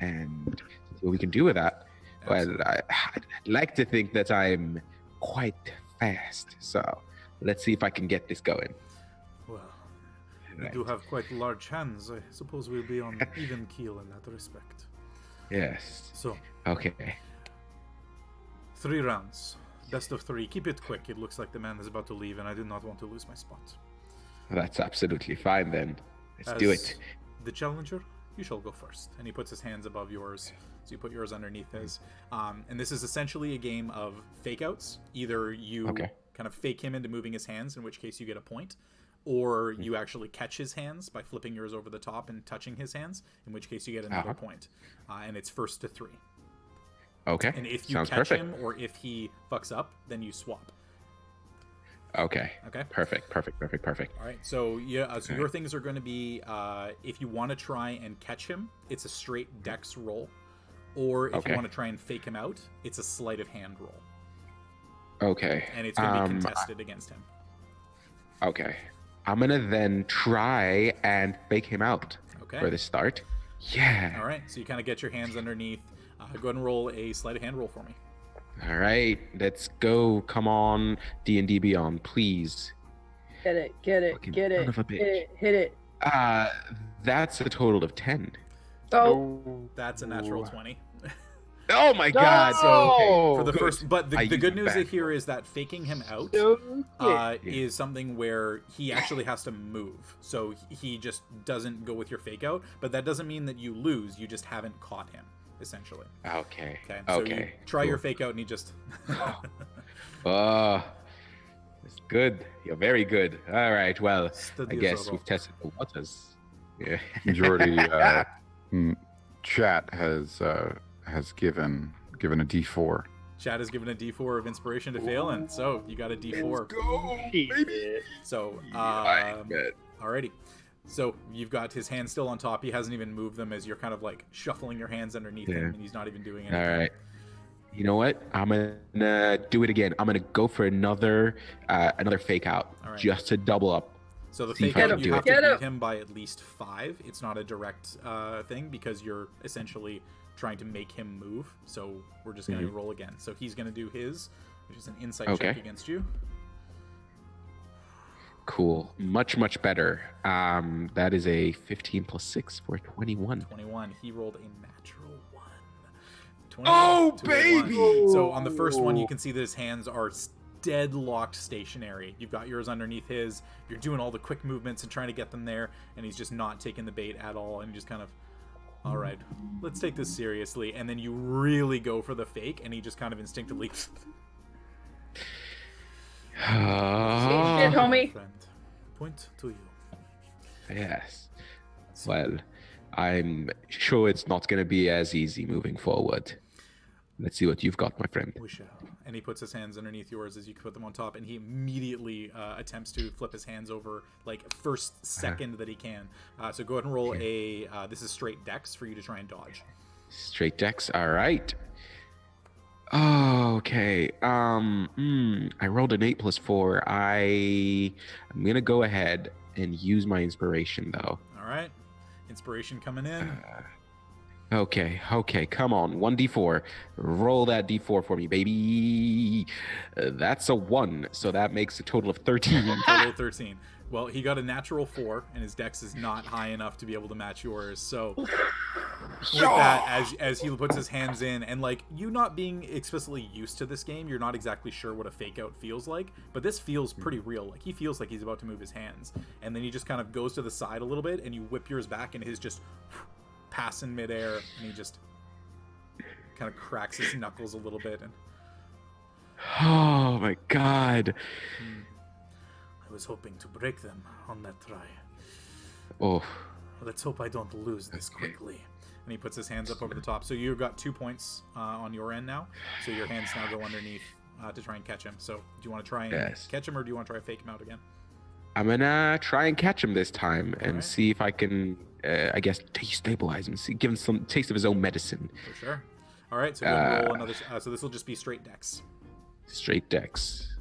Speaker 5: and see what we can do with that. Absolutely. Well, I'd like to think that I'm quite fast, so let's see if I can get this going.
Speaker 1: Well, you do have quite large hands. I suppose we'll be on even keel in that respect.
Speaker 5: Yes.
Speaker 1: So,
Speaker 5: Okay.
Speaker 1: 3 rounds. Best of 3. Keep it quick. It looks like the man is about to leave, and I do not want to lose my spot.
Speaker 5: That's absolutely fine then. Let's do it.
Speaker 1: The challenger, you shall go first. And he puts his hands above yours, so you put yours underneath his. And this is essentially a game of fake outs. Either you kind of fake him into moving his hands, in which case you get a point, or you actually catch his hands by flipping yours over the top and touching his hands, in which case you get another point. And it's first to 3.
Speaker 5: Okay.
Speaker 1: And if you
Speaker 5: Sounds
Speaker 1: catch
Speaker 5: perfect.
Speaker 1: him, or if he fucks up, then you swap.
Speaker 5: Okay.
Speaker 1: Okay.
Speaker 5: Perfect.
Speaker 1: All right. So your things are going to be if you want to try and catch him, it's a straight dex roll, or if you want to try and fake him out, it's a sleight of hand roll.
Speaker 5: Okay.
Speaker 1: And it's going to be contested against him.
Speaker 5: Okay. I'm gonna then try and fake him out for the start. Yeah.
Speaker 1: All right. So you kind of get your hands underneath. Go ahead and roll a sleight of hand roll for me.
Speaker 5: All right. Let's go. Come on, D&D Beyond, please.
Speaker 6: Get it.
Speaker 5: Fucking
Speaker 6: Get
Speaker 5: son
Speaker 6: it.
Speaker 5: of a bitch.
Speaker 6: Hit it.
Speaker 5: That's a total of 10.
Speaker 6: Oh.
Speaker 1: That's a natural 20.
Speaker 5: Oh my god.
Speaker 1: So for the
Speaker 5: Good.
Speaker 1: first, but the
Speaker 5: I
Speaker 1: good
Speaker 5: use
Speaker 1: news
Speaker 5: back
Speaker 1: here is that faking him out is something where he actually has to move. So he just doesn't go with your fake out, but that doesn't mean that you lose. You just haven't caught him, essentially.
Speaker 5: Okay.
Speaker 1: So you try your fake out and he just.
Speaker 5: It's good. You're very good. All right. Well, I guess we've tested the waters. Yeah.
Speaker 2: Majority chat has given a D4.
Speaker 1: Chad has given a D4 of inspiration to fail, and so you got a D4.
Speaker 5: Let's go, baby.
Speaker 1: So, alrighty. So you've got his hands still on top. He hasn't even moved them as you're kind of like shuffling your hands underneath him, and he's not even doing anything.
Speaker 5: All right. You know what? I'm gonna do it again. I'm gonna go for another fake out, just to double up.
Speaker 1: So the fake out, you have to beat him by at least 5. It's not a direct thing because you're essentially trying to make him move. So we're just going to roll again. So he's going to do his, which is an insight check against you.
Speaker 5: Cool. Much better. That is a 15 plus 6 for 21.
Speaker 1: 21. He rolled a natural 1.
Speaker 5: 21 baby!
Speaker 1: So on the first one, you can see that his hands are deadlocked stationary. You've got yours underneath his. You're doing all the quick movements and trying to get them there, and he's just not taking the bait at all, and just kind of, all right, let's take this seriously. And then you really go for the fake, and he just kind of instinctively
Speaker 6: homie.
Speaker 1: Friend, point to you.
Speaker 5: Yes. Well, I'm sure it's not going to be as easy moving forward. Let's see what you've got, my friend.
Speaker 1: We shall. And he puts his hands underneath yours as you put them on top, and he immediately attempts to flip his hands over, like, second that he can. So go ahead and roll a, this is straight dex for you to try and dodge.
Speaker 5: Straight dex, all right. Okay. I rolled an 8 plus 4. I'm going to go ahead and use my inspiration, though.
Speaker 1: All right. Inspiration coming in.
Speaker 5: Okay, come on. 1d4. Roll that d4 for me, baby. That's a 1, so that makes a total of 13.
Speaker 1: Total of 13. Well, he got a natural 4, and his dex is not high enough to be able to match yours. So, with that, as he puts his hands in, and like you not being explicitly used to this game, you're not exactly sure what a fake out feels like, but this feels pretty real. Like he feels like he's about to move his hands, and then he just kind of goes to the side a little bit, and you whip yours back, and his just pass in midair, and he just kind of cracks his knuckles a little bit. And
Speaker 5: oh my god!
Speaker 1: I was hoping to break them on that try.
Speaker 5: Oh.
Speaker 1: Let's hope I don't lose this quickly. And he puts his hands up over the top. So you've got 2 points on your end now. So your hands now go underneath to try and catch him. So do you want to try and catch him, or do you want to try and fake him out again?
Speaker 5: I'm gonna try and catch him this time and see if I can, I guess, destabilize him. Give him some taste of his own medicine.
Speaker 1: For sure. All right, so we'll roll another. So this will just be straight dex.
Speaker 5: Straight dex.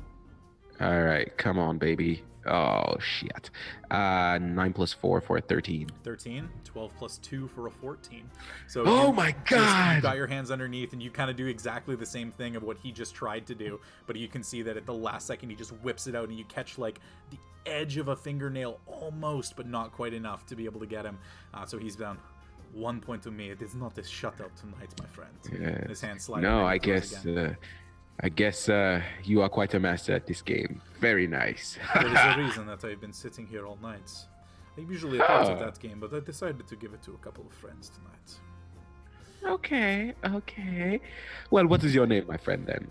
Speaker 5: All right, come on, baby. Oh, shit. 9 plus 4 for a 13.
Speaker 1: 13. 12 plus 2 for a 14. So
Speaker 5: oh my god!
Speaker 1: You've got your hands underneath, and you kind of do exactly the same thing of what he just tried to do, but you can see that at the last second he just whips it out, and you catch like the edge of a fingernail almost, but not quite enough to be able to get him. So he's down 1 point to me. It is not a shutout tonight, my friend.
Speaker 5: Yeah.
Speaker 1: And his hand sliding.
Speaker 5: No,
Speaker 1: and
Speaker 5: I
Speaker 1: he throws
Speaker 5: guess.
Speaker 1: again.
Speaker 5: I guess you are quite a master at this game. Very nice.
Speaker 1: There is a reason that I've been sitting here all night. I'm usually a part of that game, but I decided to give it to a couple of friends tonight.
Speaker 5: Okay. Well, what is your name, my friend, then?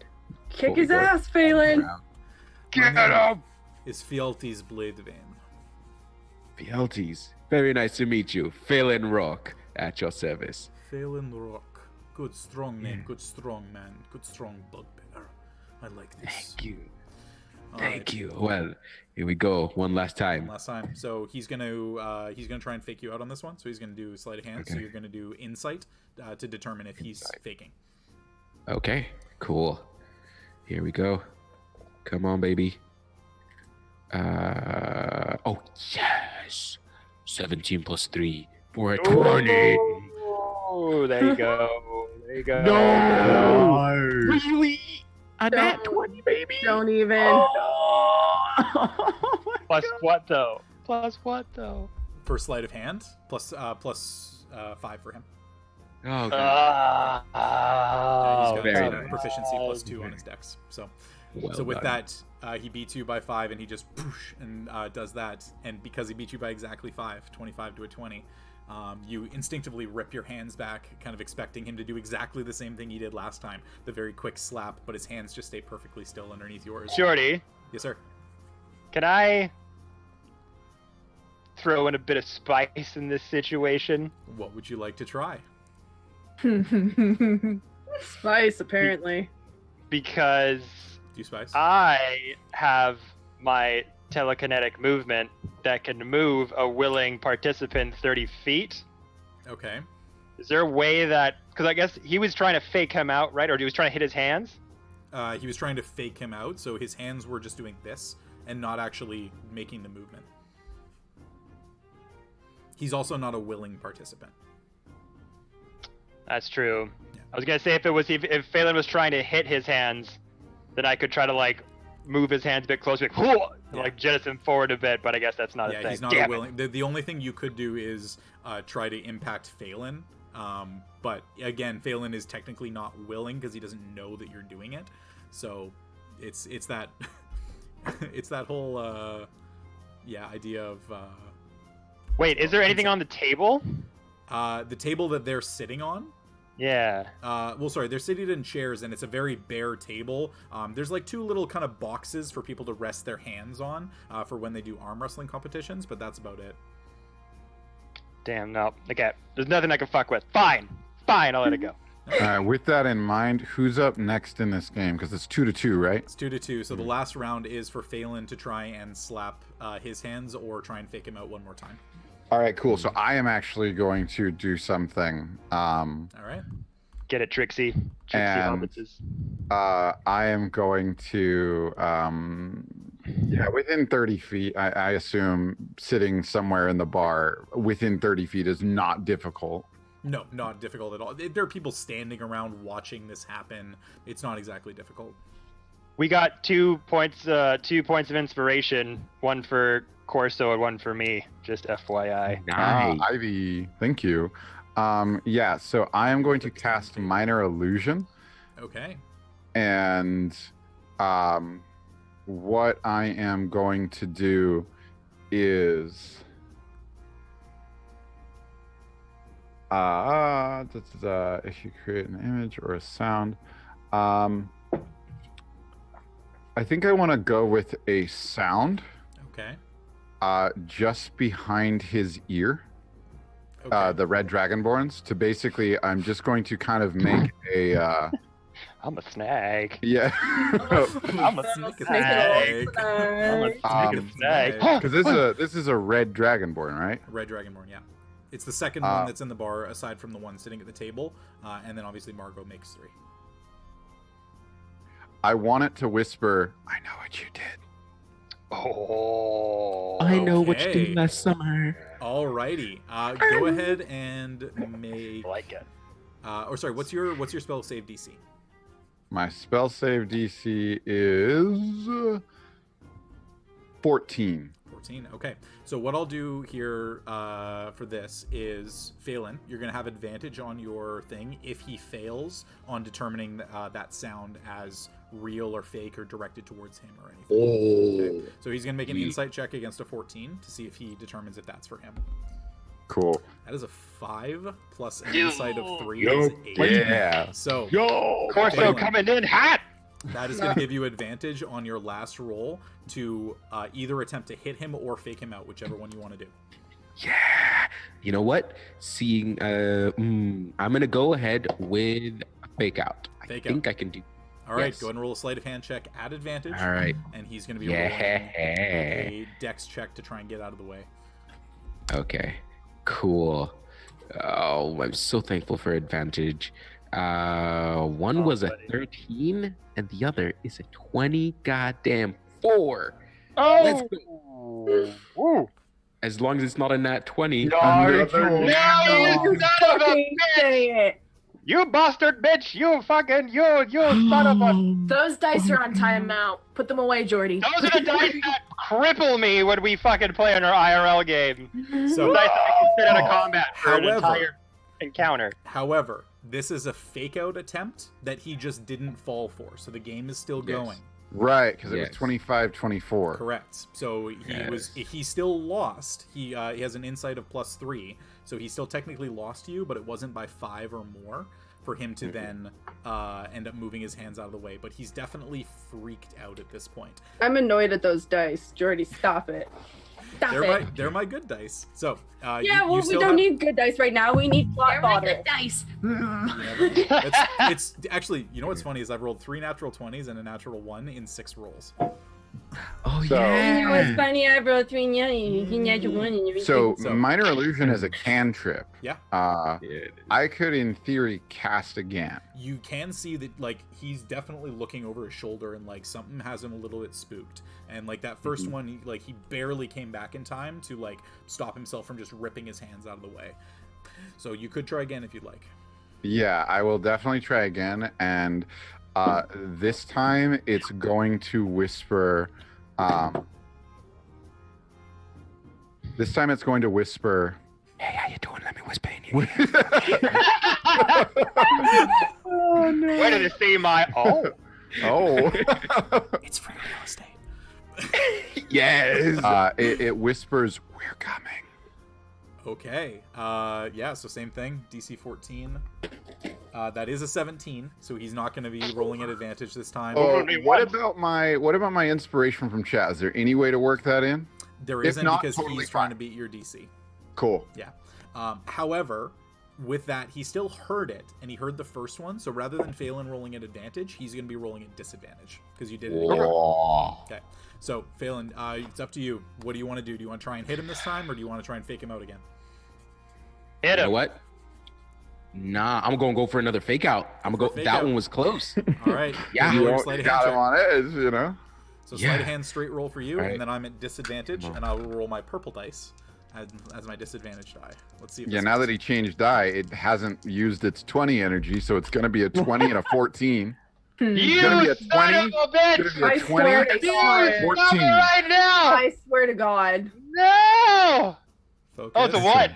Speaker 6: Kick his ass, Phelan.
Speaker 5: Get him!
Speaker 1: Is Fialtes Bladevein.
Speaker 5: Fialtes. Very nice to meet you. Phelan Rock at your service.
Speaker 1: Phelan Rock. Good strong name, good strong man, good strong bugbear. I like this.
Speaker 5: Thank you.
Speaker 1: Alright.
Speaker 5: Thank you. Well, here we go. One last time.
Speaker 1: One last time. So he's gonna try and fake you out on this one. So he's gonna do sleight of hand. So
Speaker 5: Okay.
Speaker 1: you're gonna do insight to determine if he's faking.
Speaker 5: Okay, cool. Here we go. Come on, baby. Oh, yes. 17 plus 3 for a 20.
Speaker 3: Oh, there you go. There you go.
Speaker 5: No! Really? A nat
Speaker 6: Don't-
Speaker 5: 20, baby?
Speaker 6: Don't even.
Speaker 3: Plus what though? Plus what though?
Speaker 1: For sleight of hand, plus 5 for him.
Speaker 5: Oh, God.
Speaker 1: He's got
Speaker 5: very
Speaker 1: a
Speaker 5: nice.
Speaker 1: proficiency plus 2 on his dex. So,
Speaker 5: Well
Speaker 1: with
Speaker 5: done.
Speaker 1: that, he beats you by 5, and he just poosh and does that. And because he beat you by exactly 5, 25 to a 20, you instinctively rip your hands back, kind of expecting him to do exactly the same thing he did last time. The very quick slap, but his hands just stay perfectly still underneath yours.
Speaker 3: Shorty,
Speaker 1: Yes, sir.
Speaker 3: can I throw in a bit of spice in this situation?
Speaker 1: What would you like to try?
Speaker 6: Spice, apparently.
Speaker 3: Because
Speaker 1: Do you spice?
Speaker 3: I have my telekinetic movement that can move a willing participant 30 feet.
Speaker 1: Okay.
Speaker 3: Is there a way that... Because I guess he was trying to fake him out, right? Or he was trying to hit his hands?
Speaker 1: He was trying to fake him out, so his hands were just doing this and not actually making the movement. He's also not a willing participant.
Speaker 3: That's true.
Speaker 1: Yeah.
Speaker 3: I was gonna say if Phelan was trying to hit his hands, then I could try to like move his hands a bit closer, like, whoa, and, like jettison forward a bit. But I guess that's not a
Speaker 1: Yeah,
Speaker 3: thing.
Speaker 1: he's not
Speaker 3: Damn
Speaker 1: a
Speaker 3: it.
Speaker 1: willing. The only thing you could do is try to impact Phelan. But again, Phelan is technically not willing because he doesn't know that you're doing it. So it's that it's that whole idea of
Speaker 3: Wait, is there anything on the table?
Speaker 1: the table that they're sitting on.
Speaker 3: Yeah.
Speaker 1: They're seated in chairs, and it's a very bare table. There's like 2 little kind of boxes for people to rest their hands on for when they do arm wrestling competitions, but that's about it.
Speaker 3: Damn, no. Okay, there's nothing I can fuck with. Fine, I'll let it go.
Speaker 2: With that in mind, who's up next in this game? Because it's 2-2, right?
Speaker 1: It's 2-2, so the last round is for Phelan to try and slap his hands or try and fake him out one more time.
Speaker 2: All right, cool. So I am actually going to do something.
Speaker 1: All right.
Speaker 3: Get it, Trixie. Trixie
Speaker 2: And-
Speaker 3: Hobbitses.
Speaker 2: I am going to, within 30 feet. I assume sitting somewhere in the bar within 30 feet is not difficult.
Speaker 1: No, not difficult at all. There are people standing around watching this happen. It's not exactly difficult.
Speaker 3: We got 2 points of inspiration, one for Corso and one for me. Just FYI.
Speaker 5: Nice.
Speaker 2: Ivy, thank you. So I am going to cast Minor Illusion.
Speaker 1: Okay.
Speaker 2: And what I am going to do is if you create an image or a sound, I think I want to go with a sound
Speaker 1: Okay.
Speaker 2: just behind his ear.
Speaker 1: Okay.
Speaker 2: The red dragonborns, to basically, I'm just going to kind of make a
Speaker 3: I'm a snag.
Speaker 2: yeah.
Speaker 3: I'm a
Speaker 1: Snake is
Speaker 6: Snake.
Speaker 1: snake.
Speaker 3: I'm a
Speaker 2: Um,
Speaker 3: snag.
Speaker 2: Because this is a red dragonborn, right?
Speaker 1: Red Dragonborn, yeah. It's the second one that's in the bar, aside from the one sitting at the table, and then obviously Margot makes 3.
Speaker 2: I want it to whisper, "I know what you did."
Speaker 3: Oh.
Speaker 5: I know what you
Speaker 1: Okay.
Speaker 5: did last summer.
Speaker 1: Alrighty. Go ahead and make.
Speaker 3: I like it.
Speaker 1: What's your spell save DC?
Speaker 2: My spell save DC is 14.
Speaker 1: 14. 14. Okay. So what I'll do here for this is, Phelan, you're going to have advantage on your thing if he fails on determining that sound as real or fake or directed towards him or anything. Okay? So he's going to make an insight check against a 14 to see if he determines if that's for him.
Speaker 2: Cool.
Speaker 1: That is a 5 plus an insight of 3
Speaker 8: Yo.
Speaker 1: is 8.
Speaker 2: Yeah.
Speaker 1: So
Speaker 3: Corso
Speaker 1: Phelan,
Speaker 3: coming in hot.
Speaker 1: that is going to give you advantage on your last roll to either attempt to hit him or fake him out, whichever one you want to do.
Speaker 5: Yeah. You know what? Seeing, I'm gonna go ahead with a fake out. I think I can do.
Speaker 1: All right,
Speaker 5: Yes.
Speaker 1: go ahead and roll a sleight of hand check at advantage.
Speaker 5: All right.
Speaker 1: And he's going to be rolling
Speaker 5: Yeah.
Speaker 1: a dex check to try and get out of the way.
Speaker 5: Okay. Cool. Oh, I'm so thankful for advantage. One was a 13, and the other is a 20. Goddamn 4.
Speaker 3: Oh.
Speaker 5: Let's go. As long as it's not a nat 20.
Speaker 3: No, you son of a bitch! You bastard bitch! You fucking you son of a.
Speaker 7: Those dice are on timeout. Put them away, Jordy.
Speaker 3: Those are the dice that cripple me when we fucking play in our IRL game.
Speaker 1: So,
Speaker 3: Dice that I can sit out of combat for an
Speaker 1: However-
Speaker 3: entire encounter.
Speaker 1: however, this is a fake out attempt that he just didn't fall for, so the game is still
Speaker 5: Yes.
Speaker 1: going.
Speaker 2: Right, because it was
Speaker 5: Yes.
Speaker 2: 25-24.
Speaker 1: Correct. So he still lost. He has an insight of +3, so he still technically lost to you, but it wasn't by 5 or more for him to then end up moving his hands out of the way. But he's definitely freaked out at this point.
Speaker 6: I'm annoyed at those dice. Jordy, stop it. Stop it.
Speaker 1: They're my good dice. So
Speaker 6: Yeah,
Speaker 1: you
Speaker 6: well, we
Speaker 1: still
Speaker 6: don't
Speaker 1: have-
Speaker 6: need good dice right now. We need plot fodder.
Speaker 7: dice.
Speaker 1: it's actually, you know what's funny is I've rolled 3 natural 20s and a natural 1 in 6 rolls.
Speaker 5: Oh,
Speaker 2: So-
Speaker 5: yeah.
Speaker 6: You know what's funny? I rolled 3 natural 1 and you
Speaker 2: So,
Speaker 1: So-
Speaker 2: minor illusion is a cantrip.
Speaker 1: Yeah.
Speaker 2: I could, in theory, cast again.
Speaker 1: You can see that, like, he's definitely looking over his shoulder and, like, something has him a little bit spooked. And, like, that first one, he barely came back in time to, like, stop himself from just ripping his hands out of the way. So you could try again if you'd like.
Speaker 2: Yeah, I will definitely try again, and this time it's going to whisper. This time it's going to whisper.
Speaker 5: Hey, how you doing? Let me whisper in your ear.
Speaker 2: Oh no!
Speaker 3: Where did it see my? Oh,
Speaker 2: Oh.
Speaker 1: It's free real estate.
Speaker 5: Yes.
Speaker 2: It whispers, "We're coming."
Speaker 1: Okay. Yeah, so same thing. DC 14. That is a 17, so he's not going to be rolling at advantage this time.
Speaker 2: Oh, what about my inspiration from chat? Is there any way to work that in?
Speaker 1: There
Speaker 2: if
Speaker 1: isn't
Speaker 2: not,
Speaker 1: because
Speaker 2: totally
Speaker 1: he's trying
Speaker 2: fine.
Speaker 1: to beat your DC.
Speaker 2: Cool.
Speaker 1: Yeah. However, with that, he still heard it, and he heard the first one, so rather than Phelan rolling at advantage, he's going to be rolling at disadvantage, because you did it again. Okay. So, Phelan, it's up to you. What do you want to do? Do you want to try and hit him this time, or do you want to try and fake him out again?
Speaker 3: hit
Speaker 5: You know
Speaker 3: him.
Speaker 5: what? Nah, I'm gonna go for another fake out. I'm gonna go.
Speaker 1: Fake
Speaker 5: That
Speaker 1: out.
Speaker 5: one was close.
Speaker 1: All right.
Speaker 5: Yeah.
Speaker 1: Roll
Speaker 2: You
Speaker 1: your sleight of hand
Speaker 2: got him
Speaker 1: check.
Speaker 2: on edge, you know.
Speaker 1: So sleight of
Speaker 5: Yeah.
Speaker 1: hand straight roll for you,
Speaker 5: All right.
Speaker 1: and then I'm at disadvantage, and I'll roll my purple dice as my disadvantage die. Let's see if
Speaker 2: Yeah,
Speaker 1: this
Speaker 2: now
Speaker 1: is-
Speaker 2: that he changed die, it hasn't used its 20 energy, so it's going to be a 20 and a 14.
Speaker 3: You
Speaker 2: gonna be a
Speaker 3: son
Speaker 2: 20.
Speaker 3: of a bitch!
Speaker 2: It's gonna
Speaker 6: I
Speaker 2: be a 20.
Speaker 6: swear to
Speaker 3: You
Speaker 6: God.
Speaker 3: stop
Speaker 2: 14.
Speaker 3: it right now!
Speaker 6: I swear to God.
Speaker 3: No!
Speaker 1: Focus.
Speaker 3: Oh, it's a what?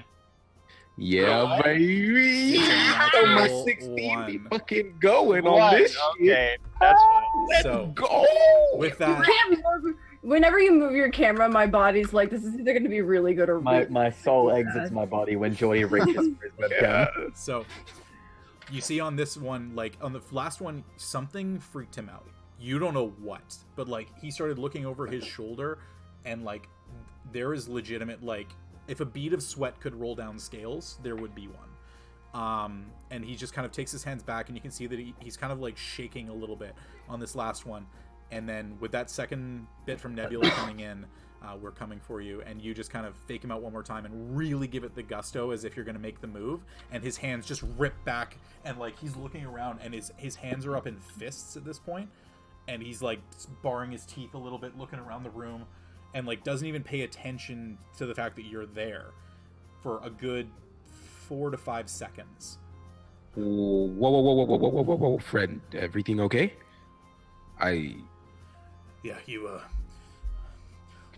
Speaker 5: Yeah, baby.
Speaker 1: It's a
Speaker 5: So my
Speaker 1: natural
Speaker 5: 16 be
Speaker 1: one.
Speaker 5: fucking going
Speaker 3: What?
Speaker 5: on this shit.
Speaker 3: Okay, that's fine.
Speaker 5: Let's
Speaker 1: So,
Speaker 5: go.
Speaker 1: with
Speaker 6: You
Speaker 1: that,
Speaker 6: can't move. Whenever you move your camera, my body's like, this is either going to be really good or really
Speaker 4: My soul
Speaker 6: bad.
Speaker 4: exits my body when Jordy reaches for his webcam.
Speaker 1: so you see on this one, like on the last one, something freaked him out. You don't know what, but like he started looking over his shoulder, and like there is legitimate, like if a bead of sweat could roll down scales, there would be one. And he just kind of takes his hands back, and you can see that he's kind of like shaking a little bit on this last one. And then with that second bit from Nebula coming in, we're coming for you, and you just kind of fake him out one more time and really give it the gusto as if you're going to make the move, and his hands just rip back, and like he's looking around, and his hands are up in fists at this point, and he's like baring his teeth a little bit, looking around the room, and like doesn't even pay attention to the fact that you're there for a good 4 to 5 seconds.
Speaker 5: Whoa, friend. Everything okay?
Speaker 10: Yeah,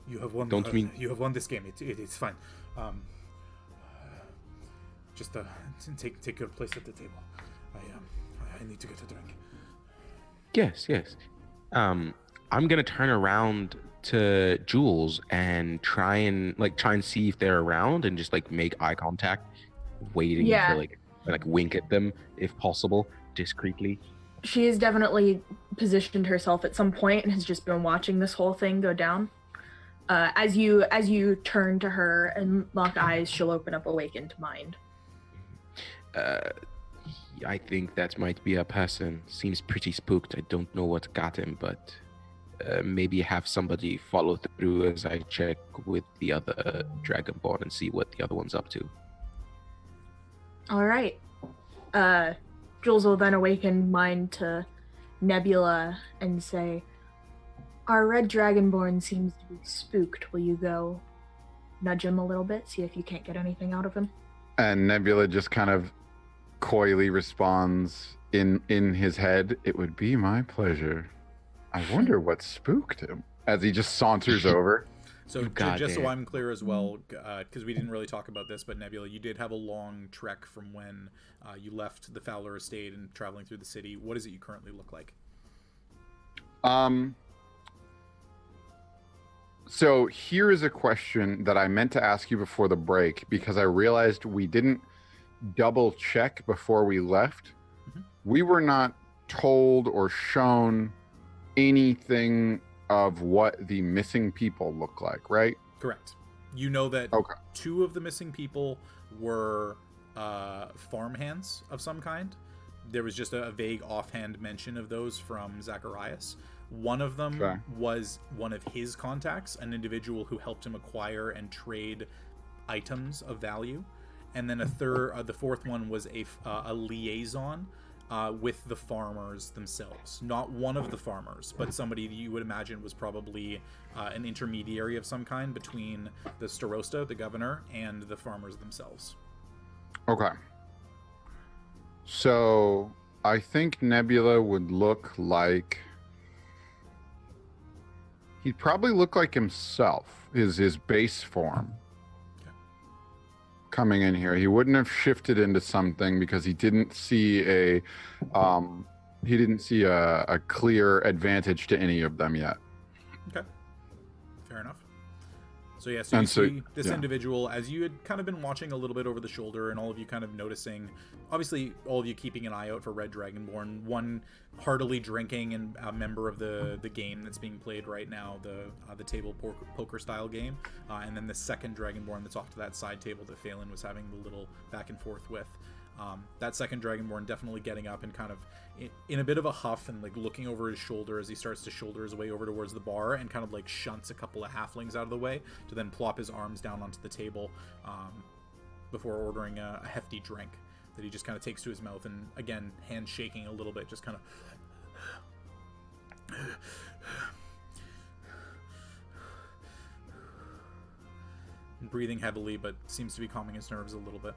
Speaker 1: You have won.
Speaker 5: Don't mean-
Speaker 1: You have won this game. It's fine. Just take your place at the table. I need to get a drink.
Speaker 5: Yes. I'm gonna turn around to Jules and try and see if they're around and just like make eye contact, waiting
Speaker 7: Yeah.
Speaker 5: for like wink at them if possible, discreetly.
Speaker 7: She has definitely positioned herself at some point and has just been watching this whole thing go down. As you turn to her and lock eyes, she'll open up Awakened Mind.
Speaker 5: I think that might be a person. Seems pretty spooked. I don't know what got him, but maybe have somebody follow through as I check with the other Dragonborn and see what the other one's up to.
Speaker 7: All right. Jules will then awaken Mind to Nebula and say, "Our red Dragonborn seems to be spooked. Will you go nudge him a little bit, see if you can't get anything out of him?"
Speaker 2: And Nebula just kind of coyly responds in his head, "It would be my pleasure. I wonder what spooked him," as he just saunters over.
Speaker 1: So just so I'm clear as well, because we didn't really talk about this, but Nebula, you did have a long trek from when you left the Fowler Estate and traveling through the city. What does it you currently look like?
Speaker 2: So here is a question that I meant to ask you before the break, because I realized we didn't double check before we left.
Speaker 1: Mm-hmm.
Speaker 2: We were not told or shown anything of what the missing people look like, right?
Speaker 1: Correct. You know that
Speaker 2: Okay.
Speaker 1: 2 of the missing people were farmhands of some kind. There was just a vague offhand mention of those from Zacharias. One of them
Speaker 2: Okay.
Speaker 1: was one of his contacts, an individual who helped him acquire and trade items of value. And then the fourth one was a liaison with the farmers themselves. Not one of the farmers, but somebody that you would imagine was probably an intermediary of some kind between the Starosta, the governor, and the farmers themselves.
Speaker 2: Okay. So I think Nebula would look like... He'd probably look like himself, his base form.
Speaker 1: Okay.
Speaker 2: Coming in here, he wouldn't have shifted into something because he didn't see a clear advantage to any of them yet.
Speaker 1: Okay. Fair enough. So yeah, so you see this individual, as you had kind of been watching a little bit over the shoulder, and all of you kind of noticing, obviously all of you keeping an eye out for Red Dragonborn, one heartily drinking and a member of the game that's being played right now, the table poker style game, and then the second Dragonborn that's off to that side table that Phelan was having the little back and forth with. That second Dragonborn definitely getting up and kind of in a bit of a huff and like looking over his shoulder as he starts to shoulder his way over towards the bar and kind of like shunts a couple of halflings out of the way to then plop his arms down onto the table before ordering a hefty drink that he just kind of takes to his mouth, and again, hand shaking a little bit, just kind of breathing heavily, but seems to be calming his nerves a little bit.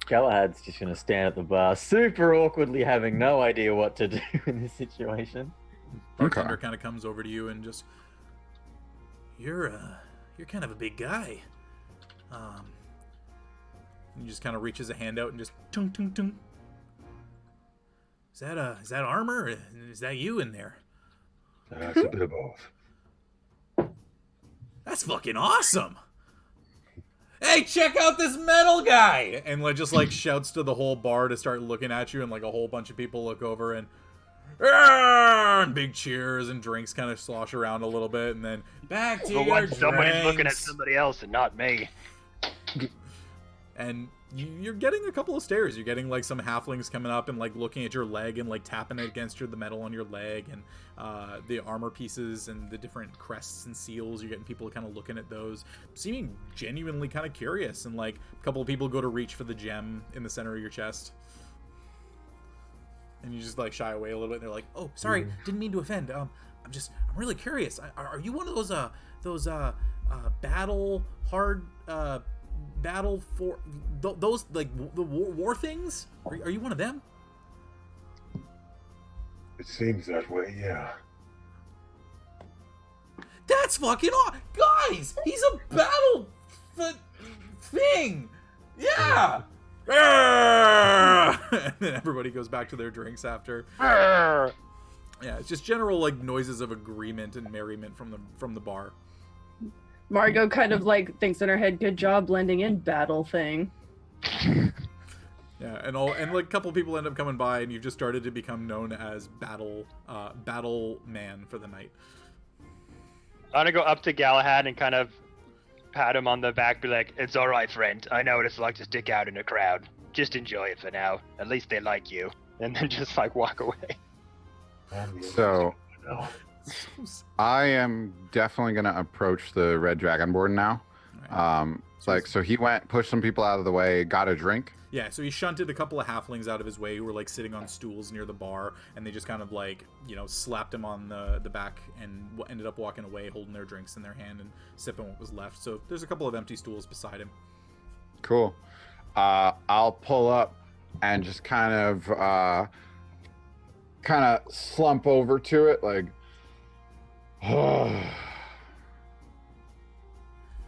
Speaker 4: Galahad's just going to stand at the bar, super awkwardly having no idea what to do in this situation.
Speaker 1: Bartender kind of comes over to you and just, you're kind of a big guy. He just kind of reaches a hand out and just tung tung tung. Is that armor? Is that you in there?
Speaker 8: That's a bit of both.
Speaker 1: That's fucking awesome. Hey, check out this metal guy! And like just like shouts to the whole bar to start looking at you, and like a whole bunch of people look over and big cheers and drinks kind of slosh around a little bit, and then back to your drinks.
Speaker 3: Somebody's looking at somebody else and not me.
Speaker 1: And you're getting a couple of stares. You're getting like some halflings coming up and like looking at your leg and like tapping it against the metal on your leg, and the armor pieces and the different crests and seals. You're getting people kind of looking at those, seeming genuinely kind of curious. And like a couple of people go to reach for the gem in the center of your chest, and you just like shy away a little bit. And they're like, "Oh, sorry, didn't mean to offend. I'm really curious. Are you one of those battle for those like the war things? Are you one of them?"
Speaker 8: It seems that way, yeah.
Speaker 1: That's fucking awesome. Guys, he's a battle thing. Yeah. And then everybody goes back to their drinks after. Yeah, it's just general like noises of agreement and merriment from the bar.
Speaker 6: Margot kind of like thinks in her head, good job blending in, battle thing.
Speaker 1: Yeah, and like a couple people end up coming by, and you've just started to become known as battle man for the night.
Speaker 3: I'm gonna go up to Galahad and kind of pat him on the back, be like, "It's all right, friend. I know what it's like to stick out in a crowd. Just enjoy it for now. At least they like you." And then just like walk away.
Speaker 2: So, I am definitely gonna approach the Red Dragonborn now. Right. So he went, pushed some people out of the way, got a drink.
Speaker 1: Yeah, so he shunted a couple of halflings out of his way who were like sitting on stools near the bar, and they just kind of like, slapped him on the back and ended up walking away holding their drinks in their hand and sipping what was left. So there's a couple of empty stools beside him.
Speaker 2: Cool. I'll pull up and just kind of slump over to it like,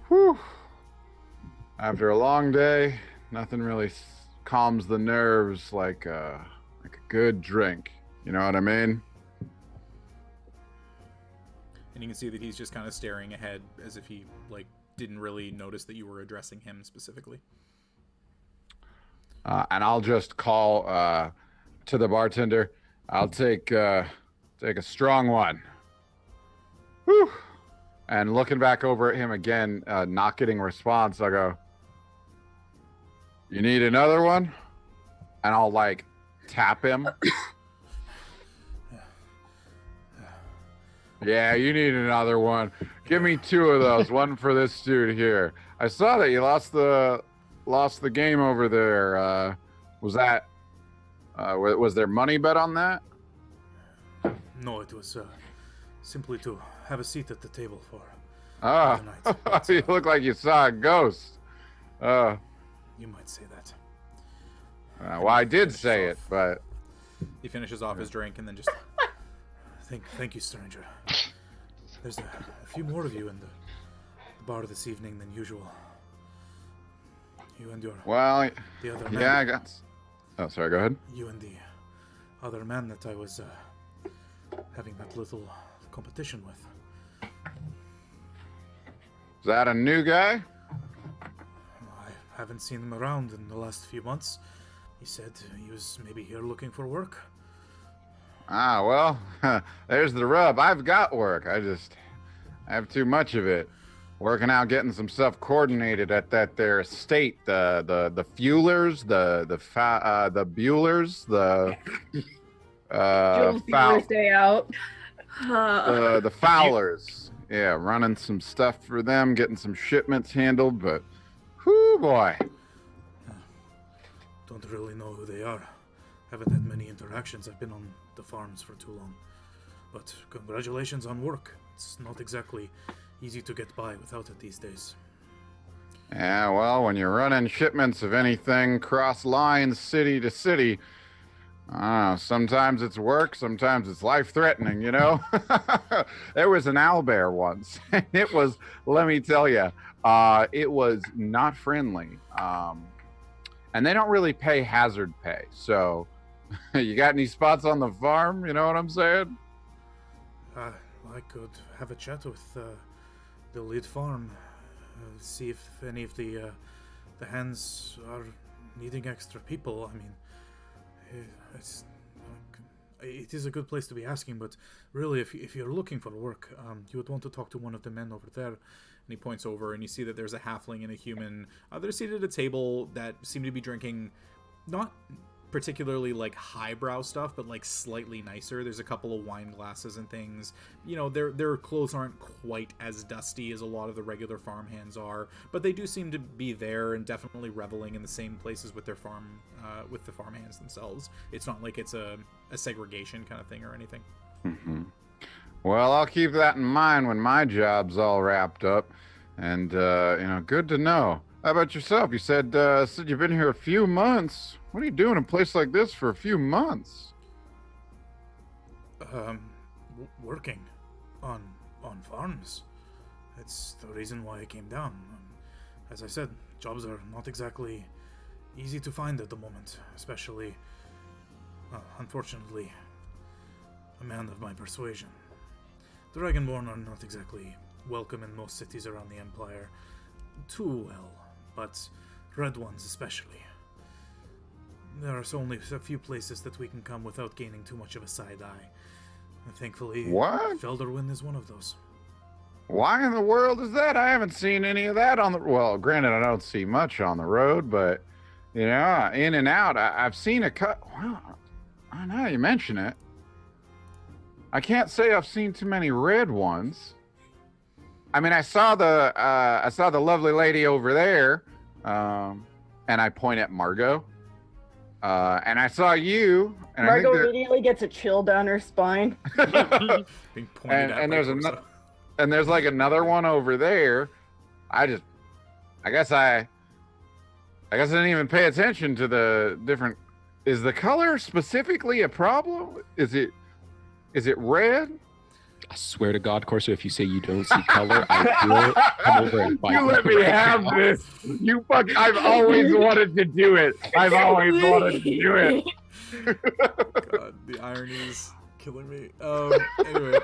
Speaker 2: whew. After a long day, nothing really calms the nerves like a good drink. You know what I mean?
Speaker 1: And you can see that he's just kind of staring ahead as if he like didn't really notice that you were addressing him specifically.
Speaker 2: And I'll just call to the bartender. I'll take a strong one. Whew. And looking back over at him again, not getting a response, I go, "You need another one?" And I'll like tap him. Yeah, you need another one. Give me 2 of those. One for this dude here. I saw that you lost the game over there. Was there money bet on that?
Speaker 1: No, it was simply to have a seat at the table for
Speaker 2: the night. You look like you saw a ghost.
Speaker 1: You might say that.
Speaker 2: Well, I did say it, but...
Speaker 1: He finishes off his drink and then just... Thank you, stranger. There's a few more of you in the bar this evening than usual. You and your...
Speaker 2: Well,
Speaker 1: the other
Speaker 2: yeah,
Speaker 1: man.
Speaker 2: I got... Oh, sorry, go ahead.
Speaker 1: You and the other man that I was having that little competition with.
Speaker 2: Is that a new guy?
Speaker 1: I haven't seen him around in the last few months. He said he was maybe here looking for work.
Speaker 2: Well, there's the rub. I've got work. I have too much of it. Working out, getting some stuff coordinated at that there estate. The Fuelers, the Buellers, the
Speaker 6: Jules' day out.
Speaker 2: The Fowlers. Yeah, running some stuff for them, getting some shipments handled, but whoo boy.
Speaker 1: Don't really know who they are. Haven't had many interactions. I've been on the farms for too long. But congratulations on work. It's not exactly easy to get by without it these days.
Speaker 2: Yeah, well, when you're running shipments of anything cross lines, city to city, sometimes it's work, sometimes it's life-threatening, you know? There was an owlbear once, and it was, let me tell you, it was not friendly. And they don't really pay hazard pay, so you got any spots on the farm, you know what I'm saying?
Speaker 1: I could have a chat with the lead farm, see if any of the hands are needing extra people. I mean, it is a good place to be asking, but really, if you're looking for work, you would want to talk to one of the men over there. And he points over, and you see that there's a halfling and a human. They're seated at a table that seem to be drinking, not particularly like highbrow stuff, but like slightly nicer. There's a couple of wine glasses and things. You know, their clothes aren't quite as dusty as a lot of the regular farmhands are, but they do seem to be there and definitely reveling in the same places with their with the farmhands themselves. It's not like it's a segregation kind of thing or anything.
Speaker 2: Mm-hmm. Well, I'll keep that in mind when my job's all wrapped up. And, good to know. How about yourself? You said you've been here a few months. What are you doing in a place like this for a few months?
Speaker 1: Working on on farms. It's the reason why I came down. As I said, jobs are not exactly easy to find at the moment, especially, unfortunately, a man of my persuasion. Dragonborn are not exactly welcome in most cities around the Empire too well, but red ones especially. There are only a few places that we can come without gaining too much of a side eye. And thankfully,
Speaker 2: What?
Speaker 1: Felderwin is one of those.
Speaker 2: Why in the world is that? I haven't seen any of that on the... Well, granted, I don't see much on the road, but, you know, in and out, I've seen a cut... Well, I don't know, you mention it. I can't say I've seen too many red ones. I mean, I saw the lovely lady over there, and I point at Margot. And I saw you, and
Speaker 6: Margot
Speaker 2: I think
Speaker 6: immediately gets a chill down her spine.
Speaker 1: Being pointed at by Corso.
Speaker 2: and there's like another one over there. I guess I didn't even pay attention to the different. Is the color specifically a problem? Is it red?
Speaker 5: I swear to God, Corso, if you say you don't see color, I will come over and fight
Speaker 2: You let me have this. You fuck. I've always wanted to do it. I've always wanted to do it.
Speaker 1: God, the irony is killing me. Anyway,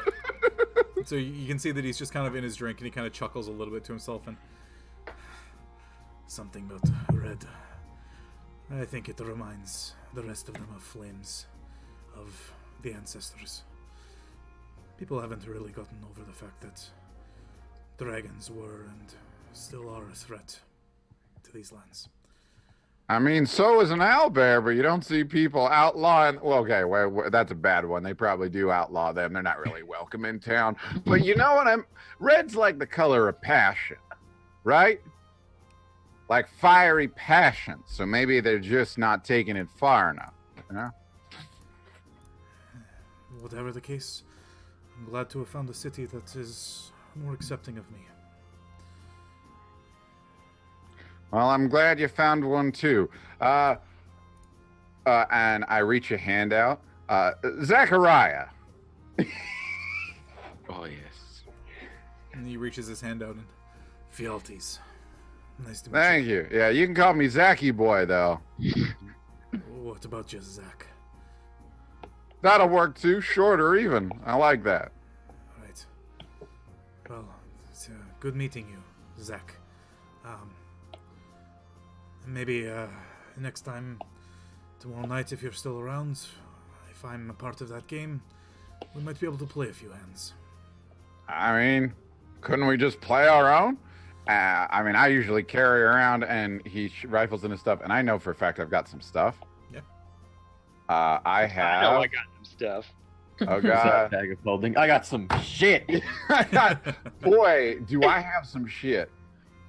Speaker 1: so you can see that he's just kind of in his drink, and he kind of chuckles a little bit to himself, and something about red. I think it reminds the rest of them of flames, of the ancestors. People haven't really gotten over the fact that dragons were and still are a threat to these lands.
Speaker 2: I mean, so is an owlbear, but you don't see people outlawing. Well, okay, well, that's a bad one. They probably do outlaw them. They're not really welcome in town. But you know what? Red's like the color of passion, right? Like fiery passion. So maybe they're just not taking it far enough, you know?
Speaker 1: Whatever the case, I'm glad to have found a city that is more accepting of me.
Speaker 2: Well, I'm glad you found one too. And I reach a hand out. Zachariah.
Speaker 5: Oh, yes.
Speaker 1: And he reaches his hand out and fealties. Nice to meet
Speaker 2: Thank you. Yeah, you can call me Zachy Boy, though.
Speaker 1: What about you, Zach?
Speaker 2: That'll work too, short or even. I like that.
Speaker 1: Right. Well, it's good meeting you, Zach. Maybe next time, tomorrow night, if you're still around, if I'm a part of that game, we might be able to play a few hands.
Speaker 2: I mean, couldn't we just play our own? I mean, I usually carry around, and he rifles in his stuff, and I know for a fact I've got some stuff.
Speaker 1: Yeah.
Speaker 2: I have.
Speaker 3: I know I got some stuff.
Speaker 2: Oh God.
Speaker 4: Bag of clothing. I got some shit.
Speaker 2: Boy, do I have some shit.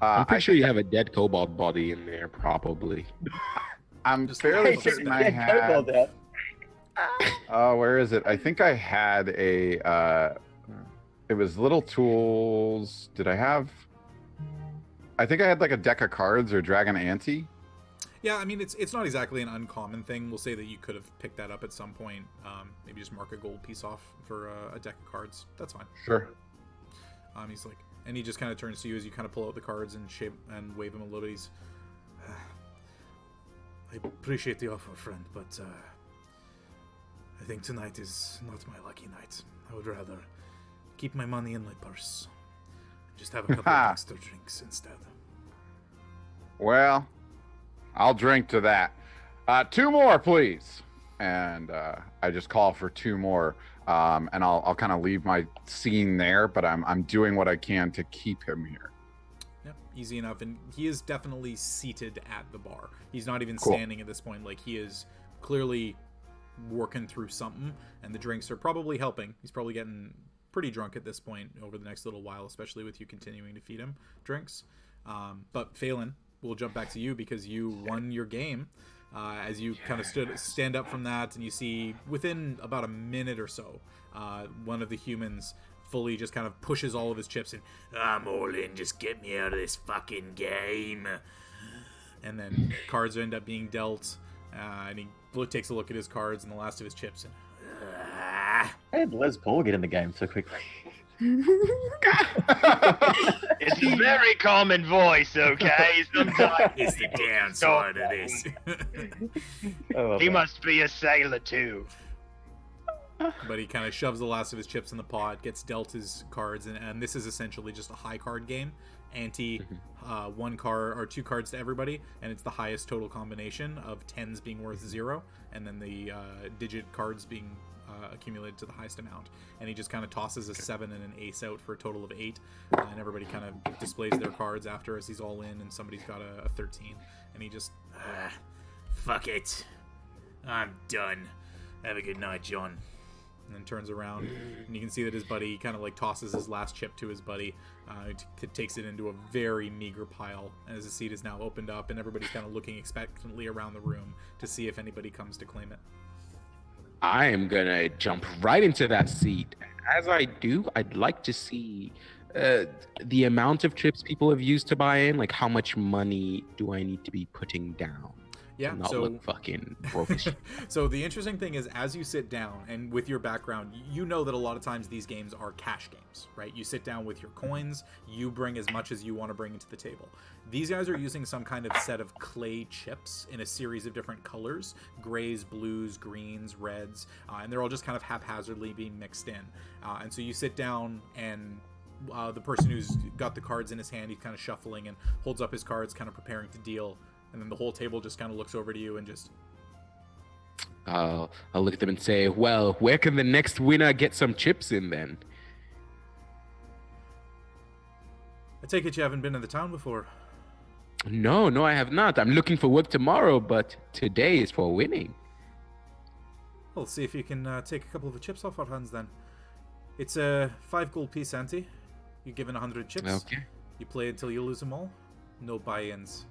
Speaker 5: I'm pretty sure you have a dead kobold body in there, probably.
Speaker 2: I'm fairly certain I had. Oh, where is it? I think I had a. It was little tools. Did I have? I think I had like a deck of cards or Dragon Ante.
Speaker 1: Yeah, I mean, it's not exactly an uncommon thing. We'll say that you could have picked that up at some point. Maybe just mark a gold piece off for a deck of cards. That's fine.
Speaker 2: Sure.
Speaker 1: He's like, and he just kind of turns to you as you kind of pull out the cards and wave him a little. He's, I appreciate the offer, friend, but I think tonight is not my lucky night. I would rather keep my money in my purse. Just have a couple of extra drinks instead.
Speaker 2: Well, I'll drink to that. 2 more, please. And I just call for 2 more. And I'll kind of leave my scene there, but I'm doing what I can to keep him here.
Speaker 1: Yeah, easy enough. And he is definitely seated at the bar. He's not even
Speaker 2: Cool.
Speaker 1: standing at this point. Like, he is clearly working through something, and the drinks are probably helping. He's probably getting pretty drunk at this point over the next little while, especially with you continuing to feed him drinks. But Phelan, we'll jump back to you because you won your game. As you kind of stand up from that, and you see within about a minute or so, one of the humans fully just kind of pushes all of his chips in.
Speaker 10: I'm all in, just get me out of this fucking game.
Speaker 1: And then cards end up being dealt, and he takes a look at his cards and the last of his chips. And
Speaker 4: How did Les Paul get in the game so quickly?
Speaker 3: It's a very common voice, okay? Sometimes
Speaker 10: It's the downside of this.
Speaker 3: he must be a sailor too.
Speaker 1: But he kind of shoves the last of his chips in the pot, gets dealt his cards, and this is essentially just a high card game. Ante, one card or 2 cards to everybody, and it's the highest total combination of 10s being worth 0, and then the digit cards being accumulated to the highest amount. And he just kind of tosses a 7 and an ace out for a total of 8, and everybody kind of displays their cards after as he's all in, and somebody's got a 13, and he just
Speaker 10: Fuck it. I'm done. Have a good night, John.
Speaker 1: and then turns around, and you can see that his buddy kind of like tosses his last chip to his buddy. Takes it into a very meager pile as the seat is now opened up, and everybody's kind of looking expectantly around the room to see if anybody comes to claim it.
Speaker 5: I am gonna jump right into that seat. As I do, I'd like to see the amount of chips people have used to buy in. Like, how much money do I need to be putting down?
Speaker 1: Yeah,
Speaker 5: Not
Speaker 1: so
Speaker 5: look fucking broke as shit.
Speaker 1: so the interesting thing is, as you sit down, and with your background, you know that a lot of times these games are cash games, right? You sit down with your coins, you bring as much as you want to bring into the table. These guys are using some kind of set of clay chips in a series of different colors: grays, blues, greens, reds, and they're all just kind of haphazardly being mixed in. And so you sit down, and the person who's got the cards in his hand, he's kind of shuffling and holds up his cards, kind of preparing to deal. And then the whole table just kind of looks over to you and just...
Speaker 5: I'll look at them and say, well, where can the next winner get some chips in then?
Speaker 1: I take it you haven't been in the town before.
Speaker 5: No, I have not. I'm looking for work tomorrow, but today is for winning.
Speaker 1: Well, see if you can take a couple of the chips off our hands then. It's a 5 gold piece, Auntie. You're given 100 chips.
Speaker 5: Okay.
Speaker 1: You play until you lose them all. No buy-ins.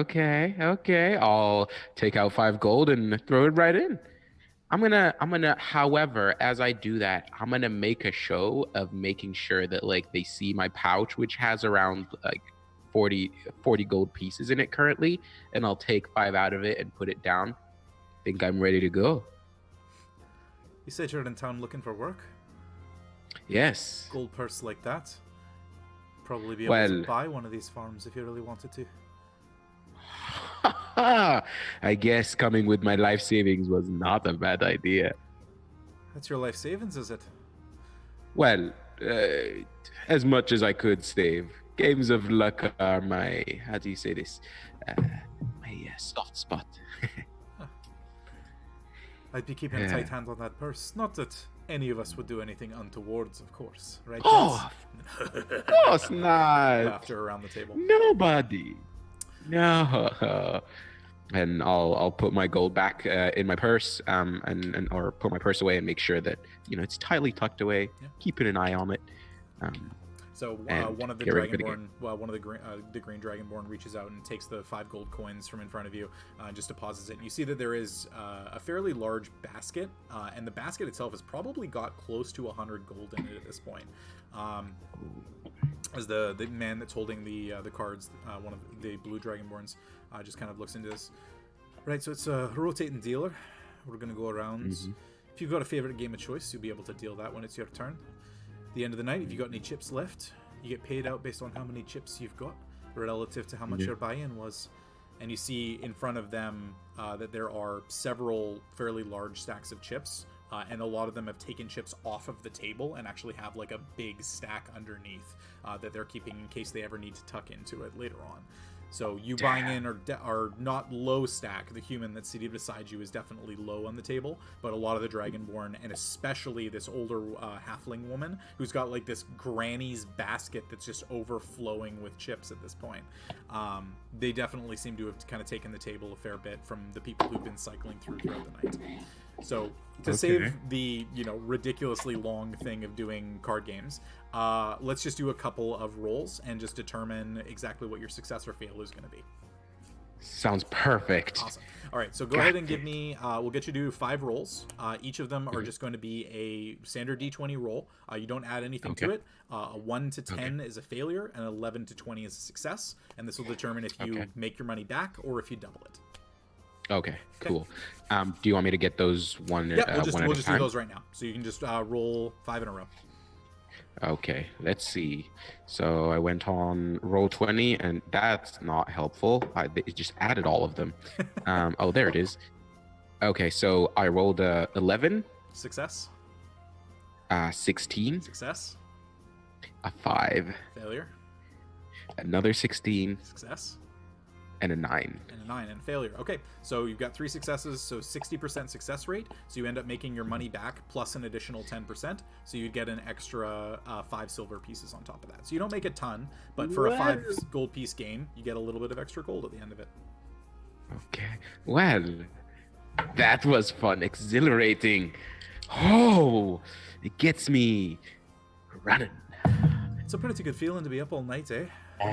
Speaker 5: Okay. I'll take out 5 gold and throw it right in. I'm gonna, however, as I do that, I'm gonna make a show of making sure that like they see my pouch, which has around like 40 gold pieces in it currently, and I'll take 5 out of it and put it down. Think I'm ready to go.
Speaker 1: You said you're in town looking for work?
Speaker 5: Yes.
Speaker 1: Gold purse like that? Probably be able to buy one of these farms if you really wanted to.
Speaker 5: I guess coming with my life savings was not a bad idea.
Speaker 1: That's your life savings, is it?
Speaker 5: Well, as much as I could save. Games of luck are my, how do you say this? My soft spot.
Speaker 1: I'd be keeping a tight hand on that purse. Not that any of us would do anything untowards, of course, right?
Speaker 5: Oh, of course not.
Speaker 1: Laughter around the table.
Speaker 5: Nobody. No. And I'll put my gold back in my purse, and or put my purse away and make sure that it's tightly tucked away, keeping an eye on it.
Speaker 1: So one of the Dragonborn, one of the green Dragonborn reaches out and takes the 5 gold coins from in front of you, and just deposits it. And you see that there is a fairly large basket, and the basket itself has probably got close to 100 gold in it at this point. As the man that's holding the cards, one of the blue Dragonborns, just kind of looks into this. Right, so it's a rotating dealer. We're going to go around. Mm-hmm. If you've got a favorite game of choice, you'll be able to deal that when it's your turn. At the end of the night, if you got any chips left, you get paid out based on how many chips you've got relative to how much your buy-in was. And you see in front of them that there are several fairly large stacks of chips, and a lot of them have taken chips off of the table and actually have like a big stack underneath that they're keeping in case they ever need to tuck into it later on. So you buying in are not low stack. The human that's seated beside you is definitely low on the table, but a lot of the Dragonborn, and especially this older halfling woman who's got like this granny's basket that's just overflowing with chips at this point. They definitely seem to have kind of taken the table a fair bit from the people who've been cycling through throughout the night. So to save the ridiculously long thing of doing card games, let's just do a couple of rolls and just determine exactly what your success or fail is going to be.
Speaker 5: Sounds perfect.
Speaker 1: Awesome. All right, so go ahead and give me, we'll get you to do 5 rolls. Each of them are just going to be a standard D20 roll. You don't add anything to it. A 1 to 10 is a failure, and 11 to 20 is a success. And this will determine if you make your money back or if you double it.
Speaker 5: Okay, cool. Do you want me to get those one?
Speaker 1: Yeah, we'll
Speaker 5: one
Speaker 1: just
Speaker 5: at a
Speaker 1: do
Speaker 5: time?
Speaker 1: those right now. So you can just roll 5 in a row.
Speaker 5: Okay, let's see. So I went on roll 20, and that's not helpful. It just added all of them. Oh, there it is. Okay, so I rolled 11,
Speaker 1: Success.
Speaker 5: 16,
Speaker 1: Success.
Speaker 5: a 5,
Speaker 1: Failure.
Speaker 5: another 16,
Speaker 1: Success.
Speaker 5: and a 9.
Speaker 1: And a 9 and failure. Okay, so you've got 3 successes, so 60% success rate. So you end up making your money back plus an additional 10%. So you'd get an extra 5 silver pieces on top of that. So you don't make a ton, but for a 5 gold piece game, you get a little bit of extra gold at the end of it.
Speaker 5: Okay, well, that was fun, exhilarating. Oh, it gets me running.
Speaker 1: It's a pretty good feeling to be up all night, eh? I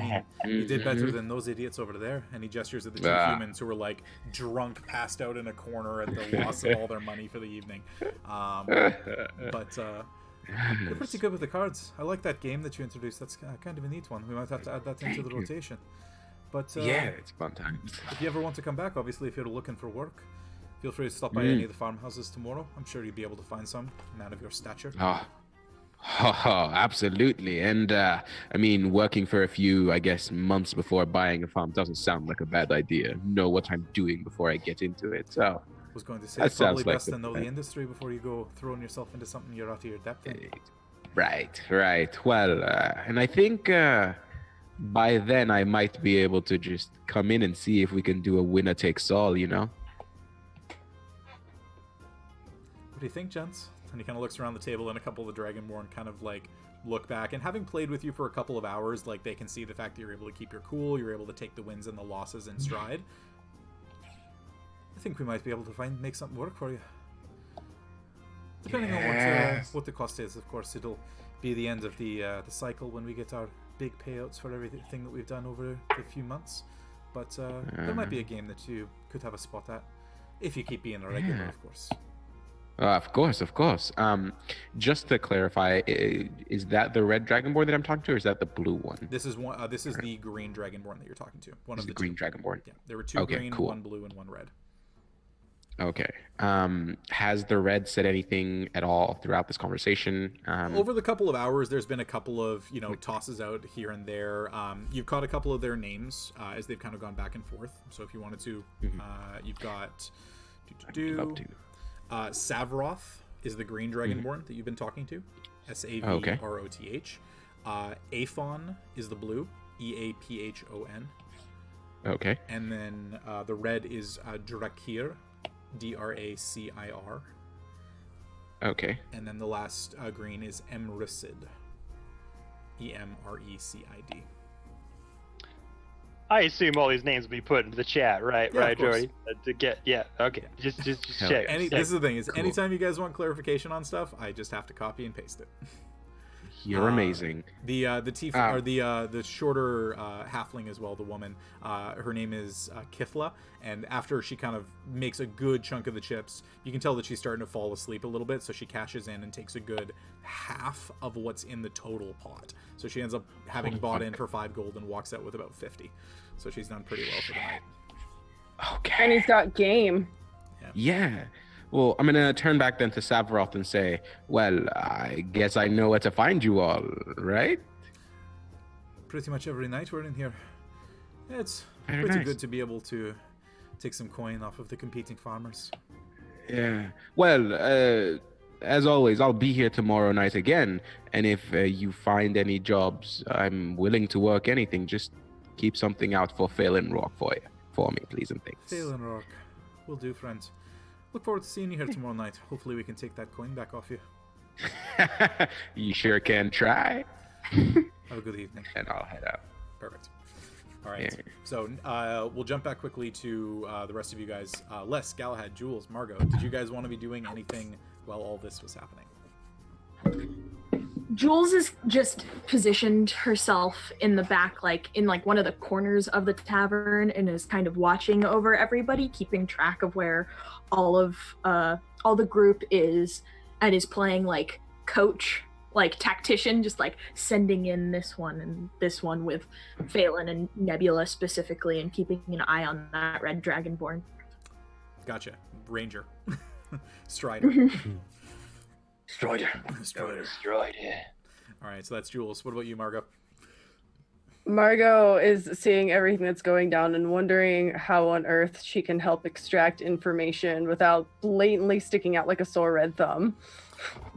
Speaker 1: mean, you did better than those idiots over there. And he gestures at the 2 humans who were like drunk, passed out in a corner at the loss of all their money for the evening. But you're pretty good with the cards. I like that game that you introduced. That's kind of a neat one. We might have to add that into the rotation. But
Speaker 5: Yeah, it's fun times.
Speaker 1: if you ever want to come back, obviously, if you're looking for work, feel free to stop by any of the farmhouses tomorrow. I'm sure you'd be able to find some, man of your stature.
Speaker 5: Absolutely. And I mean, working for a few, I guess, months before buying a farm doesn't sound like a bad idea. Know what I'm doing before I get into it. So
Speaker 1: I was going to say,
Speaker 5: that
Speaker 1: it's probably
Speaker 5: sounds like
Speaker 1: best to
Speaker 5: the
Speaker 1: know the
Speaker 5: plan.
Speaker 1: industry before you go throwing yourself into something you're out of your depth in.
Speaker 5: Right. Well, and I think by then I might be able to just come in and see if we can do a winner takes all, you know?
Speaker 1: What do you think, gents? And he kind of looks around the table, and a couple of the Dragonborn kind of like look back. And having played with you for a couple of hours, like they can see the fact that you're able to keep your cool, you're able to take the wins and the losses in stride. I think we might be able to make something work for you. Depending on what the cost is, of course, it'll be the end of the cycle when we get our big payouts for everything that we've done over the few months. But there might be a game that you could have a spot at, if you keep being a regular, of course.
Speaker 5: Of course. Just to clarify, is that the red dragonborn that I'm talking to, or is that the blue one?
Speaker 1: This is one. This is the green dragonborn that you're talking to. One of the
Speaker 5: green dragonborn.
Speaker 1: Yeah, there were 2 green,
Speaker 5: cool.
Speaker 1: 1 blue, and 1 red.
Speaker 5: Okay. Has the red said anything at all throughout this conversation?
Speaker 1: Over the couple of hours, there's been a couple of tosses out here and there. You've caught a couple of their names as they've kind of gone back and forth. So if you wanted to, you've got. Savroth is the green dragonborn that you've been talking to. Savroth. Aphon is the blue. Eaphon.
Speaker 5: Okay.
Speaker 1: And then the red is Drakir. Dracir.
Speaker 5: Okay.
Speaker 1: And then the last green is Emrecid. Emrecid.
Speaker 3: I assume all these names will be put into the chat, right?
Speaker 1: Yeah,
Speaker 3: right,
Speaker 1: of course.
Speaker 3: Jordy? To get, okay. Just check.
Speaker 1: This is the thing: is
Speaker 5: Cool.
Speaker 1: anytime you guys want clarification on stuff, I just have to copy and paste it.
Speaker 5: You're amazing.
Speaker 1: The shorter halfling as well, the woman. Her name is Kithla, and after she kind of makes a good chunk of the chips, you can tell that she's starting to fall asleep a little bit. So she cashes in and takes a good half of what's in the total pot. So she ends up having bought in for 5 gold and walks out with about 50. So she's done pretty well for the night.
Speaker 5: Okay.
Speaker 6: And he's got game.
Speaker 5: Yeah. Well, I'm gonna turn back then to Savroth and say, well, I guess I know where to find you all, right?
Speaker 1: Pretty much every night we're in here. It's
Speaker 5: Very
Speaker 1: pretty
Speaker 5: nice.
Speaker 1: good to be able to take some coin off of the competing farmers.
Speaker 5: Yeah. Well, as always, I'll be here tomorrow night again. And if you find any jobs, I'm willing to work anything. Just keep something out for Phelan Rock for me, please and thanks.
Speaker 1: Phelan Rock. Will do, friends. Look forward to seeing you here tomorrow night. Hopefully we can take that coin back off you.
Speaker 5: You sure can try.
Speaker 1: Have a good evening.
Speaker 5: And I'll head out.
Speaker 1: Perfect. All right.
Speaker 5: Yeah.
Speaker 1: So we'll jump back quickly to the rest of you guys. Les, Galahad, Jules, Margot. Did you guys want to be doing anything while all this was happening?
Speaker 7: Jules has just positioned herself in the back, in one of the corners of the tavern, and is kind of watching over everybody, keeping track of where all the group is, and is playing coach, tactician, just sending in this one and this one with Phelan and Nebula specifically, and keeping an eye on that red dragonborn.
Speaker 1: Gotcha. Ranger. Strider.
Speaker 4: Strider.
Speaker 1: All right, so that's Jules. What about you, Margot?
Speaker 6: Margot is seeing everything that's going down and wondering how on earth she can help extract information without blatantly sticking out like a sore red thumb.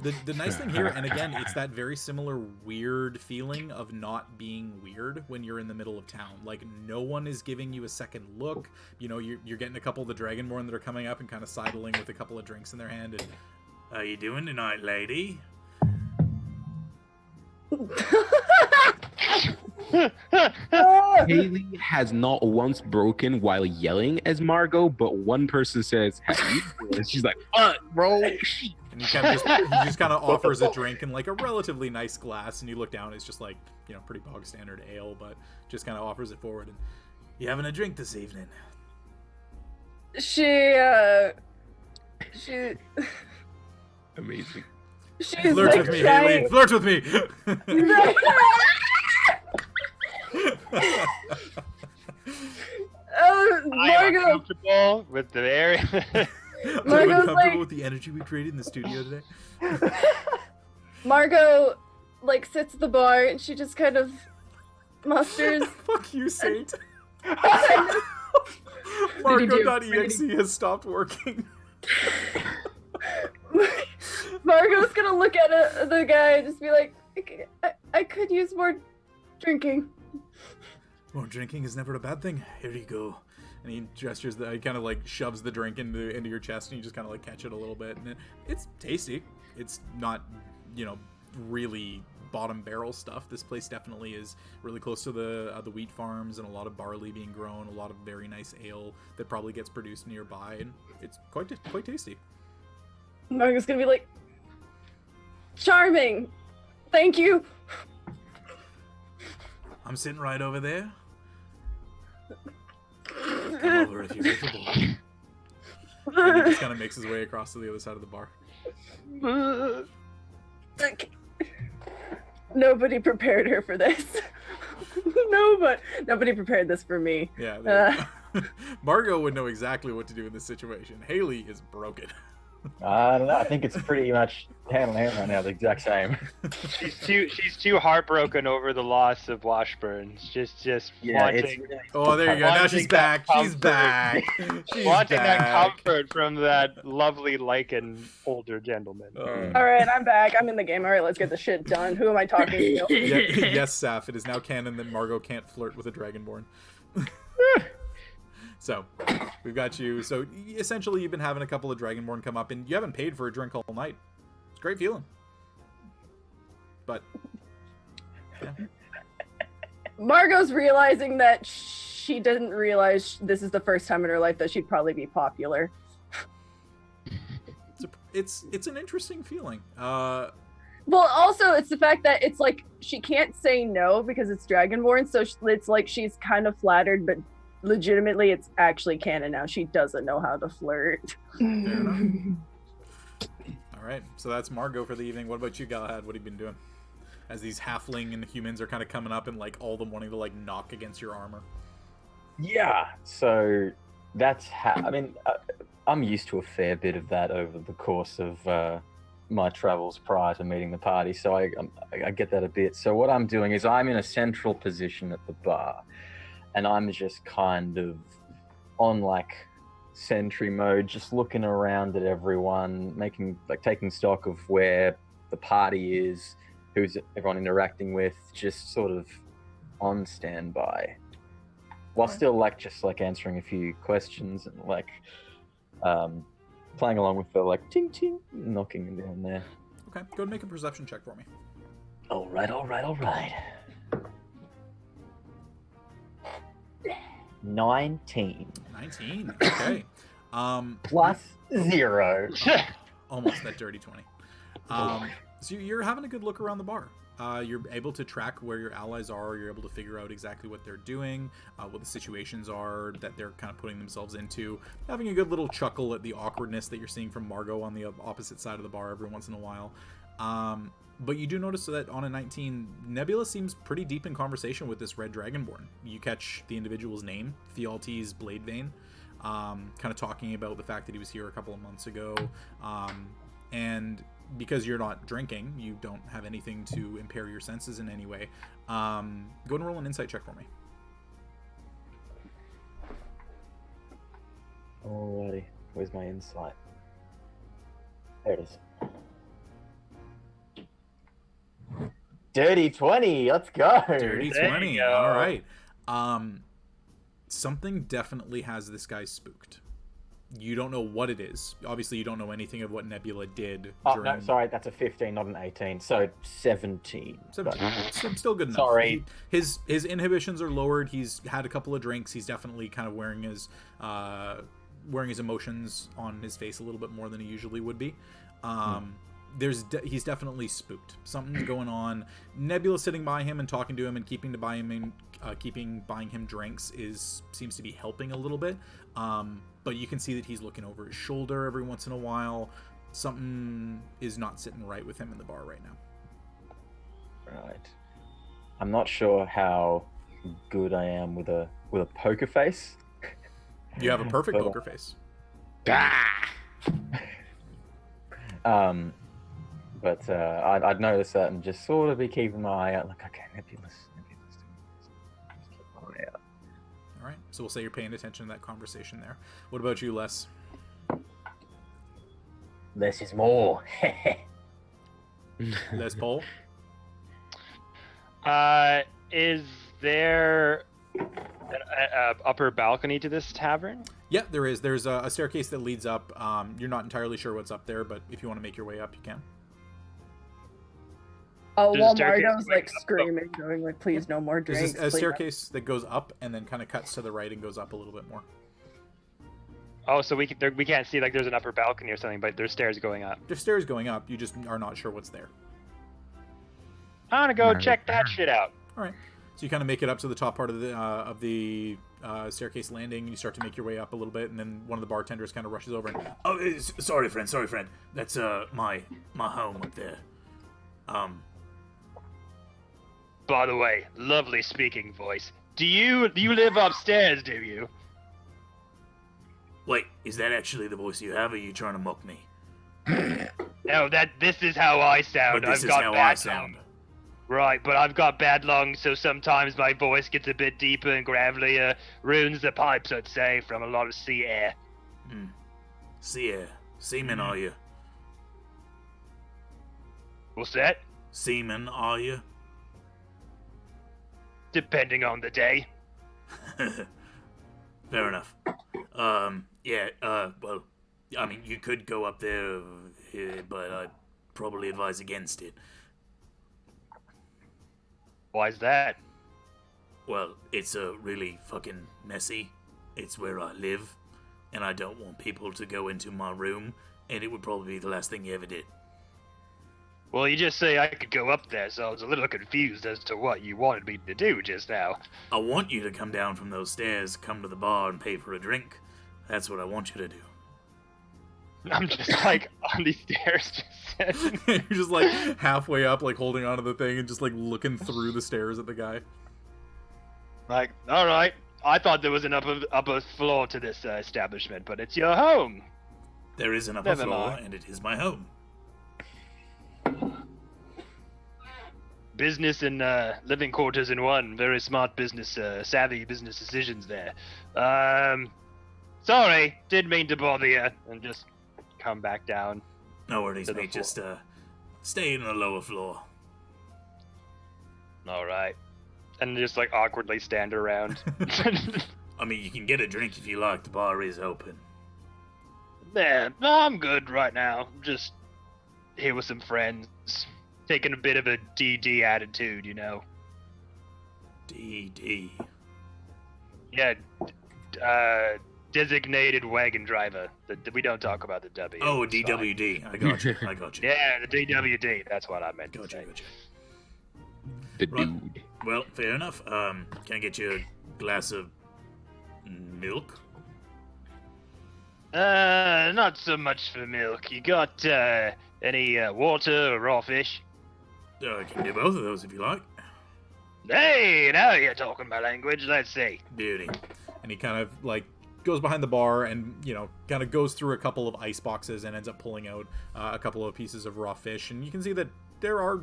Speaker 1: The nice thing here, and again, it's that very similar weird feeling of not being weird when you're in the middle of town. Like, no one is giving you a second look. You know, you're getting a couple of the Dragonborn that are coming up and kind of sidling with a couple of drinks in their hand. And,
Speaker 10: How you doing tonight, lady?
Speaker 5: Haley has not once broken while yelling as Margot, but one person says, "How you doing?" She's like, bro."
Speaker 1: and he just kind of offers a drink in like a relatively nice glass, and you look down, it's just like, you know, pretty bog standard ale, but just kind of offers it forward. And
Speaker 10: You having a drink this evening?
Speaker 6: She
Speaker 5: Amazing.
Speaker 6: she's
Speaker 1: flirt
Speaker 6: like
Speaker 1: with me,
Speaker 6: trying...
Speaker 1: Haley. Flirt with me.
Speaker 3: I'm
Speaker 6: Margot,
Speaker 3: uncomfortable with the area.
Speaker 1: I'm
Speaker 6: Margot's
Speaker 1: uncomfortable
Speaker 6: like-
Speaker 1: with the energy we created in the studio today.
Speaker 6: Margot like sits at the bar and she just kind of musters.
Speaker 1: Fuck you, Saint.
Speaker 6: What did you do?
Speaker 1: Margo.exe has stopped working.
Speaker 6: Margot's gonna look at the guy and just be like, I could use more drinking.
Speaker 1: More drinking is never a bad thing. Here you go. And he gestures that he kind of like shoves the drink into your chest, and you just kind of like catch it a little bit, and it's tasty. It's not, you know, really bottom barrel stuff. This place definitely is really close to the wheat farms, and a lot of barley being grown, a lot of very nice ale that probably gets produced nearby, and it's quite tasty.
Speaker 6: Margot's gonna be like, charming. Thank you.
Speaker 10: I'm sitting right over there. Come over if you're visible.
Speaker 1: And he just kind of makes his way across to the other side of the bar.
Speaker 6: Nobody prepared her for this. Nobody prepared this for me.
Speaker 1: Yeah. There you go. Margot would know exactly what to do in this situation. Haley is broken.
Speaker 4: I don't know. I think it's pretty much hand in hand right now, the exact same.
Speaker 3: She's too heartbroken over the loss of Washburn. Just
Speaker 4: Yeah,
Speaker 3: wanting,
Speaker 4: it's really
Speaker 1: Oh, there you go. Now
Speaker 3: Wanting
Speaker 1: she's
Speaker 3: that
Speaker 1: back. She's
Speaker 3: comfort.
Speaker 1: back. She's
Speaker 3: wanting that
Speaker 1: back.
Speaker 3: comfort from that lovely lichened older gentleman.
Speaker 6: All right, I'm back. I'm in the game. All right, let's get the shit done. Who am I talking to?
Speaker 1: Yes, Saf. It is now canon that Margot can't flirt with a Dragonborn. So, we've got you. So, essentially, you've been having a couple of Dragonborn come up, and you haven't paid for a drink all night. It's a great feeling. But, yeah.
Speaker 6: Margot's realizing that she didn't realize this is the first time in her life that she'd probably be popular.
Speaker 1: It's an interesting feeling.
Speaker 6: Well, also, it's the fact that it's like she can't say no because it's Dragonborn, so it's like she's kind of flattered, but legitimately it's actually canon now. She doesn't know how to flirt.
Speaker 1: Fair enough. All right, so that's Margot for the evening. What about you, Galahad? What have you been doing? As these halfling and the humans are kind of coming up and like all of them wanting to like knock against your armor.
Speaker 4: Yeah, so that's how. I mean, I'm used to a fair bit of that over the course of my travels prior to meeting the party, so I get that a bit. So what I'm doing is I'm in a central position at the bar, and I'm just kind of on like sentry mode, just looking around at everyone, taking stock of where the party is, who's everyone interacting with, just sort of on standby, while still just answering a few questions and playing along with the ting ting knocking down there.
Speaker 1: Okay, go and make a perception check for me.
Speaker 4: All right. 19.
Speaker 1: 19. Okay.
Speaker 4: Plus 0.
Speaker 1: Almost that dirty 20. So you're having a good look around the bar. You're able to track where your allies are. You're able to figure out exactly what they're doing, what the situations are that they're kind of putting themselves into. Having a good little chuckle at the awkwardness that you're seeing from Margot on the opposite side of the bar every once in a while. But you do notice that on a 19, Nebula seems pretty deep in conversation with this red Dragonborn. You catch the individual's name, Thealtes Bladevein. kind of talking about the fact that he was here a couple of months ago. And because you're not drinking, you don't have anything to impair your senses in any way. Go and roll an insight check for me.
Speaker 4: Alrighty, where's my insight? There it is. Dirty 20, let's go.
Speaker 1: Dirty
Speaker 3: There
Speaker 1: 20,
Speaker 3: you go.
Speaker 1: all right. Something definitely has this guy spooked. You don't know what it is. Obviously, you don't know anything of what Nebula did.
Speaker 4: Oh, no, sorry, that's a 15, not an 18. So 17.
Speaker 1: 17. Still good enough.
Speaker 4: Sorry.
Speaker 1: His inhibitions are lowered. He's had a couple of drinks. He's definitely kind of wearing his emotions on his face a little bit more than he usually would be. He's definitely spooked. Something's going on. Nebula sitting by him and talking to him and keeping buying him drinks seems to be helping a little bit. But you can see that he's looking over his shoulder every once in a while. Something is not sitting right with him in the bar right now.
Speaker 4: Right. I'm not sure how good I am with a poker face.
Speaker 1: You have a perfect poker face.
Speaker 4: But I'd notice that and just sort of be keeping my eye out. Like, okay, Nebula's doing this. Just keep my eye out.
Speaker 1: All right. So we'll say you're paying attention to that conversation there. What about you, Les?
Speaker 4: Less is more.
Speaker 1: Les Paul?
Speaker 3: Is there an upper balcony to this tavern?
Speaker 1: Yeah, there is. There's a staircase that leads up. You're not entirely sure what's up there, but if you want to make your way up, you can.
Speaker 6: Oh,
Speaker 3: There's a
Speaker 6: while
Speaker 3: staircase
Speaker 6: Margo's like
Speaker 3: going up.
Speaker 6: screaming, going like, "Please, no more drinks."
Speaker 1: There's a
Speaker 6: please."
Speaker 1: staircase that goes up and then kind of cuts to the right and goes up a little bit more.
Speaker 3: Oh, so we can't see like there's an upper balcony or something, but there's stairs going up.
Speaker 1: There's stairs going up. You just are not sure what's there.
Speaker 3: I want to go check that shit out.
Speaker 1: All right. So you kind of make it up to the top part of the staircase landing, and you start to make your way up a little bit, and then one of the bartenders kind of rushes over and,
Speaker 10: Oh, sorry, friend. That's my home up there.
Speaker 3: By the way, lovely speaking voice. Do you live upstairs? Do you?
Speaker 10: Wait, is that actually the voice you have, or are you trying to mock me?
Speaker 3: No, this is how I sound.
Speaker 10: But this
Speaker 3: I've
Speaker 10: is
Speaker 3: got
Speaker 10: how
Speaker 3: bad
Speaker 10: I
Speaker 3: lungs.
Speaker 10: sound.
Speaker 3: Right, but I've got bad lungs, so sometimes my voice gets a bit deeper and gravelier, ruins the pipes, I'd say, from a lot of sea air.
Speaker 10: Sea air. Seaman, are you?
Speaker 3: What's that?
Speaker 10: Seaman, are you?
Speaker 3: Depending on the day.
Speaker 10: Fair enough. Well, I mean, you could go up there, but I'd probably advise against it.
Speaker 3: Why's that?
Speaker 10: Well, it's really fucking messy. It's where I live, and I don't want people to go into my room, and it would probably be the last thing you ever did.
Speaker 3: Well, you just say I could go up there, so I was a little confused as to what you wanted me to do just now.
Speaker 10: I want you to come down from those stairs, come to the bar, and pay for a drink. That's what I want you to do.
Speaker 3: I'm just like on these stairs, just sitting.
Speaker 1: You're just like halfway up, like holding onto the thing and just like looking through the stairs at the guy.
Speaker 3: Like, all right, I thought there was an upper floor to this establishment, but it's your home.
Speaker 10: There is an upper
Speaker 3: Never
Speaker 10: floor,
Speaker 3: mind.
Speaker 10: and it is my home.
Speaker 3: Business and living quarters in one. Very smart business, savvy business decisions there. Sorry, didn't mean to bother you. And just come back down.
Speaker 10: No worries,
Speaker 3: To the
Speaker 10: mate.
Speaker 3: floor.
Speaker 10: Just stay in the lower floor.
Speaker 3: All right. And just like awkwardly stand around.
Speaker 10: I mean, you can get a drink if you like. The bar is open.
Speaker 3: Yeah, no, I'm good right now. Just here with some friends. Taking a bit of a DD attitude, you know.
Speaker 10: DD.
Speaker 3: Yeah, designated wagon driver. We don't talk about the W.
Speaker 10: Oh,
Speaker 3: It's fine.
Speaker 10: DWD. I got you. I got you.
Speaker 3: Yeah, the DWD. That's what I meant to
Speaker 10: Gotcha,
Speaker 3: say.
Speaker 10: gotcha.
Speaker 5: The
Speaker 10: Right.
Speaker 5: dude.
Speaker 10: Well, fair enough. Can I get you a glass of milk?
Speaker 3: Not so much for milk. You got any water or raw fish?
Speaker 10: I can do both of those if you like.
Speaker 3: Hey, now you're talking my language. Let's see.
Speaker 10: Beauty.
Speaker 1: And he kind of like goes behind the bar and, kind of goes through a couple of ice boxes and ends up pulling out a couple of pieces of raw fish. And you can see that there are,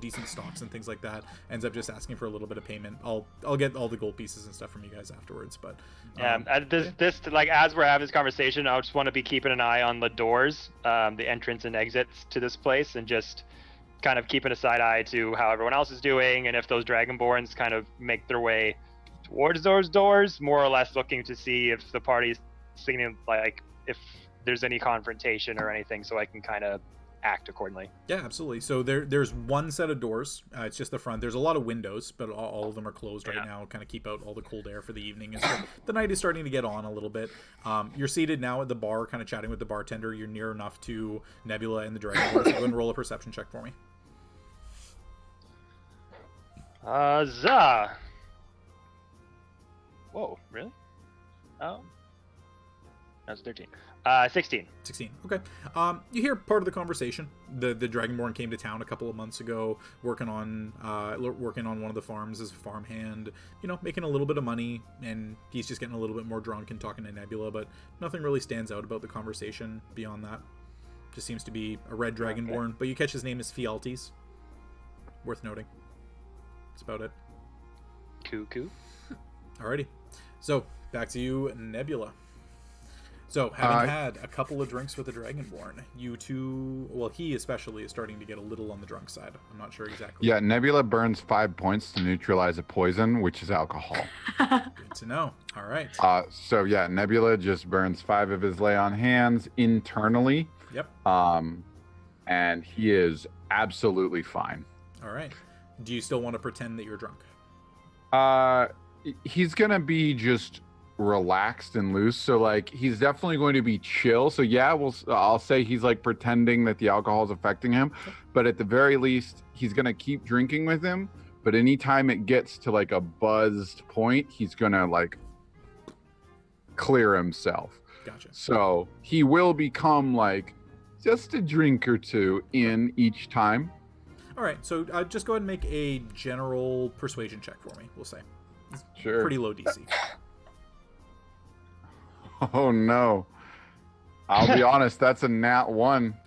Speaker 1: decent stocks and things like that. Ends up just asking for a little bit of payment. I'll get all the gold pieces and stuff from you guys afterwards. But
Speaker 3: this as we're having this conversation, I just want to be keeping an eye on the doors, the entrance and exits to this place, and just kind of keeping a side eye to how everyone else is doing, and if those Dragonborns kind of make their way towards those doors, more or less looking to see if the party's singing, if there's any confrontation or anything, so I can kind of act accordingly.
Speaker 1: Yeah, absolutely. So there's one set of doors. It's just the front. There's a lot of windows, but all of them are closed right now, kind of keep out all the cold air for the evening. And so the night is starting to get on a little bit. You're seated now at the bar, kind of chatting with the bartender. You're near enough to Nebula and the Dragonborn. So go and roll a perception check for me.
Speaker 3: Whoa, really? Oh. That's 13. 16.
Speaker 1: 16. Okay. You hear part of the conversation. The Dragonborn came to town a couple of months ago, working on one of the farms as a farmhand. Making a little bit of money, and he's just getting a little bit more drunk and talking to Nebula. But nothing really stands out about the conversation beyond that. Just seems to be a red Dragonborn. Okay. But you catch his name is Fialtes. Worth noting. That's about it.
Speaker 3: Cuckoo.
Speaker 1: Alrighty. So back to you, Nebula. So, having had a couple of drinks with the Dragonborn, you two, well, he especially is starting to get a little on the drunk side. I'm not sure exactly.
Speaker 2: Yeah, Nebula burns 5 points to neutralize a poison, which is alcohol.
Speaker 1: Good to know. All right.
Speaker 2: So yeah, Nebula just burns 5 of his lay on hands internally.
Speaker 1: Yep.
Speaker 2: And he is absolutely fine.
Speaker 1: All right. Do you still want to pretend that you're drunk?
Speaker 2: He's gonna be just relaxed and loose, so he's definitely going to be chill. So yeah, I'll say he's pretending that the alcohol is affecting him, but at the very least he's gonna keep drinking with him, but anytime it gets to a buzzed point, he's gonna clear himself.
Speaker 1: Gotcha.
Speaker 2: So he will become just a drink or two in each time.
Speaker 1: All right, so just go ahead and make a general persuasion check for me, we'll say.
Speaker 2: Sure.
Speaker 1: Pretty low DC.
Speaker 2: Oh no. I'll be honest, that's a nat 1.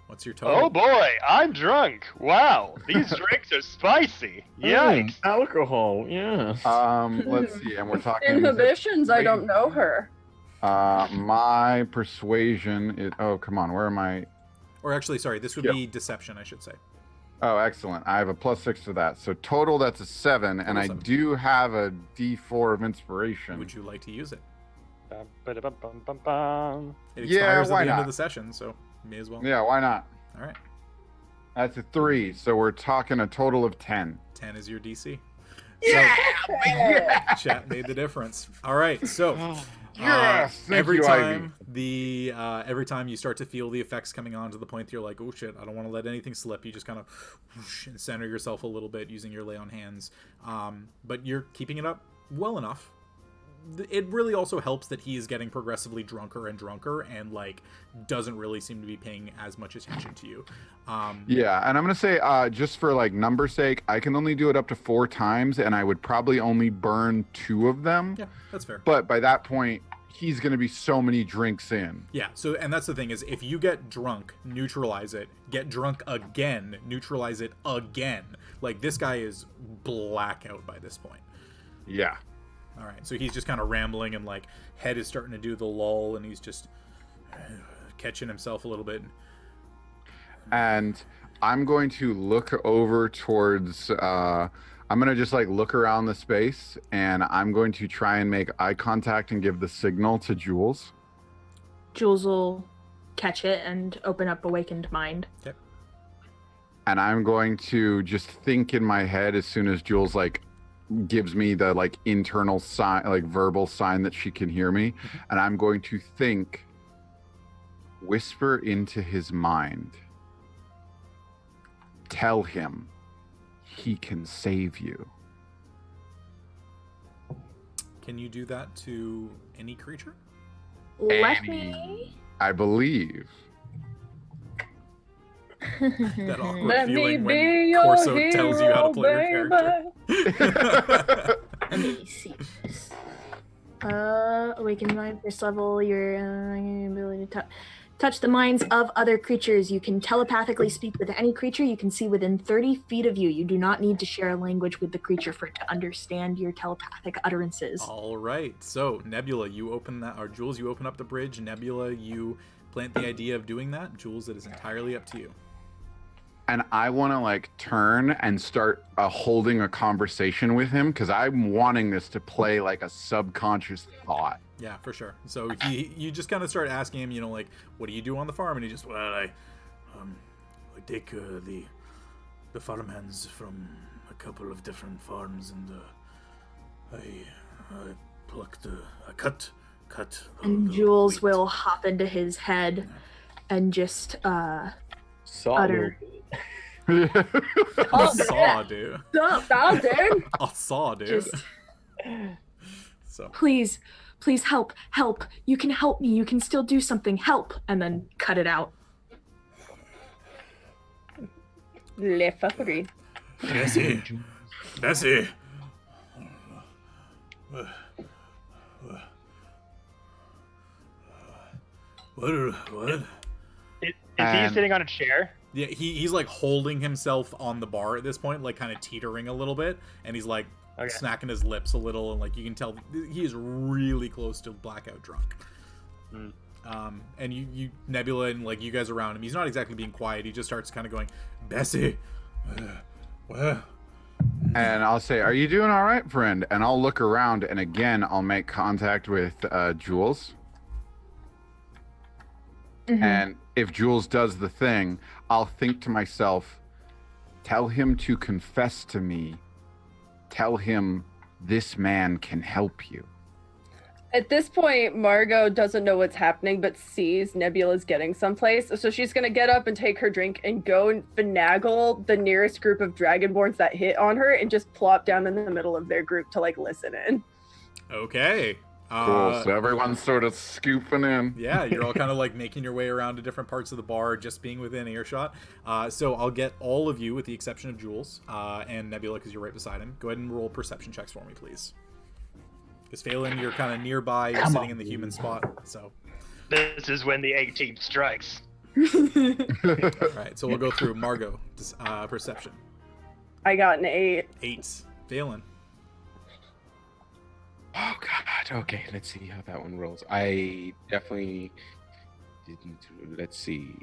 Speaker 1: What's your total?
Speaker 3: Oh boy, I'm drunk. Wow, these drinks are spicy. Yikes.
Speaker 4: Alcohol, yeah.
Speaker 2: Let's see, and we're talking
Speaker 6: Inhibitions, I don't know her.
Speaker 2: My persuasion is, oh come on, where am I?
Speaker 1: Or actually, sorry, this would be deception, I should say.
Speaker 2: Oh, excellent. I have a +6 to that. So total, that's a 7, and I do have a D4 of inspiration.
Speaker 1: Would you like to use it?
Speaker 3: It
Speaker 1: expires at the end of the session, so may as well.
Speaker 2: Yeah, why not?
Speaker 1: All right.
Speaker 2: That's a 3, so we're talking a total of 10.
Speaker 1: 10 is your DC.
Speaker 2: Yeah!
Speaker 1: So, chat made the difference. All right, so
Speaker 2: yes,
Speaker 1: every time every time you start to feel the effects coming on to the point that you're like, oh shit, I don't want to let anything slip, you just kind of whoosh and center yourself a little bit using your lay on hands. But you're keeping it up well enough. It really also helps that he is getting progressively drunker and drunker and doesn't really seem to be paying as much attention to you.
Speaker 2: Yeah, and I'm gonna say just for number's sake, I can only do it up to 4 times, and I would probably only burn 2 of them.
Speaker 1: Yeah, that's fair.
Speaker 2: But by that point, he's gonna be so many drinks in.
Speaker 1: Yeah, so and that's the thing is, if you get drunk, neutralize it. Get drunk again, neutralize it again. This guy is blackout by this point.
Speaker 2: Yeah.
Speaker 1: All right, so he's just kind of rambling and head is starting to do the lull, and he's just catching himself a little bit.
Speaker 2: And I'm going to look over towards. I'm going to just look around the space, and I'm going to try and make eye contact and give the signal to Jules.
Speaker 7: Jules will catch it and open up Awakened Mind.
Speaker 1: Okay.
Speaker 2: And I'm going to just think in my head as soon as Jules gives me the internal sign, verbal sign that she can hear me, and I'm going to think, whisper into his mind, tell him he can save you.
Speaker 1: Can you do that to any creature?
Speaker 7: Let me.
Speaker 2: I believe.
Speaker 1: That awkward
Speaker 6: Let
Speaker 1: feeling
Speaker 6: me
Speaker 1: when
Speaker 6: be your
Speaker 1: Corso
Speaker 6: hero,
Speaker 1: tells you how to play your character.
Speaker 7: Let me see this. Awaken mind first level. Your ability to touch the minds of other creatures. You can telepathically speak with any creature you can see within 30 feet of you. You do not need to share a language with the creature for it to understand your telepathic utterances.
Speaker 1: All right. So, Nebula, you open that, or Jules, you open up the bridge. Nebula, you plant the idea of doing that. Jules, it is entirely up to you.
Speaker 2: And I want to like turn and start holding a conversation with him because I'm wanting this to play like a subconscious thought.
Speaker 1: Yeah, for sure. So you just kind of start asking him, you know, like, what do you do on the farm? And he just,
Speaker 10: Well, I take the farmhands from a couple of different farms, and I plucked, I cut.
Speaker 7: And Jules will hop into his head and just utter.
Speaker 1: I saw, dude. I saw, dude.
Speaker 7: Just,
Speaker 1: so
Speaker 7: please help. You can help me. You can still do something. Help. And then cut it out.
Speaker 6: Le fuckery.
Speaker 10: Bessie. What?
Speaker 3: Is he sitting on a chair?
Speaker 1: yeah, he's like holding himself on the bar at this point, like kind of teetering a little bit, and he's like smacking his lips a little, and like you can tell he is really close to blackout drunk. And you Nebula and like you guys around him, he's not exactly being quiet. He just starts kind of going, Bessie, well.
Speaker 2: And I'll say, are you doing all right, friend? And I'll look around, and again, I'll make contact with Jules. And if Jules does the thing, I'll think to myself, tell him to confess to me. Tell him this man can help you.
Speaker 6: At this point, Margot doesn't know what's happening, but sees Nebula's getting someplace. So she's going to get up and take her drink and go and finagle the nearest group of Dragonborns that hit on her and just plop down in the middle of their group to, like, listen in.
Speaker 1: Okay.
Speaker 2: Cool. So everyone's sort of scooping in.
Speaker 1: Yeah, you're all kind of like making your way around to different parts of the bar, just being within earshot. So I'll get all of you, with the exception of Jules and Nebula, because you're right beside him. Go ahead and roll perception checks for me, please. Because Phelan, you're kind of nearby, you're sitting in the human spot, so.
Speaker 3: This is when the 18 strikes.
Speaker 1: Alright, so we'll go through Margot, perception.
Speaker 6: I got an 8.
Speaker 1: 8. Phelan.
Speaker 5: Oh god. Okay, let's see how that one rolls. I definitely didn't. Let's see.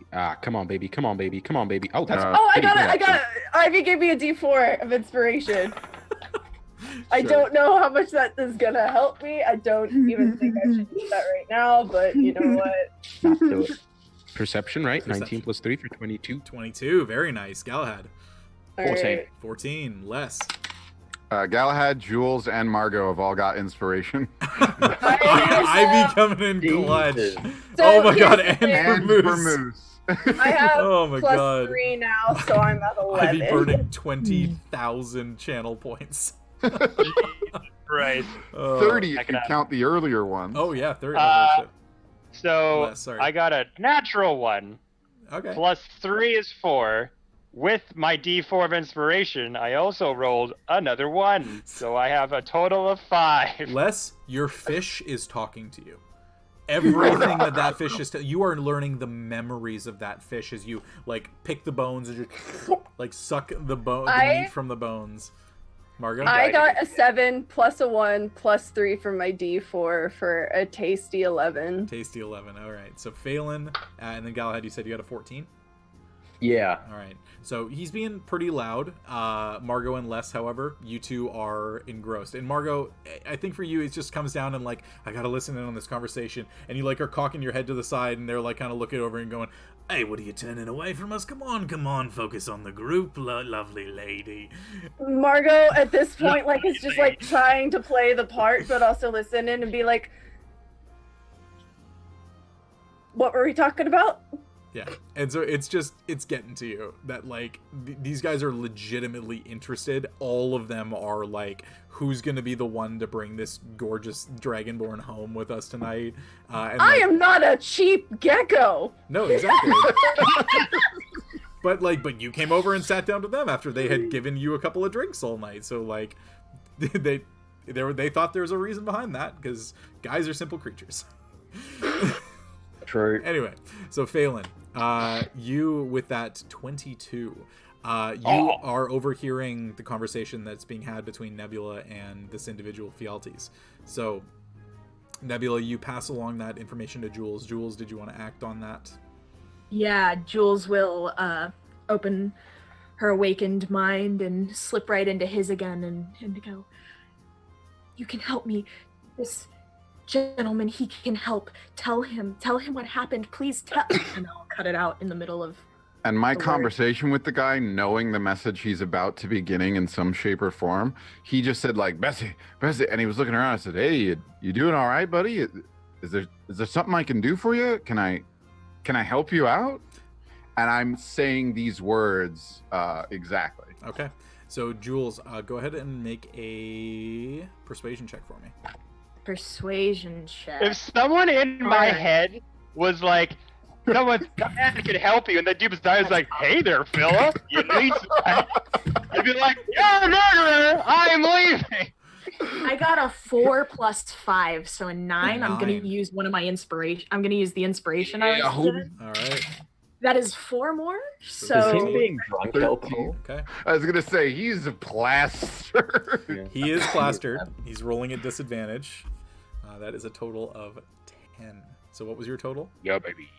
Speaker 5: Come on, baby. Oh, that's.
Speaker 6: I got it. Ivy gave me a D4 of inspiration. I don't know how much that is gonna help me. I don't even think I should do that right now, but you know what?
Speaker 5: Do it. Perception, right? 19 plus 3 for 22.
Speaker 1: 22, very nice. Galahad.
Speaker 5: 14.
Speaker 6: Right.
Speaker 1: 14, less.
Speaker 2: Galahad, Jules, and Margot have all got inspiration.
Speaker 1: Ivy coming in clutch.
Speaker 6: So
Speaker 1: oh my god,
Speaker 6: here's
Speaker 1: and for Moose.
Speaker 6: I have
Speaker 1: Oh my
Speaker 6: plus
Speaker 1: God.
Speaker 6: 3 now, so I'm at 11.
Speaker 1: Ivy burning 20,000 channel points.
Speaker 3: Right.
Speaker 2: 30 if you count the earlier ones.
Speaker 1: Oh yeah, 30.
Speaker 3: So
Speaker 1: Less, sorry.
Speaker 3: I got a natural 1.
Speaker 1: Okay.
Speaker 3: Plus 3 is 4. With my D4 of inspiration, I also rolled another 1. So I have a total of 5.
Speaker 1: Les, your fish is talking to you. Everything that fish is you are learning the memories of that fish as you like pick the bones and just like suck the meat from the bones. Margot?
Speaker 6: I got a 7 plus a 1 plus 3 for my D4 for a tasty 11.
Speaker 1: Tasty 11. All right. So Phelan and then Galahad, you said you got a 14?
Speaker 4: Yeah.
Speaker 1: All right. So he's being pretty loud. Margot and Les, however, you two are engrossed. And Margot, I think for you, it just comes down and like, I got to listen in on this conversation. And you like are cocking your head to the side and they're like kind of looking over and going,
Speaker 10: Hey, what are you turning away from us? Come on, focus on the group, lovely lady.
Speaker 6: Margot at this point like is just like trying to play the part but also listen in and be like, what were we talking about?
Speaker 1: yeah. And so it's getting to you that like these guys are legitimately interested. All of them are like, who's going to be the one to bring this gorgeous Dragonborn home with us tonight? And
Speaker 6: I am not a cheap gecko.
Speaker 1: No, exactly. But you came over and sat down to them after they had given you a couple of drinks all night. So like, They thought there was a reason behind that because guys are simple creatures.
Speaker 4: True.
Speaker 1: Anyway, so Phelan, you with that 22, you are overhearing the conversation that's being had between Nebula and this individual Fealties. So, Nebula, you pass along that information to Jules. Jules, did you want to act on that?
Speaker 7: Yeah, Jules will open her awakened mind and slip right into his again and go, "You can help me. This gentleman, he can help. Tell him what happened. Please tell." And I'll cut it out in the middle of
Speaker 2: And my
Speaker 7: the word.
Speaker 2: conversation with the guy, knowing the message he's about to be getting in some shape or form, he just said like, Bessie, and he was looking around. I said, "Hey, you doing all right, buddy? Is there something I can do for you? Can I help you out?" And I'm saying these words exactly.
Speaker 1: Okay. So, Jules, go ahead and make a persuasion check for me.
Speaker 7: Persuasion check.
Speaker 3: If someone in my
Speaker 7: Alright.
Speaker 3: head was like, someone can help you, and the dude's is like, "Hey there, fella, you need some help?" I'd be like, "You're a murderer! I'm leaving!"
Speaker 7: I got a 4 plus 5, so a 9. I'm gonna
Speaker 1: 9.
Speaker 7: use one of my inspiration. I'm gonna use the inspiration I was given.
Speaker 1: All right.
Speaker 7: That is 4 more.
Speaker 4: Is
Speaker 7: So
Speaker 4: him being drunk helpful?
Speaker 1: Okay.
Speaker 2: I was gonna say he's a plaster.
Speaker 1: He is plastered. He's rolling at disadvantage. That is a total of 10. So what was your total?
Speaker 2: Yeah, baby.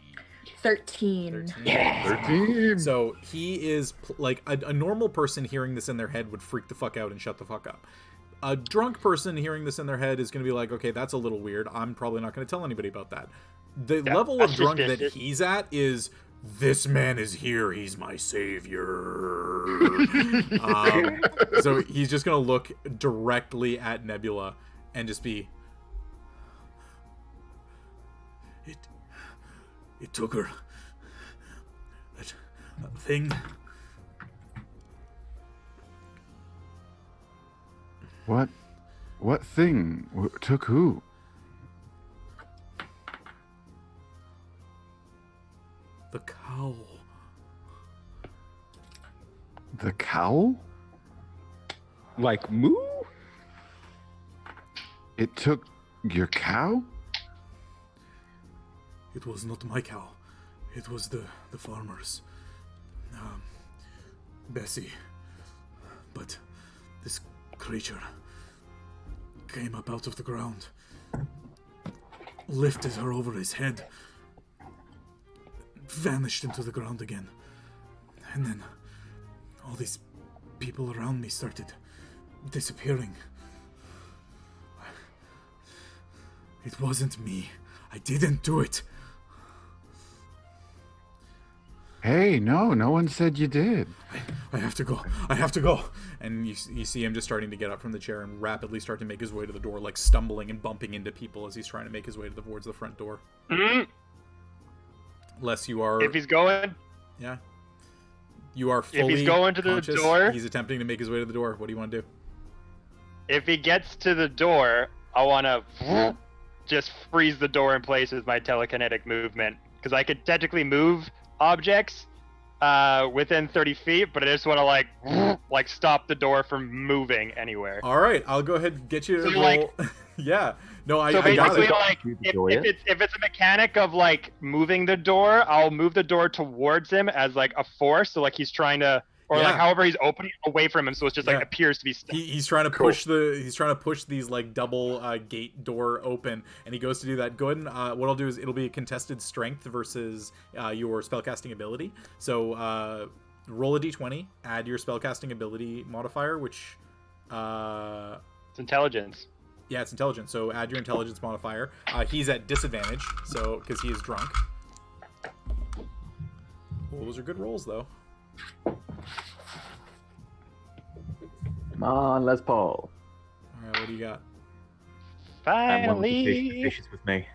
Speaker 7: 13.
Speaker 2: 13.
Speaker 1: So he is like a normal person hearing this in their head would freak the fuck out and shut the fuck up. A drunk person hearing this in their head is going to be like, okay, that's a little weird. I'm probably not going to tell anybody about that. The level of
Speaker 3: that's
Speaker 1: drunk that
Speaker 3: suspicious.
Speaker 1: he's at is, this man is here. He's my savior. So he's just going to look directly at Nebula and just be, It took her. That thing.
Speaker 2: What thing took who?
Speaker 1: The cow.
Speaker 2: The cow?
Speaker 5: Like moo?
Speaker 2: It took your cow?
Speaker 1: It was not my cow. It was the farmer's. Bessie. But this creature came up out of the ground, lifted her over his head, vanished into the ground again. And then all these people around me started disappearing. It wasn't me. I didn't do it.
Speaker 2: Hey, no one said you did.
Speaker 1: I have to go. I have to go. And you see him just starting to get up from the chair and rapidly start to make his way to the door, like stumbling and bumping into people as he's trying to make his way towards the front door.
Speaker 3: Mhm.
Speaker 1: Unless you are...
Speaker 3: If he's going,
Speaker 1: Yeah. You are fully
Speaker 3: if he's going to the
Speaker 1: conscious.
Speaker 3: door,
Speaker 1: He's attempting to make his way to the door. What do you want to do?
Speaker 3: if he gets to the door, I want to just freeze the door in place with my telekinetic movement, because I could technically move objects within 30 feet, but I just want to like stop the door from moving anywhere.
Speaker 1: All right. I'll go ahead and get you to
Speaker 3: So,
Speaker 1: roll.
Speaker 3: like-
Speaker 1: Yeah. No, I
Speaker 3: So
Speaker 1: got
Speaker 3: basically,
Speaker 1: it.
Speaker 3: like, if it's a mechanic of like moving the door, I'll move the door towards him as like a force. So like he's trying to, or
Speaker 1: Yeah.
Speaker 3: like however he's opening it away from him, so it's just like
Speaker 1: Yeah.
Speaker 3: appears to be stuck.
Speaker 1: He's trying to push these like double gate door open, and he goes to do that. Go ahead and what I'll do is it'll be a contested strength versus your spellcasting ability. So roll a d20, add your spellcasting ability modifier, which
Speaker 3: It's intelligence.
Speaker 1: yeah, it's intelligence. So add your intelligence modifier. He's at disadvantage, so because he is drunk. Well, those are good rolls though.
Speaker 4: Come on, Les Paul.
Speaker 1: All right, what do you got?
Speaker 4: And one with the
Speaker 3: Finally,
Speaker 4: fishes with me.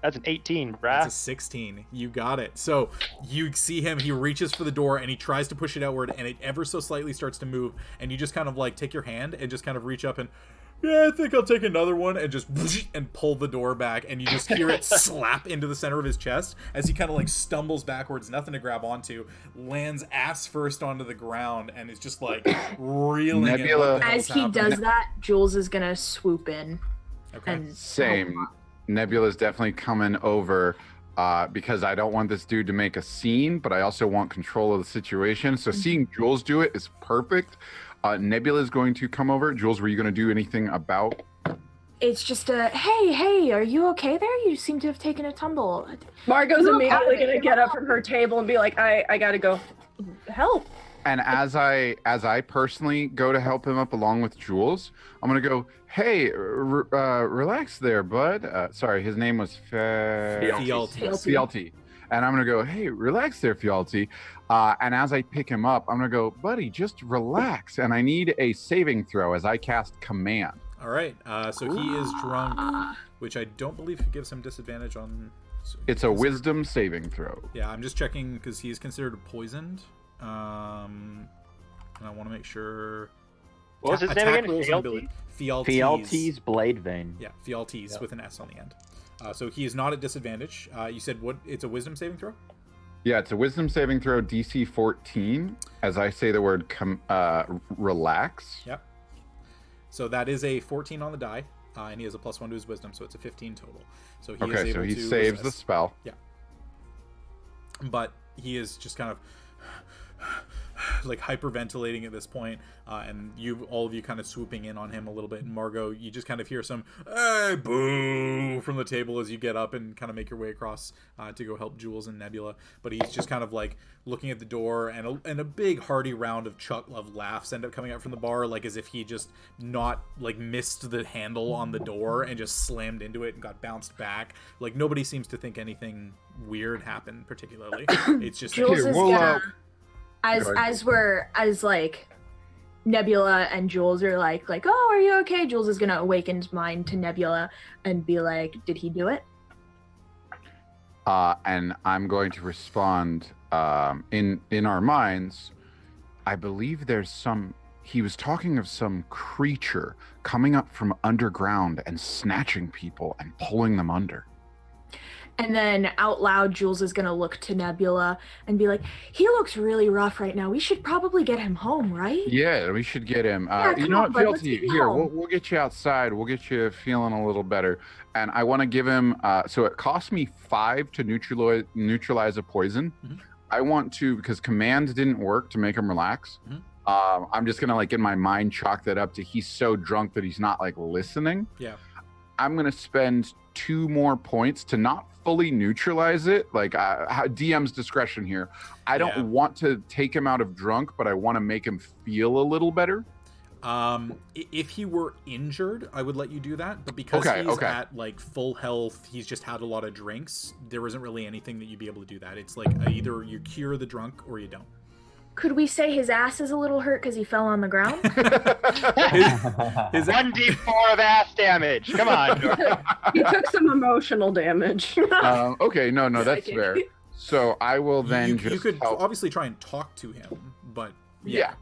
Speaker 3: that's an 18,
Speaker 1: That's a
Speaker 3: bruh.
Speaker 1: 16. You got it. So you see him, he reaches for the door and he tries to push it outward and it ever so slightly starts to move. And you just kind of like take your hand and just kind of reach up and yeah, I think I'll take another one, and just and pull the door back, and you just hear it slap into the center of his chest as he kind of like stumbles backwards, nothing to grab onto, lands ass first onto the ground, and is just like reeling.
Speaker 2: Nebula.
Speaker 7: As he does that, Jules is gonna swoop in.
Speaker 1: Okay.
Speaker 7: And
Speaker 2: Same. Nebula's definitely coming over because I don't want this dude to make a scene, but I also want control of the situation. So seeing Jules do it is perfect. Nebula is going to come over. Jules, were you going to do anything about?
Speaker 7: It's just a, hey, are you okay there? You seem to have taken a tumble.
Speaker 6: Margot's immediately gonna get up from her table and be like, I gotta go help.
Speaker 2: And as I personally go to help him up along with Jules, I'm gonna go, hey, relax there, bud. Sorry, his name was Fialti. And I'm gonna go, hey, relax there, Fialti. And as I pick him up, I'm gonna go, buddy, just relax. And I need a saving throw as I cast Command.
Speaker 1: All right. So he is drunk, which I don't believe gives him disadvantage on.
Speaker 2: It's a Wisdom saving throw.
Speaker 1: Yeah, I'm just checking because he's considered poisoned. And I want to make sure.
Speaker 3: What was his name again?
Speaker 4: Fialti's Blade Vein.
Speaker 1: Yeah, Fialti's with an S on the end. So he is not at disadvantage. You said what? It's a Wisdom saving throw?
Speaker 2: Yeah, it's a Wisdom saving throw, DC 14, as I say the word relax.
Speaker 1: Yep. So that is a 14 on the die, and he has a +1 to his Wisdom, so it's a 15 total. So he is able
Speaker 2: so he
Speaker 1: to
Speaker 2: saves
Speaker 1: resist.
Speaker 2: the spell.
Speaker 1: Yeah. But he is just kind of like hyperventilating at this point, and all of you kind of swooping in on him a little bit. And Margot, you just kind of hear some boo from the table as you get up and kind of make your way across to go help Jules and Nebula. But he's just kind of like looking at the door, and a big hearty round of laughs end up coming out from the bar, like as if he just not like missed the handle on the door and just slammed into it and got bounced back. Like nobody seems to think anything weird happened particularly. It's just
Speaker 7: Jules is gonna, as like Nebula and Jules are like, oh, are you okay? Jules is gonna awaken his mind to Nebula and be like, did he do it?
Speaker 2: And I'm going to respond in our minds. I believe he was talking of some creature coming up from underground and snatching people and pulling them under.
Speaker 7: And then out loud, Jules is gonna look to Nebula and be like, he looks really rough right now. We should probably get him home, right?
Speaker 2: Yeah, we should get him.
Speaker 7: You know what,
Speaker 2: Fialti, here, we'll get you outside. We'll get you feeling a little better. And I want to give him, so it cost me 5 to neutralize a poison.
Speaker 1: Mm-hmm.
Speaker 2: I want to, because Command didn't work to make him relax.
Speaker 1: Mm-hmm.
Speaker 2: I'm just going to like in my mind chalk that up to he's so drunk that he's not like listening.
Speaker 1: Yeah.
Speaker 2: I'm going to spend 2 more points to not fully neutralize it, like DM's discretion here. I don't want to take him out of drunk, but I want to make him feel a little better.
Speaker 1: If he were injured, I would let you do that, but because he's at like full health, he's just had a lot of drinks, there isn't really anything that you'd be able to do that. It's like either you cure the drunk or you don't.
Speaker 7: Could we say his ass is a little hurt because he fell on the ground?
Speaker 3: his 1d4 of ass damage. Come on.
Speaker 6: He took some emotional damage.
Speaker 2: Okay, no, that's fair. So I will then
Speaker 1: you could obviously try and talk to him, but yeah.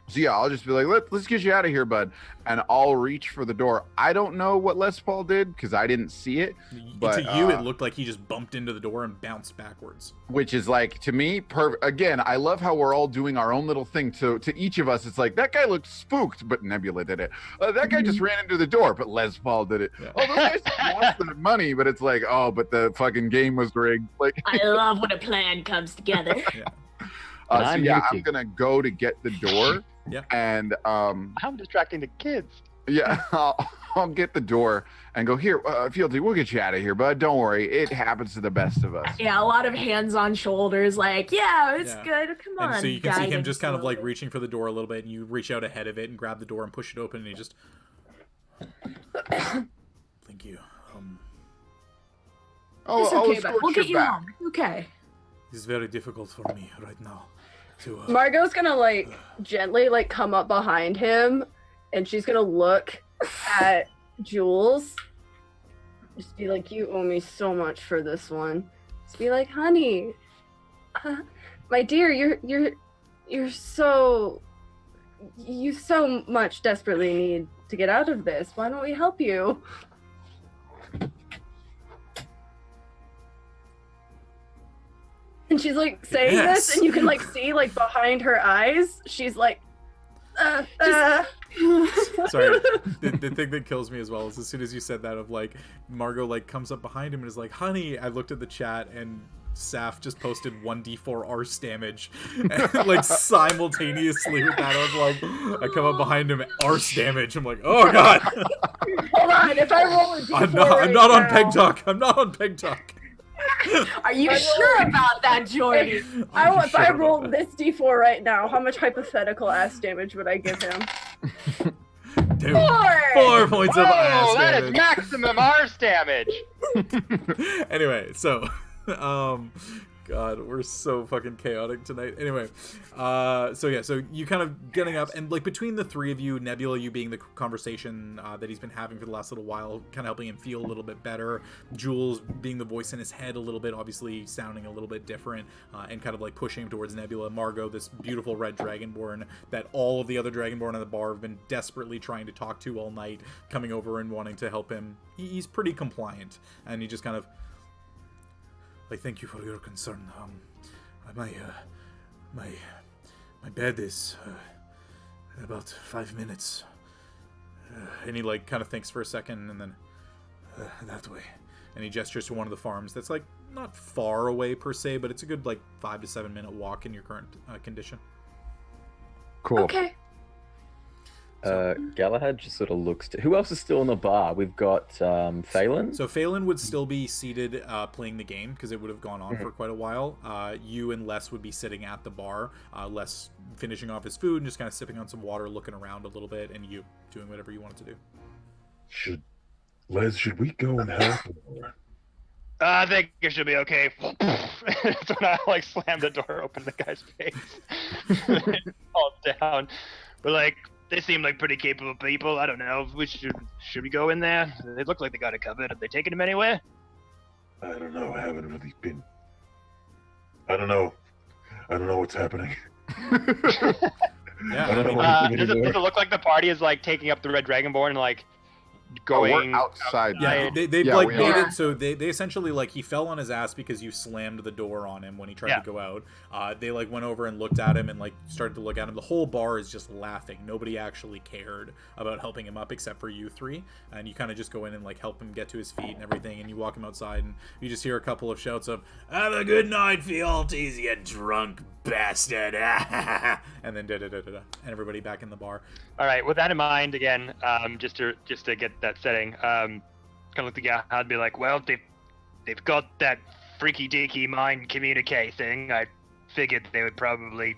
Speaker 2: So yeah, I'll just be like, let's get you out of here, bud. And I'll reach for the door. I don't know what Les Paul did because I didn't see it. But
Speaker 1: to you, it looked like he just bumped into the door and bounced backwards.
Speaker 2: Which is like, to me, again, I love how we're all doing our own little thing. To each of us, it's like, that guy looked spooked, but Nebula did it. That guy just ran into the door, but Les Paul did it. Yeah. Oh, those guys lost their money, but it's like, oh, but the fucking game was rigged. Like,
Speaker 7: I love when a plan comes together.
Speaker 2: I'm gonna go to get the door.
Speaker 1: Yeah.
Speaker 2: And
Speaker 3: I'm distracting the kids.
Speaker 2: Yeah, I'll get the door and go, here, Fieldy, we'll get you out of here, bud. Don't worry, it happens to the best of us.
Speaker 7: Yeah, a lot of hands on shoulders, like, it's good. Come on.
Speaker 1: And so you can see him just kind of like reaching for the door a little bit, and you reach out ahead of it and grab the door and push it open, and he just. Thank you.
Speaker 7: It's okay, but we'll get you home. Okay.
Speaker 1: It's very difficult for me right now.
Speaker 6: Margot's gonna like gently like come up behind him, and she's gonna look at Jules. Just be like, you owe me so much for this one. Just be like, honey, my dear, you so much desperately need to get out of this. Why don't we help you? And she's like saying
Speaker 1: Yes.
Speaker 6: this, and you can like see like behind her eyes, she's like,
Speaker 1: Sorry, the thing that kills me as well is as soon as you said that of like Margot like comes up behind him and is like, honey, I looked at the chat and Saf just posted 1d4 arse damage, and like simultaneously with that I was like, I come up behind him, arse damage. I'm like, oh god.
Speaker 6: Hold on, if I roll a d4
Speaker 1: I'm not on peg talk. I'm not on peg talk.
Speaker 7: Are you sure about that, Jordy?
Speaker 6: If I rolled this d4 right now, how much hypothetical ass damage would I give him?
Speaker 1: Dude, 4
Speaker 6: 4!
Speaker 1: points of ass
Speaker 3: That is
Speaker 1: damage.
Speaker 3: maximum arse damage.
Speaker 1: Anyway, so God, we're so fucking chaotic tonight. Anyway, so you kind of getting up, and like between the three of you, Nebula, you being the conversation that he's been having for the last little while, kind of helping him feel a little bit better. Jules being the voice in his head a little bit, obviously sounding a little bit different, and kind of like pushing him towards Nebula. Margot, this beautiful red dragonborn that all of the other dragonborn in the bar have been desperately trying to talk to all night, coming over and wanting to help him. He's pretty compliant, and he just kind of like, thank you for your concern. My bed is in about 5 minutes. And he like kind of thinks for a second, and then that way. And he gestures to one of the farms that's like not far away per se, but it's a good like 5 to 7 minute walk in your current condition.
Speaker 2: Cool.
Speaker 6: Okay.
Speaker 4: Galahad just sort of looks to... Who else is still in the bar? We've got Phelan.
Speaker 1: So Phelan would still be seated playing the game because it would have gone on for quite a while. You and Les would be sitting at the bar, Les finishing off his food and just kind of sipping on some water, looking around a little bit, and you doing whatever you wanted to do.
Speaker 8: Should we go and help?
Speaker 3: I think it should be okay. That's when I like slam the door open in the guy's face. Falls down. But like, they seem like pretty capable people. I don't know. Should we go in there? They look like they got it covered. Have they taken him anywhere?
Speaker 8: I don't know. I haven't really been. I don't know what's happening.
Speaker 1: Yeah,
Speaker 8: I don't know what
Speaker 3: Does it look like the party is like taking up the red dragonborn and like going
Speaker 2: we're outside.
Speaker 1: Yeah, they've
Speaker 2: Yeah,
Speaker 1: like
Speaker 2: we
Speaker 1: made
Speaker 2: are.
Speaker 1: it so they essentially like he fell on his ass because you slammed the door on him when he tried to go out. They like went over and looked at him and like started to look at him. The whole bar is just laughing. Nobody actually cared about helping him up except for you three. And you kind of just go in and like help him get to his feet and everything. And you walk him outside and you just hear a couple of shouts of "Have a good night, Fealties, you drunk bastard!" and then and everybody back in the bar.
Speaker 3: All right. With that in mind, again, just to get that setting, kind of look at the guy. I'd be like, well, they've got that freaky deaky mind communicate thing. I figured they would probably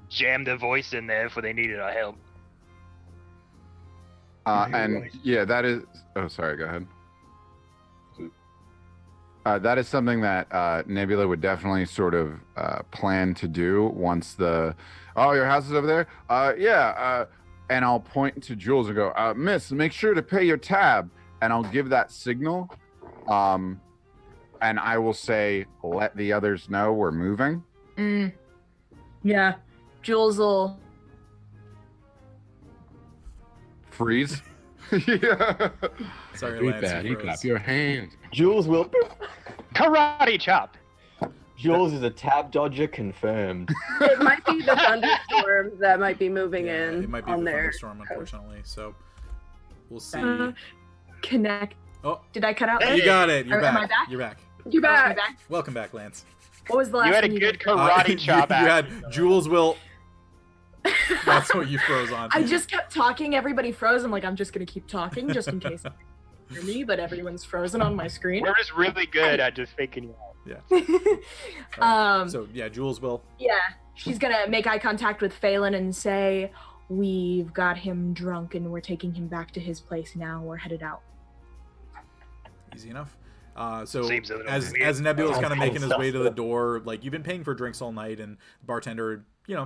Speaker 3: jam their voice in there if they needed our help.
Speaker 2: And yeah, that is. Oh, sorry. Go ahead. That is something that Nebula would definitely sort of plan to do once the. Oh, your house is over there. Yeah. And I'll point to Jules and go, Miss, make sure to pay your tab. And I'll give that signal. And I will say, let the others know we're moving.
Speaker 7: Yeah. Jules will...
Speaker 2: Freeze. Yeah.
Speaker 1: Sorry,
Speaker 5: Be
Speaker 1: Lance.
Speaker 5: bad.
Speaker 1: you
Speaker 5: You
Speaker 1: froze.
Speaker 5: clap your hands.
Speaker 4: Jules will...
Speaker 3: Karate chop.
Speaker 4: Jules is a tab dodger confirmed.
Speaker 6: It might be the thunderstorm that might be moving
Speaker 1: Yeah,
Speaker 6: in
Speaker 1: it might be
Speaker 6: on
Speaker 1: the
Speaker 6: there.
Speaker 1: thunderstorm, unfortunately. So we'll see.
Speaker 7: Connect.
Speaker 1: Oh,
Speaker 7: Did I cut out?
Speaker 1: you got it. You're
Speaker 7: Am
Speaker 1: back.
Speaker 7: I back?
Speaker 1: You're back.
Speaker 6: You back?
Speaker 1: Welcome back, Lance.
Speaker 7: What was the last
Speaker 3: You had a
Speaker 7: thing
Speaker 3: good
Speaker 7: did?
Speaker 3: karate chop.
Speaker 1: You had Jules will. That's what you froze on.
Speaker 7: I just kept talking. Everybody froze. I'm like, I'm just gonna keep talking just in case you hear me, but everyone's frozen on my screen.
Speaker 3: We're just really good at just faking you out.
Speaker 1: So yeah, Jules will.
Speaker 7: Yeah, she's gonna make eye contact with Phelan and say, "We've got him drunk and we're taking him back to his place now. We're headed out."
Speaker 1: Easy enough. So
Speaker 3: Seems a little
Speaker 1: as
Speaker 3: weird.
Speaker 1: Nebula's kind of making his way to the
Speaker 4: stuff.
Speaker 1: door, like you've been paying for drinks all night, and the bartender,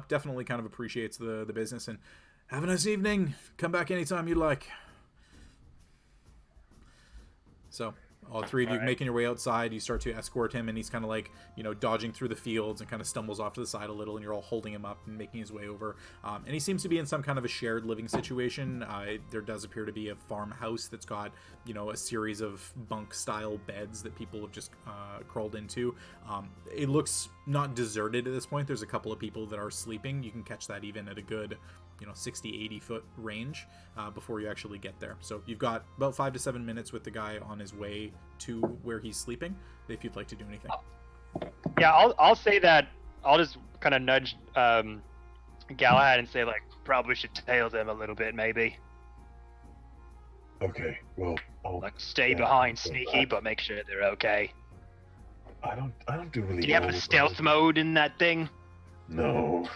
Speaker 1: definitely kind of appreciates the business and have a nice evening. Come back anytime you like. So All three of you
Speaker 3: All right.
Speaker 1: making your way outside. You start to escort him, and he's kind of like, dodging through the fields and kind of stumbles off to the side a little, and you're all holding him up and making his way over. And he seems to be in some kind of a shared living situation. There does appear to be a farmhouse that's got, a series of bunk-style beds that people have just crawled into. It looks not deserted at this point. There's a couple of people that are sleeping. You can catch that even at a good 60-80 foot range before you actually get there. So you've got about 5 to 7 minutes with the guy on his way to where he's sleeping, if you'd like to do anything.
Speaker 3: Yeah, I'll say that. I'll just kind of nudge Galahad and say, like, probably should tail them a little bit, maybe.
Speaker 8: Okay, well, I'll
Speaker 3: Like, stay behind sneaky, but make sure they're okay.
Speaker 8: I don't do really.
Speaker 3: Do you have
Speaker 8: well
Speaker 3: a
Speaker 8: with
Speaker 3: stealth
Speaker 8: those.
Speaker 3: mode in that thing?
Speaker 8: No.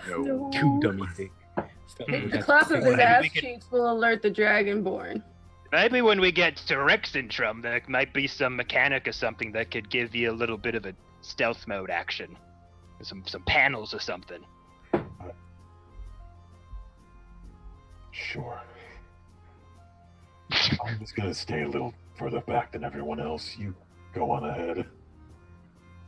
Speaker 6: No.
Speaker 5: Too dummy thing.
Speaker 6: The clap of his ass cheeks will alert the Dragonborn.
Speaker 3: Maybe when we get to Rexentrum, there might be some mechanic or something that could give you a little bit of a stealth mode action. Some panels or something.
Speaker 8: Sure. I'm just gonna stay a little further back than everyone else. You go on ahead.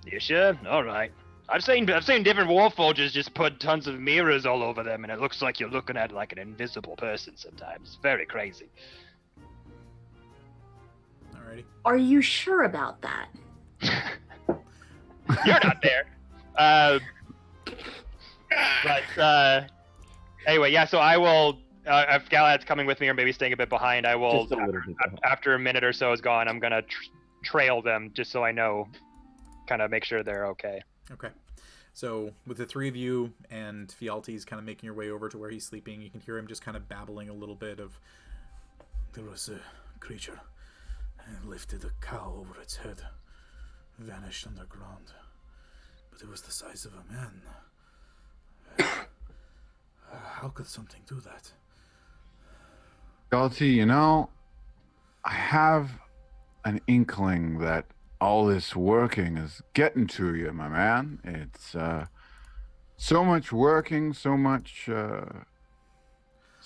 Speaker 3: You sure? All right. I've seen different warforges just put tons of mirrors all over them, and it looks like you're looking at like an invisible person sometimes. It's very crazy.
Speaker 1: Alrighty.
Speaker 7: Are you sure about that?
Speaker 3: You're not there. But anyway, yeah. So I will. If Galahad's coming with me, or maybe staying a bit behind, I will.
Speaker 4: Just a little bit.
Speaker 3: After a minute or so is gone, I'm gonna trail them just so I know, kind of make sure they're okay.
Speaker 1: Okay. So with the three of you and Fialtes kind of making your way over to where he's sleeping, you can hear him just kind of babbling a little bit of, there was a creature and lifted a cow over its head, vanished underground, but it was the size of a man. How could something do that?
Speaker 2: Galti, I have an inkling that all this working is getting to you, my man. It's so much working, so much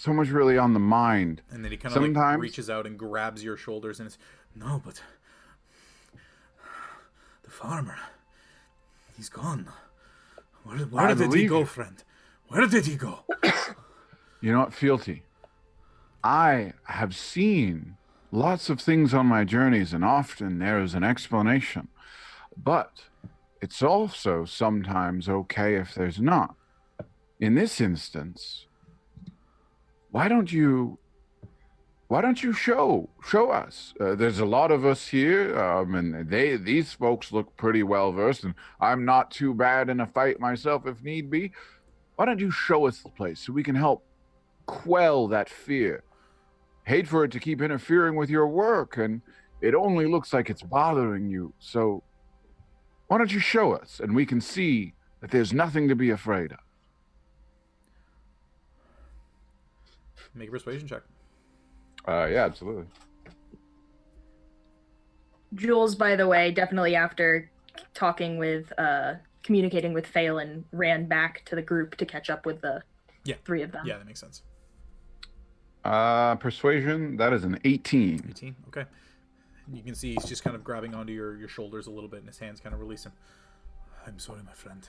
Speaker 2: really on the mind.
Speaker 1: And then he kind of like reaches out and grabs your shoulders and it's, no, but the farmer, he's gone. Where did he go, friend? Where did he go?
Speaker 2: You know what, Fealty? I have seen lots of things on my journeys, and often there is an explanation. But it's also sometimes okay if there's not. In this instance, why don't you show us? There's a lot of us here, and these folks look pretty well versed, and I'm not too bad in a fight myself if need be. Why don't you show us the place so we can help quell that fear? Hate for it to keep interfering with your work, and it only looks like it's bothering you. So why don't you show us, and we can see that there's nothing to be afraid of.
Speaker 1: Make a persuasion check.
Speaker 2: Yeah, absolutely.
Speaker 7: Jules, by the way, definitely after talking with, communicating with Phelan, ran back to the group to catch up with the three of them.
Speaker 1: Yeah, that makes sense.
Speaker 2: Persuasion, that is an 18.
Speaker 1: 18, okay. You can see he's just kind of grabbing onto your shoulders a little bit, and his hands kind of release him. I'm sorry, my friend.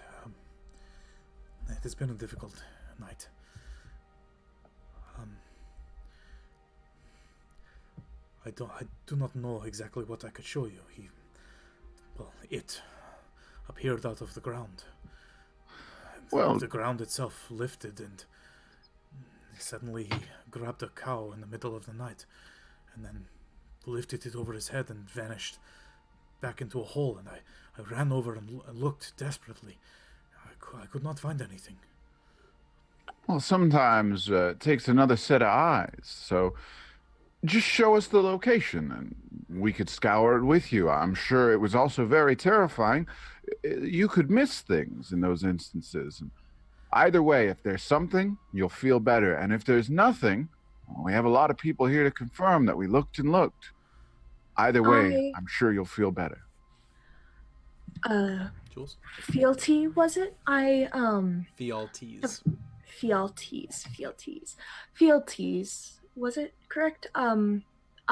Speaker 1: It has been a difficult night. I do not know exactly what I could show you. It appeared out of the ground.
Speaker 2: Well,
Speaker 1: the ground itself lifted, and suddenly he grabbed a cow in the middle of the night, and then lifted it over his head and vanished back into a hole. And I ran over and looked desperately. I could not find anything.
Speaker 2: Well, sometimes it takes another set of eyes. So just show us the location, and we could scour it with you. I'm sure it was also very terrifying. You could miss things in those instances. And either way, if there's something, you'll feel better. And if there's nothing, we have a lot of people here to confirm that we looked and looked. Either way, I'm sure you'll feel better.
Speaker 1: Jules?
Speaker 7: Fealty, was it?
Speaker 1: Fealties.
Speaker 7: Fealties, was it correct?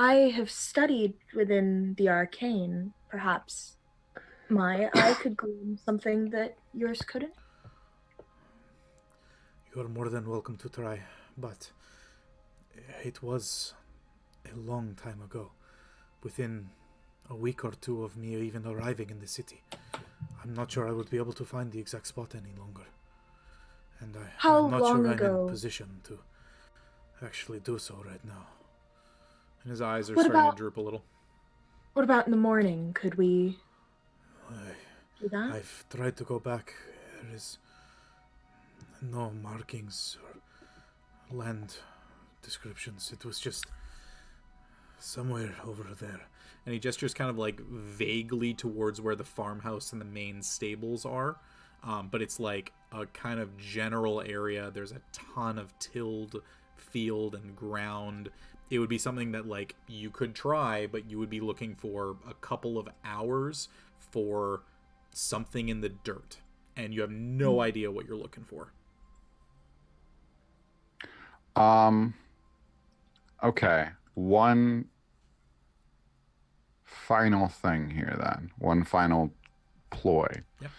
Speaker 7: I have studied within the arcane. Perhaps my eye could glean something that yours couldn't.
Speaker 1: You are more than welcome to try, but it was a long time ago. Within a week or two of me even arriving in the city, I'm not sure I would be able to find the exact spot any longer. And
Speaker 7: How
Speaker 1: I'm not
Speaker 7: long
Speaker 1: sure
Speaker 7: ago?
Speaker 1: I'm in position to actually do so right now. And his eyes are
Speaker 7: What
Speaker 1: starting
Speaker 7: about-
Speaker 1: to droop a little.
Speaker 7: What about in the morning? Could we do that?
Speaker 1: I've tried to go back. There is no markings or land descriptions. It was just somewhere over there. And he gestures kind of like vaguely towards where the farmhouse and the main stables are. But it's like a kind of general area. There's a ton of tilled field and ground. It would be something that like you could try, but you would be looking for a couple of hours for something in the dirt. And you have no idea what you're looking for.
Speaker 2: Okay. One final thing here then. One final ploy.
Speaker 1: Yeah.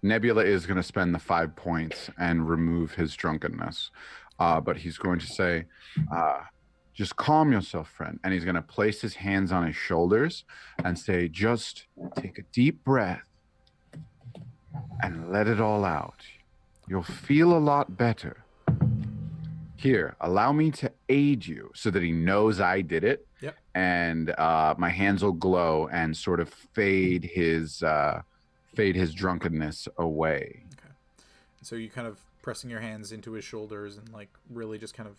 Speaker 2: Nebula is going to spend the 5 points and remove his drunkenness. But he's going to say, just calm yourself, friend. And he's going to place his hands on his shoulders and say, just take a deep breath and let it all out. You'll feel a lot better. Here, allow me to aid you, so that he knows I did it.
Speaker 1: Yep.
Speaker 2: And my hands will glow and sort of fade his drunkenness away.
Speaker 1: Okay. So you kind of pressing your hands into his shoulders and like really just kind of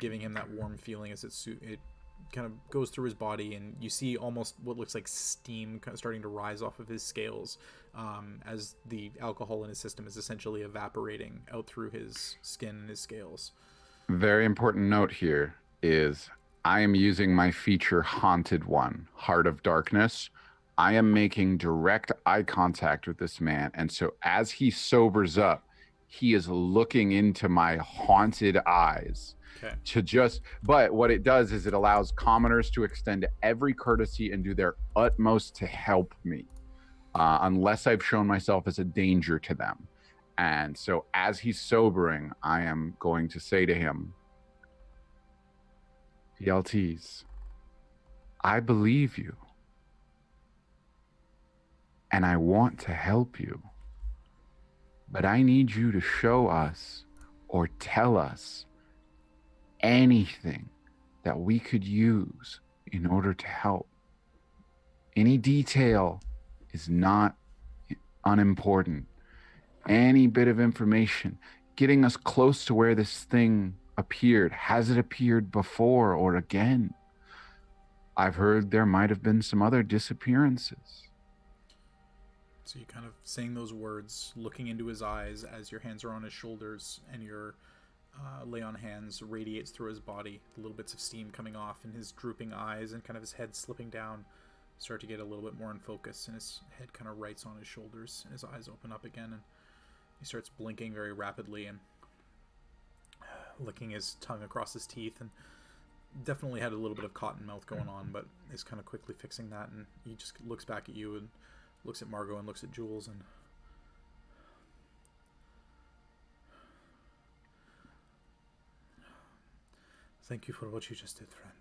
Speaker 1: giving him that warm feeling as it kind of goes through his body, and you see almost what looks like steam kind of starting to rise off of his scales as the alcohol in his system is essentially evaporating out through his skin and his scales.
Speaker 2: Very important note here is I am using my feature Haunted One, Heart of Darkness. I am making direct eye contact with this man, and so as he sobers up, he is looking into my haunted eyes.
Speaker 1: Okay.
Speaker 2: But what it does is it allows commoners to extend every courtesy and do their utmost to help me, unless I've shown myself as a danger to them. And so as he's sobering, I am going to say to him, PLTs, I believe you. And I want to help you. But I need you to show us or tell us anything that we could use in order to help. Any detail is not unimportant. Any bit of information, getting us close to where this thing appeared. Has it appeared before or again? I've heard there might have been some other disappearances.
Speaker 1: So you kind of saying those words, looking into his eyes as your hands are on his shoulders and your lay on hands radiates through his body, little bits of steam coming off, and his drooping eyes and kind of his head slipping down start to get a little bit more in focus, and his head kind of rights on his shoulders and his eyes open up again, and he starts blinking very rapidly and licking his tongue across his teeth, and definitely had a little bit of cotton mouth going on, but is kind of quickly fixing that, and he just looks back at you and looks at Margot and looks at Jules, and thank you for what you just did, friend.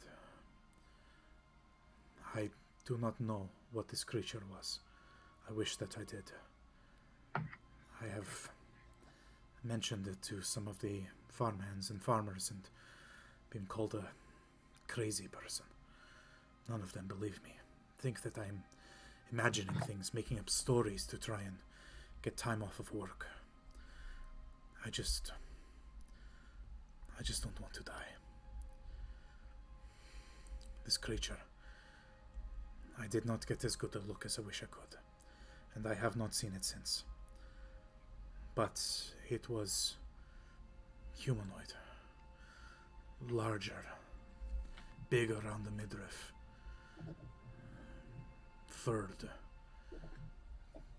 Speaker 1: I do not know what this creature was. I wish that I did. I have mentioned it to some of the farmhands and farmers and been called a crazy person. None of them believe me. Think that I'm imagining things, making up stories to try and get time off of work. I just don't want to die. This creature, I did not get as good a look as I wish I could, and I have not seen it since. But it was humanoid, larger, big around the midriff, furred,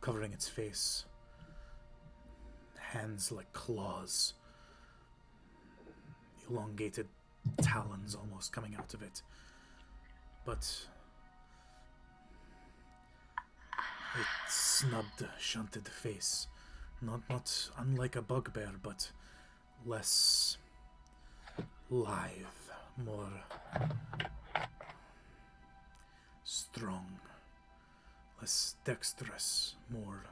Speaker 1: covering its face, hands like claws, elongated talons almost coming out of it. But it snubbed, shunted face. Not unlike a bugbear, but less lithe, more strong, less dexterous, more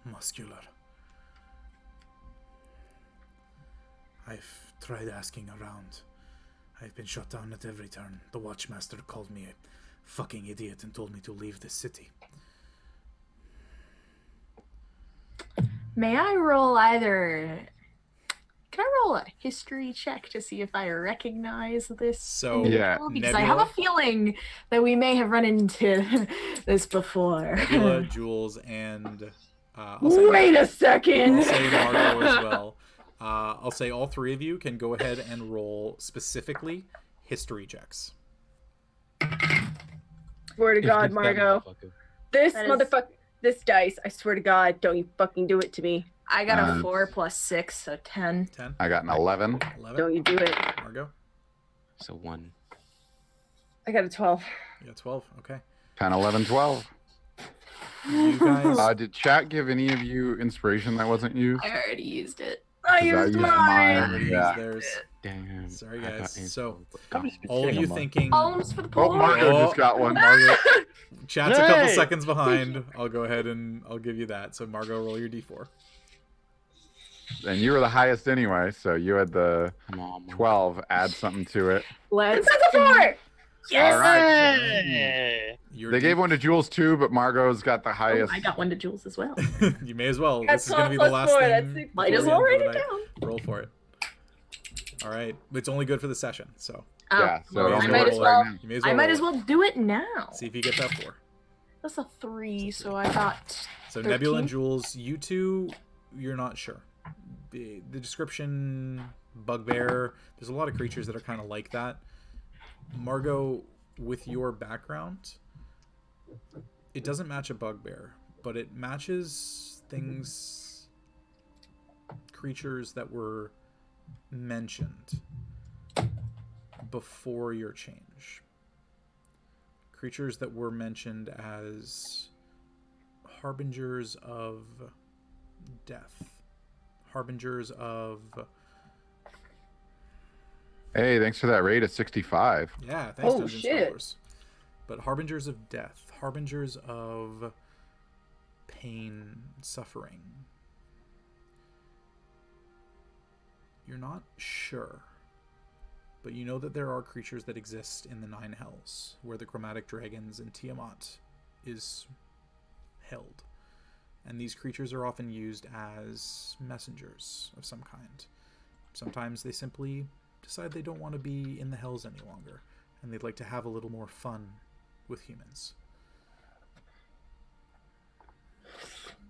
Speaker 1: muscular. I've tried asking around. I've been shot down at every turn. The Watchmaster called me a fucking idiot and told me to leave the city.
Speaker 7: May I roll either... Can I roll a history check to see if I recognize this
Speaker 1: So,
Speaker 7: individual? Because I have
Speaker 1: Nebula-
Speaker 7: a feeling that we may have run into this before.
Speaker 1: Nebula, Jules, and I'll say,
Speaker 6: Wait a second.
Speaker 1: I'll say Margot as well. I'll say all three of you can go ahead and roll specifically history checks.
Speaker 6: Swear to God, Margot. This
Speaker 7: That is-
Speaker 6: motherfucker, this dice, I swear to God, don't you fucking do it to me.
Speaker 7: I got a 4 plus 6, so 10.
Speaker 1: 10.
Speaker 2: I got an 11.
Speaker 1: 11.
Speaker 6: Don't you do it.
Speaker 1: Margot,
Speaker 5: So 1.
Speaker 6: I got a 12.
Speaker 1: you got 12. Okay.
Speaker 2: 10, 11, 12.
Speaker 1: You guys.
Speaker 2: Did chat give any of you inspiration that wasn't used?
Speaker 7: I already used it.
Speaker 6: I
Speaker 2: 'Cause
Speaker 6: used mine.
Speaker 1: Everybody
Speaker 2: Yeah.
Speaker 1: used theirs.
Speaker 5: Damn.
Speaker 1: Sorry,
Speaker 5: I got
Speaker 1: guys.
Speaker 5: info,
Speaker 1: So,
Speaker 5: but
Speaker 4: I'm just
Speaker 1: all of
Speaker 4: sitting
Speaker 1: you
Speaker 4: on mine.
Speaker 1: thinking.
Speaker 7: Alms for the
Speaker 2: Oh,
Speaker 7: poor.
Speaker 2: Margot
Speaker 1: Oh.
Speaker 2: just got one.
Speaker 1: Margot. Chat's a couple
Speaker 3: Hey.
Speaker 1: seconds behind. I'll go ahead and I'll give you that. So, Margot, roll your d4.
Speaker 2: And you were the highest anyway, so you had the
Speaker 5: Come on,
Speaker 2: 12. Add something to it.
Speaker 6: Let's That's a 4!
Speaker 7: Yes!
Speaker 2: All right.
Speaker 3: Hey!
Speaker 1: Your
Speaker 2: They gave one to Jules too, but Margot's got the
Speaker 7: Oh,
Speaker 2: highest.
Speaker 7: I got one to Jules as well.
Speaker 1: You may as well.
Speaker 6: That's
Speaker 1: This is going to be the
Speaker 6: 12
Speaker 1: last
Speaker 6: plus 4,
Speaker 1: thing.
Speaker 6: that's six.
Speaker 7: Might
Speaker 1: before
Speaker 7: as
Speaker 1: the
Speaker 7: well
Speaker 1: end
Speaker 7: write
Speaker 1: of
Speaker 7: it
Speaker 1: the
Speaker 7: down.
Speaker 1: night. Roll for it. All right. It's only good for the session, so
Speaker 7: Oh,
Speaker 2: Yeah, so
Speaker 7: well,
Speaker 2: don't
Speaker 7: I
Speaker 1: roll
Speaker 7: might
Speaker 1: it
Speaker 7: as
Speaker 1: right
Speaker 7: well.
Speaker 2: now.
Speaker 1: you may as
Speaker 7: I
Speaker 1: well.
Speaker 7: might
Speaker 1: roll
Speaker 7: as
Speaker 1: it.
Speaker 7: well do it now.
Speaker 1: See if you get that 4.
Speaker 7: That's a 3, so I got.
Speaker 1: So Nebula and
Speaker 7: 13?
Speaker 1: Jules, you two, you're not sure. The description, bugbear. There's a lot of creatures that are kind of like that. Margot, with your background, it doesn't match a bugbear, but it matches things, creatures that were mentioned before your change. Creatures that were mentioned as harbingers of death, harbingers of
Speaker 2: Hey, thanks for that rate of 65.
Speaker 1: yeah, thanks
Speaker 6: Oh,
Speaker 1: Dungeon
Speaker 6: shit.
Speaker 1: Scholars. But harbingers of death, harbingers of pain, suffering. You're not sure, but you know that there are creatures that exist in the Nine Hells, where the chromatic dragons and Tiamat is held. And these creatures are often used as messengers of some kind. Sometimes they simply decide they don't want to be in the Hells any longer, and they'd like to have a little more fun with humans.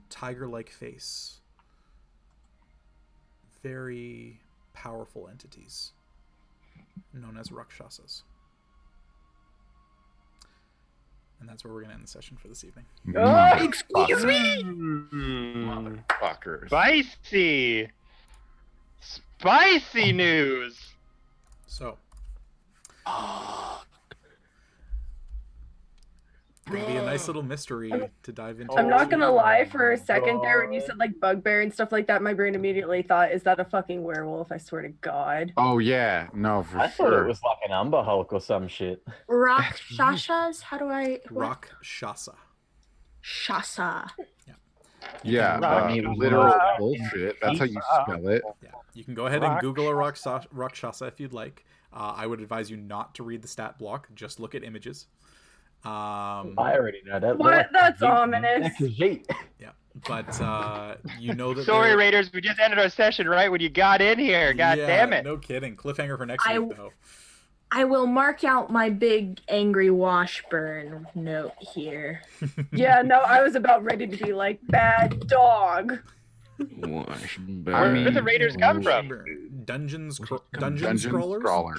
Speaker 1: Tiger-like face. Very powerful entities, known as Rakshasas. And that's where we're going to end the session for this evening.
Speaker 6: Oh,
Speaker 3: Excuse me!
Speaker 2: Motherfuckers.
Speaker 3: Spicy! Spicy news!
Speaker 1: So, it'll be a nice little mystery to dive into.
Speaker 6: I'm not gonna lie, for a second there, when you said like bugbear and stuff like that, my brain immediately thought, is that a fucking werewolf? I swear to God.
Speaker 2: Oh, yeah. No, for
Speaker 4: I thought
Speaker 2: sure.
Speaker 4: it was like an Umber Hulk or some shit.
Speaker 7: Rakshasas? How do I. What?
Speaker 1: Rakshasa.
Speaker 7: Shasa.
Speaker 2: Yeah,
Speaker 4: I mean,
Speaker 2: literal
Speaker 4: rock-
Speaker 2: bullshit. That's how you spell it.
Speaker 1: Yeah, you can go ahead and Google a Rakshasa if you'd like. I would advise you not to read the stat block. Just look at images.
Speaker 4: I already know that.
Speaker 6: What? That's ominous.
Speaker 1: Yeah, but you know that.
Speaker 3: Sorry,
Speaker 1: there-
Speaker 3: Raiders, we just ended our session right when you got in here. God
Speaker 1: Yeah,
Speaker 3: damn it.
Speaker 1: No kidding. Cliffhanger for next
Speaker 7: I-
Speaker 1: week, though.
Speaker 7: I will mark out my big angry Washburn note here.
Speaker 6: Yeah, no, I was about ready to be like, bad dog.
Speaker 2: I mean,
Speaker 3: Where the Raiders come from?
Speaker 1: Dungeon
Speaker 2: Dungeon
Speaker 1: Scrollers.
Speaker 2: Scrawler.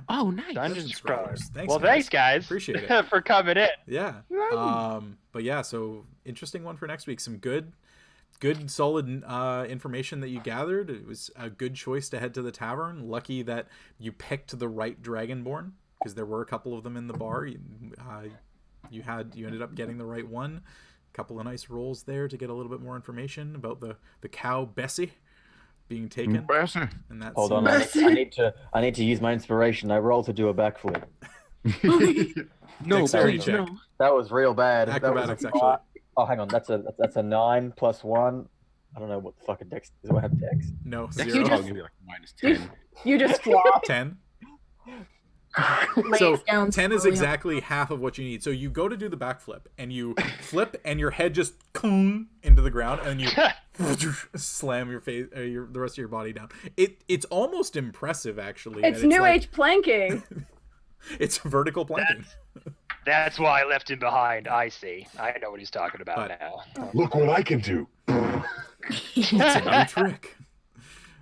Speaker 5: Oh, nice.
Speaker 3: Dungeon
Speaker 1: Scrollers.
Speaker 3: Scrollers.
Speaker 1: Thanks,
Speaker 3: Well,
Speaker 1: guys.
Speaker 3: thanks, guys.
Speaker 1: Appreciate it.
Speaker 3: for coming in.
Speaker 1: Yeah. But yeah, so interesting one for next week. Some good good, solid information that you gathered. It was a good choice to head to the tavern. Lucky that you picked the right Dragonborn, because there were a couple of them in the bar. You ended up getting the right one. A couple of nice rolls there to get a little bit more information about the cow Bessie being taken.
Speaker 2: Bessie.
Speaker 1: And that's
Speaker 4: Hold on, I need to use my inspiration. I roll to do a backflip.
Speaker 5: No,
Speaker 1: Dexterity
Speaker 5: please,
Speaker 1: check.
Speaker 5: no.
Speaker 4: That was real bad.
Speaker 1: Acrobatics,
Speaker 4: that was
Speaker 1: actually.
Speaker 4: Oh, hang on. That's a 9 plus 1. I don't know what the fucking dex. Do I have dex?
Speaker 1: No,
Speaker 5: Dex
Speaker 1: 0.
Speaker 5: I'll give you like -10.
Speaker 6: You just flop.
Speaker 1: 10.
Speaker 7: Lays
Speaker 1: So
Speaker 7: down
Speaker 1: 10 is
Speaker 7: slowly.
Speaker 1: exactly half of what you need. So you go to do the backflip, and you flip, and your head just into the ground, and you slam your face, the rest of your body down. It's almost impressive, actually.
Speaker 6: It's
Speaker 1: that
Speaker 6: new
Speaker 1: like-
Speaker 6: age planking.
Speaker 1: It's vertical planking.
Speaker 3: That's why I left him behind. I see. I know what he's talking about
Speaker 1: But-
Speaker 3: now.
Speaker 8: Look what I can do.
Speaker 1: It's a new trick.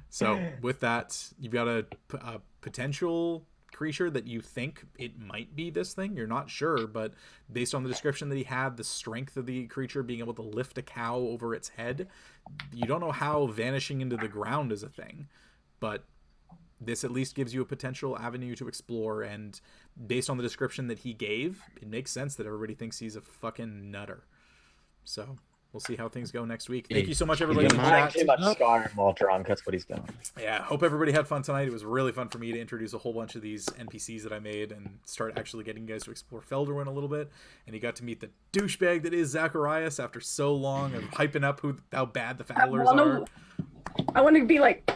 Speaker 1: So with that, you've got a potential creature that you think it might be this thing. You're not sure, but based on the description that he had, the strength of the creature being able to lift a cow over its head, you don't know how vanishing into the ground is a thing, but this at least gives you a potential avenue to explore. And based on the description that he gave, it makes sense that everybody thinks he's a fucking nutter. So we'll see how things go next week. Thank you so much, everybody.
Speaker 5: He's
Speaker 1: in the
Speaker 5: not
Speaker 1: chat.
Speaker 4: Too much Skyrim while drunk. That's what he's doing.
Speaker 1: Yeah, hope everybody had fun tonight. It was really fun for me to introduce a whole bunch of these NPCs that I made and start actually getting you guys to explore Felderwin a little bit. And you got to meet the douchebag that is Zacharias after so long of hyping up how bad the Fowlers are.
Speaker 6: I want to be like,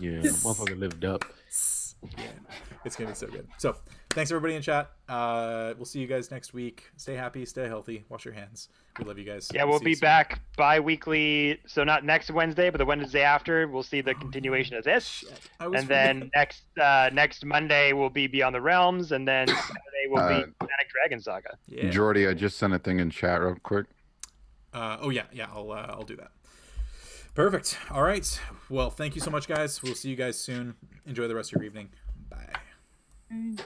Speaker 5: Yeah, motherfucker lived up.
Speaker 1: Yeah, it's gonna be so good. So thanks everybody in chat. We'll see you guys next week. Stay happy, stay healthy, wash your hands. We love you guys.
Speaker 3: Yeah, we'll
Speaker 1: see
Speaker 3: be
Speaker 1: you soon.
Speaker 3: back bi-weekly. So not next Wednesday, but the Wednesday after. We'll see the continuation of this.
Speaker 1: Shit, I was
Speaker 3: And then next Monday will be Beyond the Realms, and then Saturday will be Panic Dragon Saga.
Speaker 1: yeah.
Speaker 2: Jordy, I just sent a thing in chat real quick.
Speaker 1: Oh yeah, I'll do that. Perfect. All right. Well, thank you so much, guys. We'll see you guys soon. Enjoy the rest of your evening. Bye.